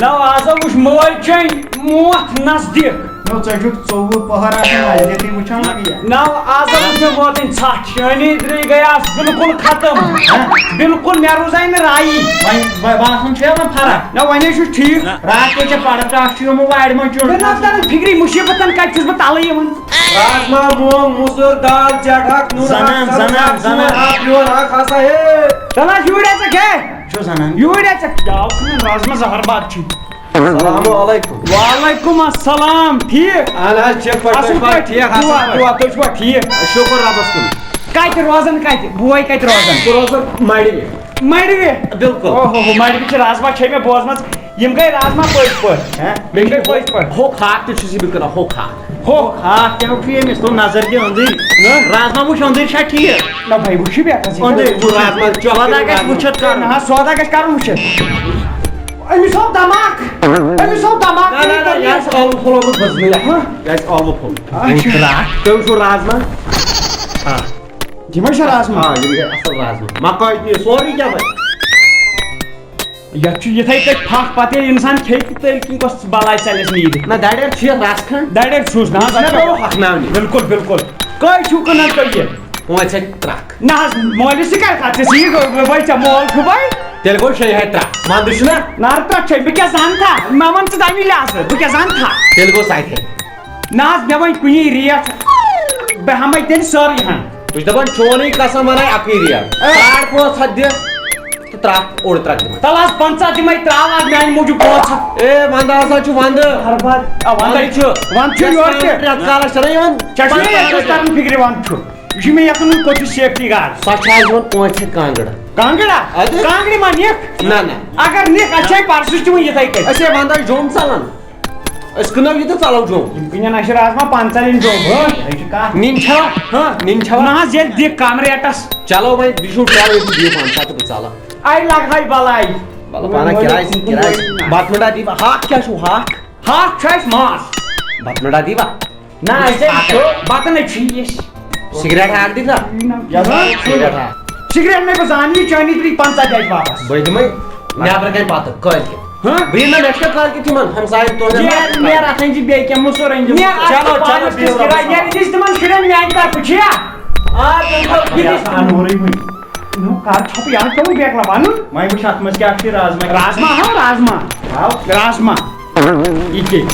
نو آز وٕچھ مول چٲنۍ موت نزدیٖک نو ژےٚ چھُکھ 24 پہر آسان نزدیٖکٕے وٕچھان لگیا نو آز وٕچھ مےٚ ووتٕنۍ ژھٹھ چٲنی درٕے گٔیاس بالکل ختم بالکل مےٚ روزے نہٕ رایی وۄنۍ باسان چھُ وۄنۍ فرق نہ وۄنۍ چھُ ٹھیٖک رات کیٛاہ ژےٚ پڑٕ ٹاکھ چھُ یِمو وارِ منٛز مےٚ نہ تران فِکری مُصیٖبتن کتہِ چھُس بہٕ تلہٕ یِوان رازما مونگ مسور دال چٹھ چلا یوٗرۍ ژےٚ کھے چھُ زنان یوٗرۍ ژےٚ کیٛاہ کھنہٕ رازما زہرباد چھُ السلام علیکم وعلیکم السلام ٹھیٖک اہن حظ ٹھیٖک اصل پٲٹھۍ ٹھیٖک دُعا تُہۍ چھُوا ٹھیٖک شُکر رۄبس کُن کتہِ روزان کتہِ بوے کتہِ روزان بہٕ روزان مڑِ مڑوِ بالکل اوہو مڑوِ چھِ رازما چھے مےٚ بوزمژ یِم گٔے رازما پٔزۍ پٲٹھۍ یِم گٔے پٔزۍ پٲٹھۍ ہوٚکھ ہاکھ تہِ چھُس یہِ بہٕ کٕنان ہوٚکھ ہاکھ ہو ہاکھ کیٛاہ چھُ ییٚمِس تو نظر دِ أنٛدٕرۍ رازما وٕچھ أنٛدٕرۍ چھا ٹھیٖک نہ بھائی وٕچھِ بیٚکس رازما سودا گژھِ وٕچھِتھ نہ کرُن سودا گژھِ کرُن وٕچھِتھ أمِس ہوو دماغ أمِس ہوو دماغ یہِ آسہِ ٲلوٕ پھوٚلومُت بٔزنٕے یہِ آسہِ ٲلوٕ پھوٚل تُہۍ وٕچھو رازما یِمے چھا رازما یِم گٔے اصل رازما مکٲے تہِ سورُے کینٛہہ بَنہِ یتھ چھُ یِتھے کٔٹھۍ پھکھ پتہٕ ییٚلہِ اِنسان کھیٚیہِ تہٕ تیٚلہِ کِنۍ کۄس بلاے ژَلٮ۪س نیٖرِتھ نہ دَرٮ۪ر چھُ یَتھ رس کھنٛڈ دَرٮ۪ر چھُس نہ حظ مےٚ پیوٚو ہۄکھناونہِ بالکل بالکل کٔہۍ چھُو کٕنان تُہۍ یہِ پانٛژِ ہَتہِ ترٛکھ نہ حظ مٲلِس تہِ کَرِ کَتھ ژٕ یہِ بٲے ژےٚ مول چھُ بٲے تیٚلہِ گوٚو 6 ہَتہِ ترٛکھ ونٛدٕ چھُنہ نار ترٛکھ چھے بہٕ کیٛاہ زانتھا مےٚ وَن ژٕ تَمی لحاظہٕ بہٕ کیٛاہ زانتھا تیٚلہِ گوٚو 7 ہَتہِ نہ حظ مےٚ وۄنۍ کُنی ریٹ بہٕ ہٮ۪مَے تیٚلہِ سٲرٕے ہن تُہۍ چھِ دَپان چونٕے قسم وَناے اَکٕے ریٹ 5.5 ہَتھ دِ تہٕ ترٛکھ اوٚڑ ترٛکھ دِمَے تَلہٕ حظ 50 دِمَے ترٛاو حظ میٛانہِ موٗجوٗب 500 اے وَنٛدٕ ہسا چھُ وَنٛدٕ وَنٛدَے چھُ وَنٛدٕ چھُ یورٕ تہِ رٮ۪تہٕ کالس چھَنہ یِوان ژےٚ چھُنہ یَتھ کَرُن فِکرِ وَنٛدٕ چھُ یہِ چھُ مےٚ یَتھ کوٚت چھُ سیفٹی گاڈ سۄ چھِ آز یِوان 5 ہَتہِ کانٛگٕر کانٛگٕرا اَدٕ کانٛگرِ ما نِکھ نہ نہ اگر نِکھ اَسہِ چھے پرسُچ تہِ وۄنۍ یِتھَے کٔٹھۍ أسۍ ہے وَنٛدس جوٚم ژَلان أسۍ کٕنو یہِ تہٕ ژَلو جوٚم یِم کٕنن اَسہِ رازما 50 یِن جوٚم یہِ چھِ کَتھ نِنۍ چھَوا نِنۍ چھَوا نہ حظ ییٚلہِ دِکھ کَم ریٹَس چلو وۄنۍ یہِ چھُو ٹرٛاو ییٚتہِ دِیِو 500 تہٕ بہٕ ژَلہٕ اَے لگہٕ بلاے مطلب پانہ کِراے بَتہٕ مِٹا دیٖوا ہاکھ کیٛاہ چھُو ہاکھ ہاکھ چھُ اَسہِ ماز بَتہٕ مِٹا دیٖوا نہ اَسہِ بَتہٕ نَے چھُ یہِ سِگریٹ ہاکھ دِیٖوا سِگریٹ ہاکھ سِگریٹ نَے بہٕ زانہٕ یہِ چٲنی 50 دِ اَسہِ واپس بہٕ دِمَے نٮ۪برٕ کَنۍ پَتہٕ کٲلۍکٮ۪تھ بہٕ یِمہٕ نا مےٚ چھُ کٲلۍکٮ۪تھ یِمن ہمساین نیر اَتھ أنۍ زِ بیٚیہِ کیٚنٛہہ مُسُر أنۍ زِ چلو چلو بِہِو رۄبَس حوالہٕ. نیر دِس تِمن شُرٮ۪ن میٛانہِ طرفہٕ چھُیا کر چھۄپہٕ یہِ حظ پیوٚوُ بیکلا وَنُن وۄنۍ وٕچھ اَتھ منٛز کیٛاہ چھُ رازما رازما ہاو رازما رازما یہِ کیٛاہ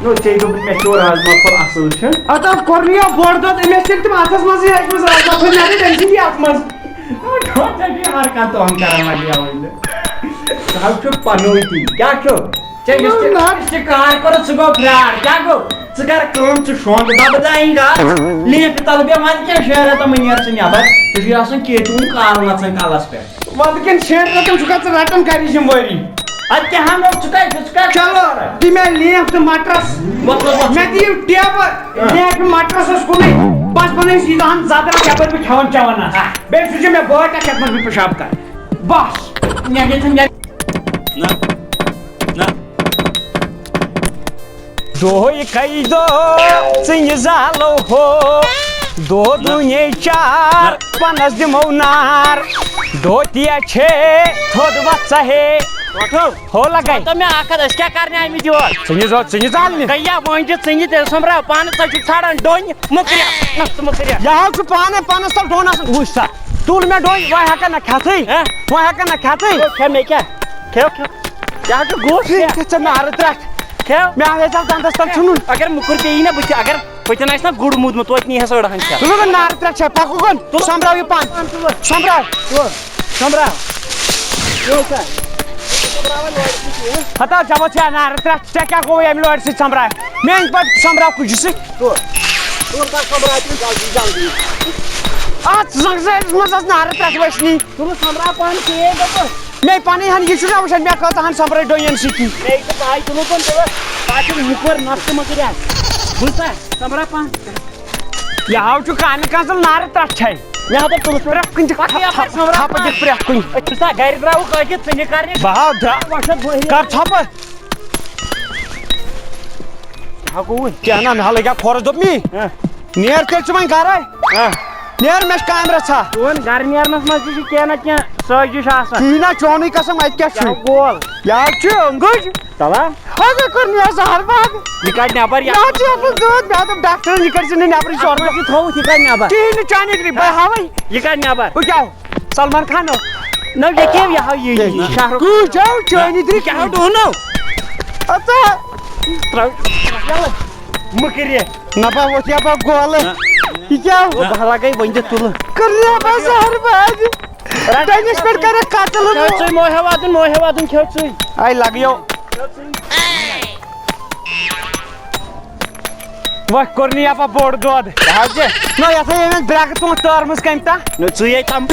نو ژےٚ دوٚپُتھ مےٚ چھُ رازما پھوٚل اَصٕل چھُ اَتھ حظ کوٚر نہٕ یہِ بوٚڑ دۄد أمِس تیٚلہِ تِم اَتھَس منٛزٕے رَچھمٕژ رازما پھٔلۍ مےٚ دوٚپ تٔمۍ سٕنٛدی اَتھ منٛز ہر کانٛہہ تۄہَن کران وۄنۍ وۄنۍ ژٕ حظ چھُکھ پَنوٕے تی کیٛاہ چھُ ژےٚ یُس تہِ کار کوٚرُتھ سُہ گوٚو فرٛاڈ کیٛاہ گوٚو ژٕ کر کٲم ژٕ شۄنٛگ دَبہٕ دانہِ گژھ لیٖفہِ تَل بیٚہہ وۄنۍ کیٛاہ 6 رٮ۪تَن وۄنۍ نیرٕ ژٕ نٮ۪بر ژےٚ چھُے آسان کیتوٗن کارُن اَژان کَلَس پٮ۪ٹھ وَنٛدٕ کٮ۪ن 6 رٮ۪تَن چھُکھا ژٕ رَٹان کَرِچ یِم ؤری اَدٕ کیٛاہ ہَنو ژٕ کَتہِ چھُ ژٕ کَتہِ چلو دِ مےٚ لیف تہٕ مَٹرَس مےٚ دِیِو ٹیبہٕ لیفہِ مَٹرَسَس کُنُے بَس بَنٲیِو ییٖژاہَن زَدرَس یَپٲرۍ بہٕ کھٮ۪وان چٮ۪وان آسہٕ بیٚیہِ سوٗزِو مےٚ بٲٹھ اَکھ یَتھ منٛز بہٕ پِشاب کَرٕ بَس مےٚ گژھِ دۄہے کَے دۄہ ژٕنہِ زالو ہو دۄد نِیے 4 پَنَس دِمو نار دھوتیا چھے تھوٚد وَتھ ژٕ ہے ہو لگاے تو مےٚ اکھ ہَتھ أسۍ کیٛاہ کَرنہِ آمٕتۍ یور ژٕنہِ زالنہِ گٔیا وۄنۍ چھِ ژٕنہِ تیٚلہِ سۄمبراو پانَس ژٕ چھُکھ ژھانڈان ڈوٚنۍ مٔکریٚکھ یہِ حظ چھُ پانَے پانَس تَل ڈوٚن آسان وٕچھ سا تُل مےٚ ڈوٚنۍ وۄنۍ ہٮ۪کَن نہ کھٮ۪تھٕے وۄنۍ ہٮ۪کَن نہ کھٮ۪تھٕے کھےٚ مےٚ کیٛاہ کھٮ۪و کھٮ۪و یہِ حظ چھُ گوٚژھ ژےٚ نارٕ ترٛکھ کھٮ۪و مےٚ آسے ژےٚ دَنٛدَس تَل ژھٕنُن اگر موٚکُر پیٚیی نا بٕتھِ اگر پٔتِن آسہِ نا گُر موٗدمُت توتہِ نیٖہَس أڑ ہَن کھٮ۪تھ ژٕ گوٚو نارٕ ترٛکھ چھے پَکُن تُل سۄمبراو یہِ پان سۄمبراو سۄمبراو ہتا ژےٚ ووت ژےٚ نارٕ ترٛکھ ژےٚ کیٛاہ گوٚو ییٚمہِ لورِ سۭتۍ سۄمبراو میٛٲنۍ پٲٹھۍ سۄمبراو کُجہِ سۭتۍ اَتھ زَنٛگہٕ منٛز ٲس نارٕ ترٛکھ وٕچھنی سۄمبراو پانہٕ ژےٚ دوٚپُس مے پَنٕنۍ ہَن یہِ چھُنہ وٕچھان مےٚ کۭژاہ ہَن سۄمبرٲے ڈوٚنٮ۪ن سۭتی مےٚ چھِ پاے تِمو کوٚن پَتہٕ چھُ موٚکُر نۄقصہٕ مٔکریٚکھ بوٗزتھا سۄمبراو پانہٕ یہِ حظ چھُ کامہِ کَنٛزٕل نارٕ ترٛکھ چھے مےٚ ہا دوٚپ تُلُس پرٛٮ۪تھ کُنہِ تھپہٕ دِکھ پرٛٮ۪تھ کُنہِ چھُسا گرِ درٛاوٕ کٲشِر ژٕ نہِ کرنہِ بہٕ ہاو کر تھپہٕ ہکوٗ کیٛاہ نا مےٚ ہا لگیا کھۄرس دوٚپ می نیر تیٚلہِ ژٕ وۄنۍ گرے نیر مےٚ چھِ کامہِ رژھا چون گرٕ نیرنس منٛز تہِ چھِ کینٛہہ نہ کینٛہہ سٲزِش آسان کِہیٖنۍ نا چونُے قسم اَتہِ کیٛاہ چھُ گول یہِ حظ چھُ أنٛگٕج چلا حظ کوٚر نیر زہر باغ یہِ کڑِ نٮ۪بر یہِ حظ چھُ اَپُز دود مےٚ دوٚپ ڈاکٹرن یہِ کٔرۍ ژٕ نہٕ نیٚبرٕے شۄربہٕ یہِ تھوٚوُتھ یہِ کڑِ نٮ۪بر کِہیٖنۍ نہٕ چانہِ گرِ بہٕ ہاوے یہِ کڑِ نٮ۪بر بہٕ کیٛاہ سلمان خانو نو یہِ کیٛاہ یہِ ہاو یہِ شہرُک کۭژاہ چٲنہِ دِرِ کیٛاہ ڈوٗنو اَژا مٕکرِ نبا ووٚتھ یپا گولہٕ یہِ کیٛاہ بہٕ لگے وۄنۍ دِتھ تُلہٕ کٔر نبا زہر باغ ڈنِس پٮ۪ٹھ کَرکھ قتل ژٕے موہے واتُن کھیوٚ ژٕے آے لگیو وۄتھ کوٚر نہٕ یپا بوٚڑ دۄد نہ یتھ أمۍ برٛٮ۪کہٕ تُمَتھ تٲرمٕژ کَمہِ تانۍ نو ژٕے ہے تھم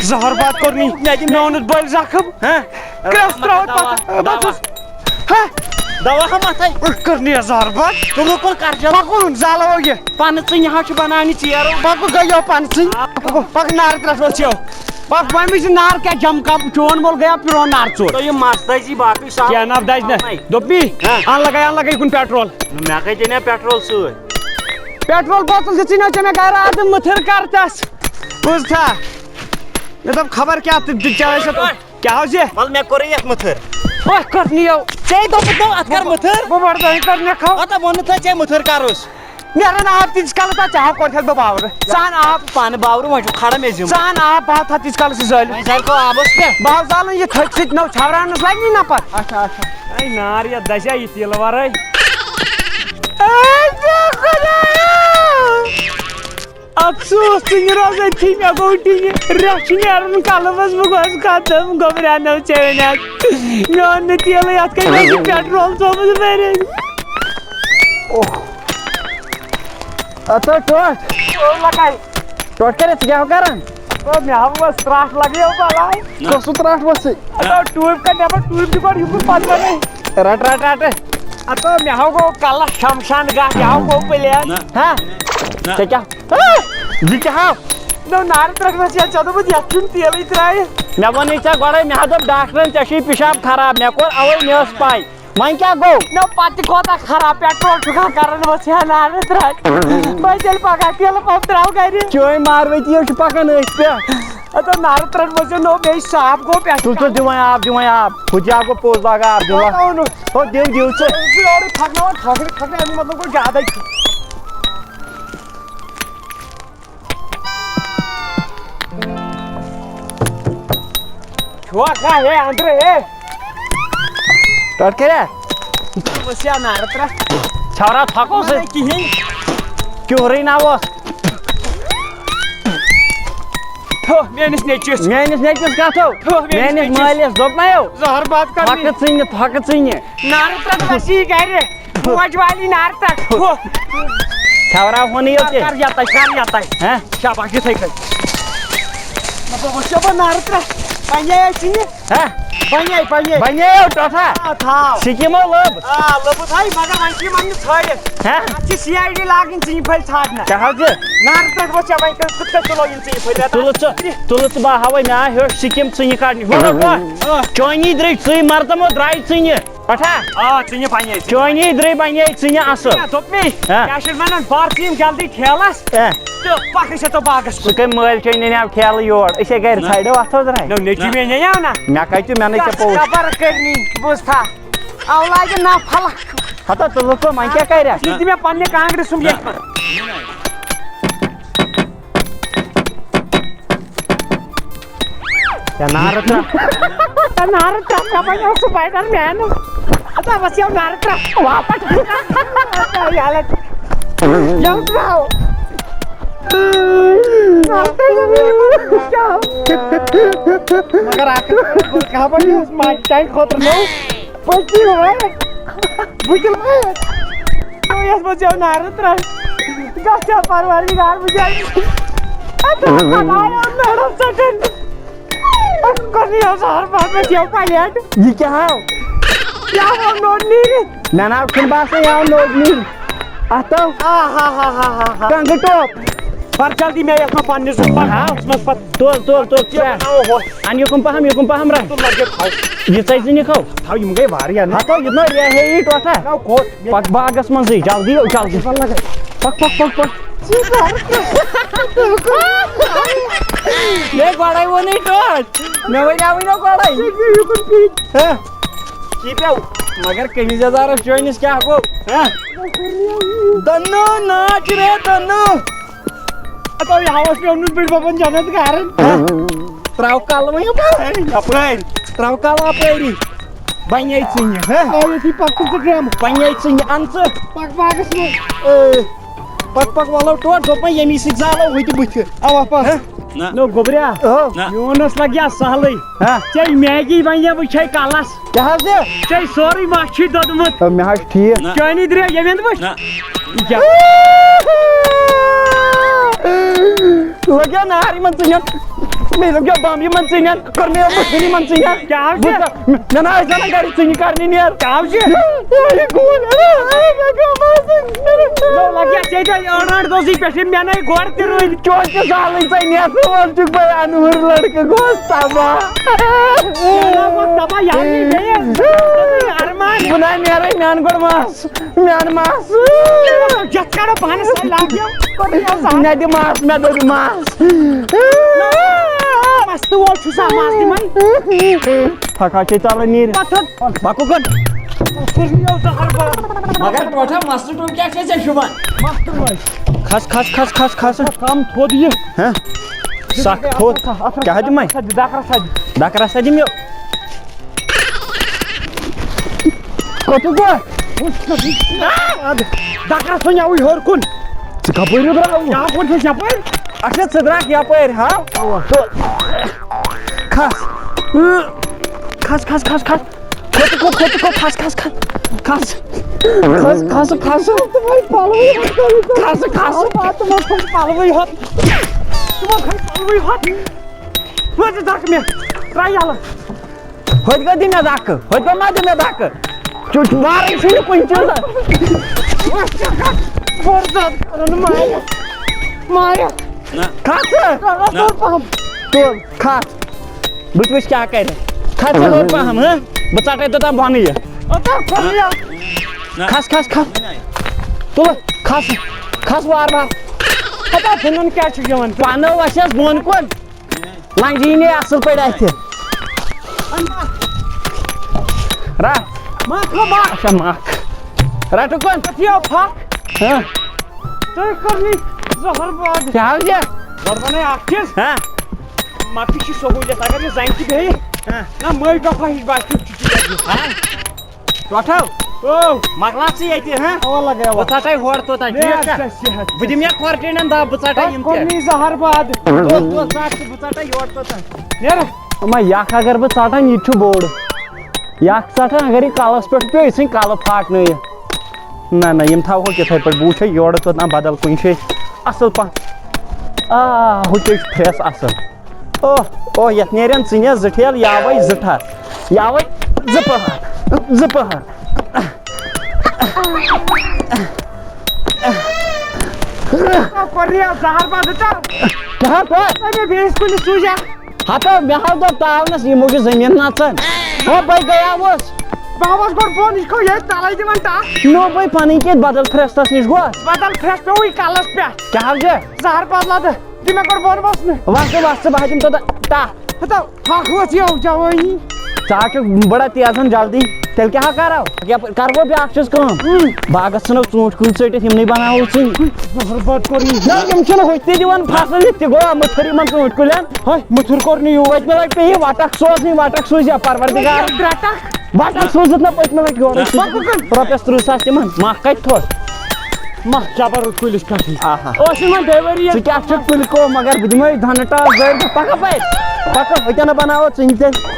زہر باد کوٚر نہٕ مےٚ اوٚنُتھ بٔلۍ زخم کرٛٮ۪س ترٛووُتھ پتہٕ دوا ہا متھے کٔر نہٕ زہر باد تُلو کُن کرجل پکُن زالو یہِ پنہٕ ژٕنہِ ہا چھِ بناونہِ ژیرو پکُن گٔیو پنژٕے پک نار ترٛٹھ ؤژھِو پک وۄنۍ چھِ نار کیٛاہ جمکا چون مول گٔیا پرٛون نار ژوٚر تۄہہِ یہِ مس دزی باقٕے سب کیٛاہ نب دَزِ نہٕ دوٚپ مے ان لگے کُن پیٹرول مےٚ کَتہِ اَنے پیٹرول سۭتۍ پیٹرول بوتل دِژٕے نہ ژےٚ مےٚ گرٕ اَدٕ مٕتھٕر کر تس بوٗزتھا مےٚ دوٚپ خبر کیٛاہ تہِ چاہے سۄ کیٛاہ حظ یہِ وَلہٕ مےٚ کوٚرُے یتھ مٕتھٕر وۄتھ کٔر نِیو ژےٚ دوٚپُتھ نو اتھ کر مٕتھٕر بہٕ بڑٕ دۄہہِ کٔر مےٚ کھو پتہ ووٚنُتھ ژےٚ مٕتھٕر کروس نیران آب تیٖتِس کالس تتھ ژےٚ ہا کوٚرتھس بہٕ باورٕ ژٕ ان آب پانہٕ باورٕ وۄنۍ چھُ کھڑا مےٚ زِم ژٕ ان آب بہٕ ہاو تتھ تیٖتِس کالس یہِ زٲلِتھ وۄنۍ زالکو آبس پٮ۪ٹھ بہٕ ہاو زالُن یہِ تھٔچ سۭتۍ نٔو چھاوراونس لگہِ نہ پتہٕ اچھا اچھا اے نار یتھ دزیا یہِ تیٖلہٕ ورٲے افسوس ژٕ نہِ روز أتھی مےٚ گوٚو ڈِنہِ رٮ۪تھ چھُ نیران کلہٕ منٛز بہٕ گوس ختم گۄبریٛانو ژےٚ ونیٚتھ مےٚ اوٚن نہٕ تیٖلٕے یتھ کٔنۍ مےٚ چھُ پیٹرول تھوٚمُت بٔرِتھ لگاے ٹوٹ کٔرِتھ ژٕ کیٛاہ کران مےٚ ہاو ترٛٹھ لگیو بلاے کۄسُہ ترٛٹھ ؤژھٕے ٹوٗپۍ کڑ نٮ۪بر ٹوٗپۍ تہِ گۄڈٕ یُکُن پتہٕ بنٲے رٹ رٹ رٹ اَتو مےٚ ہاو گوٚو کلس شمشان گاہ مےٚ ہاو گوٚو پٕلین ہاں ژےٚ کیٛاہ یہِ کیٛاہ ہاو نو نارٕ ترٛٹھ ؤژھ ژےٚ دوٚپُتھ یتھ چھُنہٕ تیٖلٕے ترٛٲیِتھ مےٚ ووٚنُے ژےٚ گۄڈے مےٚ ہا دوٚپ ڈاکٹرن ژےٚ چھُے پِشاب خراب مےٚ کوٚر اوے مےٚ ٲس پاے وۄنۍ کیٛاہ گوٚو نو پتہٕ تہِ کوتاہ خراب پیٹرول چھُکھا کران ؤژھ یا نارٕ ترٛٹھ بہٕ تیٚلہِ پگاہ تیٖلہٕ پمپ ترٛاو گرِ چٲنۍ ماروٲتی چھِ پکان أتھۍ پٮ۪ٹھ اَتو نارٕ ترٛٹھ ؤژھِو نو بیٚیہِ صاف گوٚو تُل پیٹرول ژٕ دِ وۄنۍ آب ہُہ تہِ گوٚو پوٚز لاگان آب دِوان ہو دِو دِو ژٕ اورٕے پھکناوان کھۄکھرِ امیُک مطلب گوٚو زیادَے چھُوا کانٛہہ ہے أنٛدرٕ ہے ٹوٹ کٔریا ؤژھ یا نارٕ ترٛٹھ چھورا تھکو سۭتۍ کِہیٖنۍ کیُہرٕے نہ اوس تھو میٲنِس نیٚچوِس میٲنِس نیٚچوِس کتھو میٲنِس مٲلِس دوٚپ نہ یو زہر باد کر تھکہٕ ژٕنہِ نارٕ ترٛٹھ ؤسی گرِ موج والی نارٕ ترٛٹھ چھورا ہونٕے یوت کر یتَے کر یتَے ہاں شاباش یِتھٕے کٔنۍ مطلب وٕچھو بہٕ نارٕ ترٛٹھ پنٛجے ژِنہِ ہاں پنٛجے بنیو ٹوٹھا تھاو سِکیٖمو لٔب لوٚبُت ہاے مگر وۄنۍ چھِ یِمن نہٕ ژھٲرِتھ ہاں اتھ چھِ سی آی ڈی لاگٕنۍ ژِنہِ پھٔلۍ ژھانٛڈنہٕ کیٛاہ حظ یہِ نارٕ ترٛٹھ وٕچھ وۄنۍ کِتھ کٔنۍ تُلو یِم ژِنہِ پھٔلۍ تُلہٕ ژٕ بہٕ ہاوے مےٚ آو ہیوٚچھ سِکیٖم ژٕنہِ کڑنہِ چٲنی درٛے ژٕے مردمو درٛاے ژٕنہِ پٹھا ژِنہِ پنٛجے چٲنی درٛے بنے ژٕنہِ اصٕل دوٚپ مے کیٛاہ چھِ ونان بار یِم جلدی ٹھیلس ہاں تہٕ پکھ أسۍ اَتو باغس ژٕ کٔمۍ مٲلۍ چٲنۍ نِنیو ٹھیلہٕ یور أسے گرِ ژھانڈو اتھو درٛاے نو نیٚچوۍ مےٚ نِیاو نا مےٚ کتہِ مےٚ نَے ژےٚ پوٚز خبر کٔرنی بوٗزتھا اولادِ نا پھلک ہتا تُلہٕ ژٕ وۄنۍ کیٛاہ کریکھ یہِ دِ مےٚ پننہِ کانٛگرِ سُمب ییٚتھۍ منٛز نارٕ ترٛٹھ نارٕ ترٛٹھ مےٚ بنیو سپایڈر مین اَتھ وسیو نارٕ ترٛٹھ واپس یِم ترٛاو مگر اکھ خبر یُس ماجہِ چانہِ خٲطرٕ نوٚو پٔچی بٕتِل یَتھ منٛز یو نارٕ ترٛٹھ گژھِ پروردِگار بِچارِ میڈم ژٹٕنۍ کوٚرنِیو زہر باد مےٚ دِیو پلیٹ یہِ کیٛاہ ہاو کیٛاہ آو نوٚر نیٖرِتھ مےٚ ناو چھُنہٕ باسان یہِ آو نوٚد نیٖرِتھ اتھ آو کنٛگہٕ ٹوپ پر جلدی میں یتھ پنس پہ پتہ تول ان یکم پہم رہ یہ ژٕ کھو تھو یم گئی واریاہ نا ہتو یہ ریہی ٹوٹا پک باغس منزے جلدی پک یہ گوڑے ونی ٹوٹ مے ونو گوڑے کی پیو مگر کمیز یزارس چٲنِس کیٛاہ گوٚو دنو ناچ رے دنو تو یہ ہاوس پہ انن بڑ بابن جنت گارن تراو کلمہ یپٲرۍ تراو کلمہ اپٲری بنے ژٕنہِ پک ڈرام بنے ژٕنہِ ان ژٕ پک باغس میں پک ولو ٹوٹ دوٚپمَے ییٚمی سۭتۍ زالو ہُتہِ بٕتھِ اوا پک نو گوبریا میونس لگیا سہلے ژے میگی بنے وچھے کلس کیٛاہ حظ ژے سورُے مچھ دوٚدمُت مےٚ حظ ٹھیٖک چٲنی درے یویند وچھ لگیا نار یمن ژٕنٮ۪ن مےٚ لگیا بم یمن ژٕنٮ۪ن کٔر مےٚ مُشکِل یمن ژٕنٮ۪ن کیٛاہ مےٚ نہ ٲسۍ زنان گرِ ژٕنہِ کرنہِ نیر کیٛاہ لگیا ژے ٲٹھ دوسٕے پٮ۪ٹھ مےٚ گۄڈٕ تہِ روٗدۍ چونچہِ زالٕے ژے نیتھ وول چھُکھ بے انوٗر لڑکہٕ گوس تباہ دپان یہِ ارمان بہٕ نہ نیرے میٛانہِ گۄڈٕ میٛانہِ ماس یتھ کڑو پانس لاگیو مےٚ دِ ماس مےٚ دوٚپ ماس مست وول چھُسا ماز دِمے پھکا چھے ژلان نیٖرِتھ پکو کن مگر ٹوٹھا مستہٕ ٹوٚپ کیٛاہ چھے ژےٚ شوٗبان کھس کم تھوٚد یہِ سخ تھوٚد کیٛاہ دِمے دکہٕ رسا دِم یہِ کوٚت گوٚو دکرس ژھٕنیاوٕے ہیوٚر کُن ژٕ کپٲرۍ درٛاو یپٲرۍ چھُس یپٲرۍ اچھا ژٕ درٛاکھ یپٲرۍ ہا کھس پلوٕے ہوت تِمو کھٔتۍ پلوٕے ہوت وۄنۍ دکہٕ مےٚ ترٛاو یلہٕ ہوٚتہِ کتھ دِ مےٚ دکہٕ ہوٚتہِ کتھ ما دِ مےٚ دکہٕ مارٕنۍ چھُنہٕ کُنہِ چیٖزس بوٚڑ زیادٕ کرن ماریا کھس تُل کھس بہٕ تہِ وٕچھِ کیٛاہ کرِ کھس ژٕ ہیوٚر پہم بہٕ ژٹے توٚتام بۄنہٕ یہِ کھس تُل کھس وار ژٕنُن کیٛاہ چھُ یِوان پنہٕ وسٮ۪س بۄن کُن لنجہِ یی اصٕل پٲٹھۍ اتھِ رٹھ اچھا مکھ رٹہٕ کُن پھکھ تُہۍ کٔرنی زہر باد کیٛاہ حظ یہِ گۄڈٕ ونے اکھ چیٖز مکہِ چھِ سہوٗلیت اگر یہِ زنہِ تہِ بیٚیہِ نہ مٔلۍ ڈۄپھا ہِش باسہِ ٹوٹھو مکلا ژٕ ییٚتہِ بہٕ ژٹے ہورٕ توٚتام ٹھیٖک چھا بہٕ دِمہٕ یا کھۄرٹیٖنن دب بہٕ ژٹے یِم تہِ زہر باد ژٹ ژٕ بہٕ ژٹے یورٕ توٚتام نیرٕ دوٚپمے یکھ اگر بہٕ ژٹان یہِ تہِ چھُ بوٚڑ یکھ ژٹان اگر یہِ کلس پٮ۪ٹھ پیٚو یہِ ژھٕنہِ کلہٕ پھاٹنٲیِتھ نہ یِم تھاوہوکھ یِتھے پٲٹھۍ بہٕ وٕچھے یورٕ توٚتام بدل کُنہِ جایہِ اصٕل پہم ہُتے چھُ فرٛیس اصٕل اوہ یتھ نیرن ژٕنٮ۪س زٕ ٹھیلہٕ یاوے زٕ ٹھر یاوے زٕ پہر زہر باد کیٛاہ بیٚیِس کُنہِ سوٗزیا ہتو مےٚ حظ دوٚپ تاونس یِمو چھُ زٔمیٖن نژان ہو بے گٔیاوُس بہٕ آوُس گۄڈٕ بۄن یہِ چھُ ییٚتہِ تَلے دِوان ٹکھ نو بے پنٕنۍ کِتھ بدل فرٛیستس نِش گوس بدل فرٛیس پیوٚوُے کلس پٮ۪ٹھ کیٛاہ حظ چھُ زہر بدلہٕ دِ مےٚ گۄڈٕ بۄن وسنہٕ وس بہٕ دِمہٕ توٚتام ٹکھ ہتو پھکھ ؤژھ یو جوٲنی ژٕ حظ چھُکھ بڑا تیزن جلدی تیٚلہِ کیٛاہ کرو کرو بیٛاکھ چیٖز کٲم باغس ژھٕنو ژوٗنٛٹھۍ کُلۍ ژٔٹِتھ یِمنٕے بناوو ژٕنۍ زہر باد کوٚر نہ یِم چھِنہٕ ہُتہِ تہِ دِوان فصل یِتہِ تہِ گوٚو مٔتھٕر یِمن ژوٗنٛٹھۍ کُلٮ۪ن مٔتھٕر کوٚر نہٕ یوٗت پٔتمہِ لٹہِ پیٚیہِ وٹکھ سوزٕنۍ وٹکھ سوٗزیا پروردِگار وٹکھ سوٗزِتھ نہ پٔتمہِ لٹہِ یورے رۄپیس 30 ساس تِمن مکھ کتہِ تھوٚد مکھ جبر کُلِس پٮ۪ٹھٕے ٲسۍ یِمن ڈیوری ژٕ کیٛاہ چھُکھ کُلۍ کو مگر بہٕ دِمے دھنہٕ ٹاس زٲرۍ پکا پے پکا ہُتٮ۪ن بناوو ژٕنہِ تیٚلہِ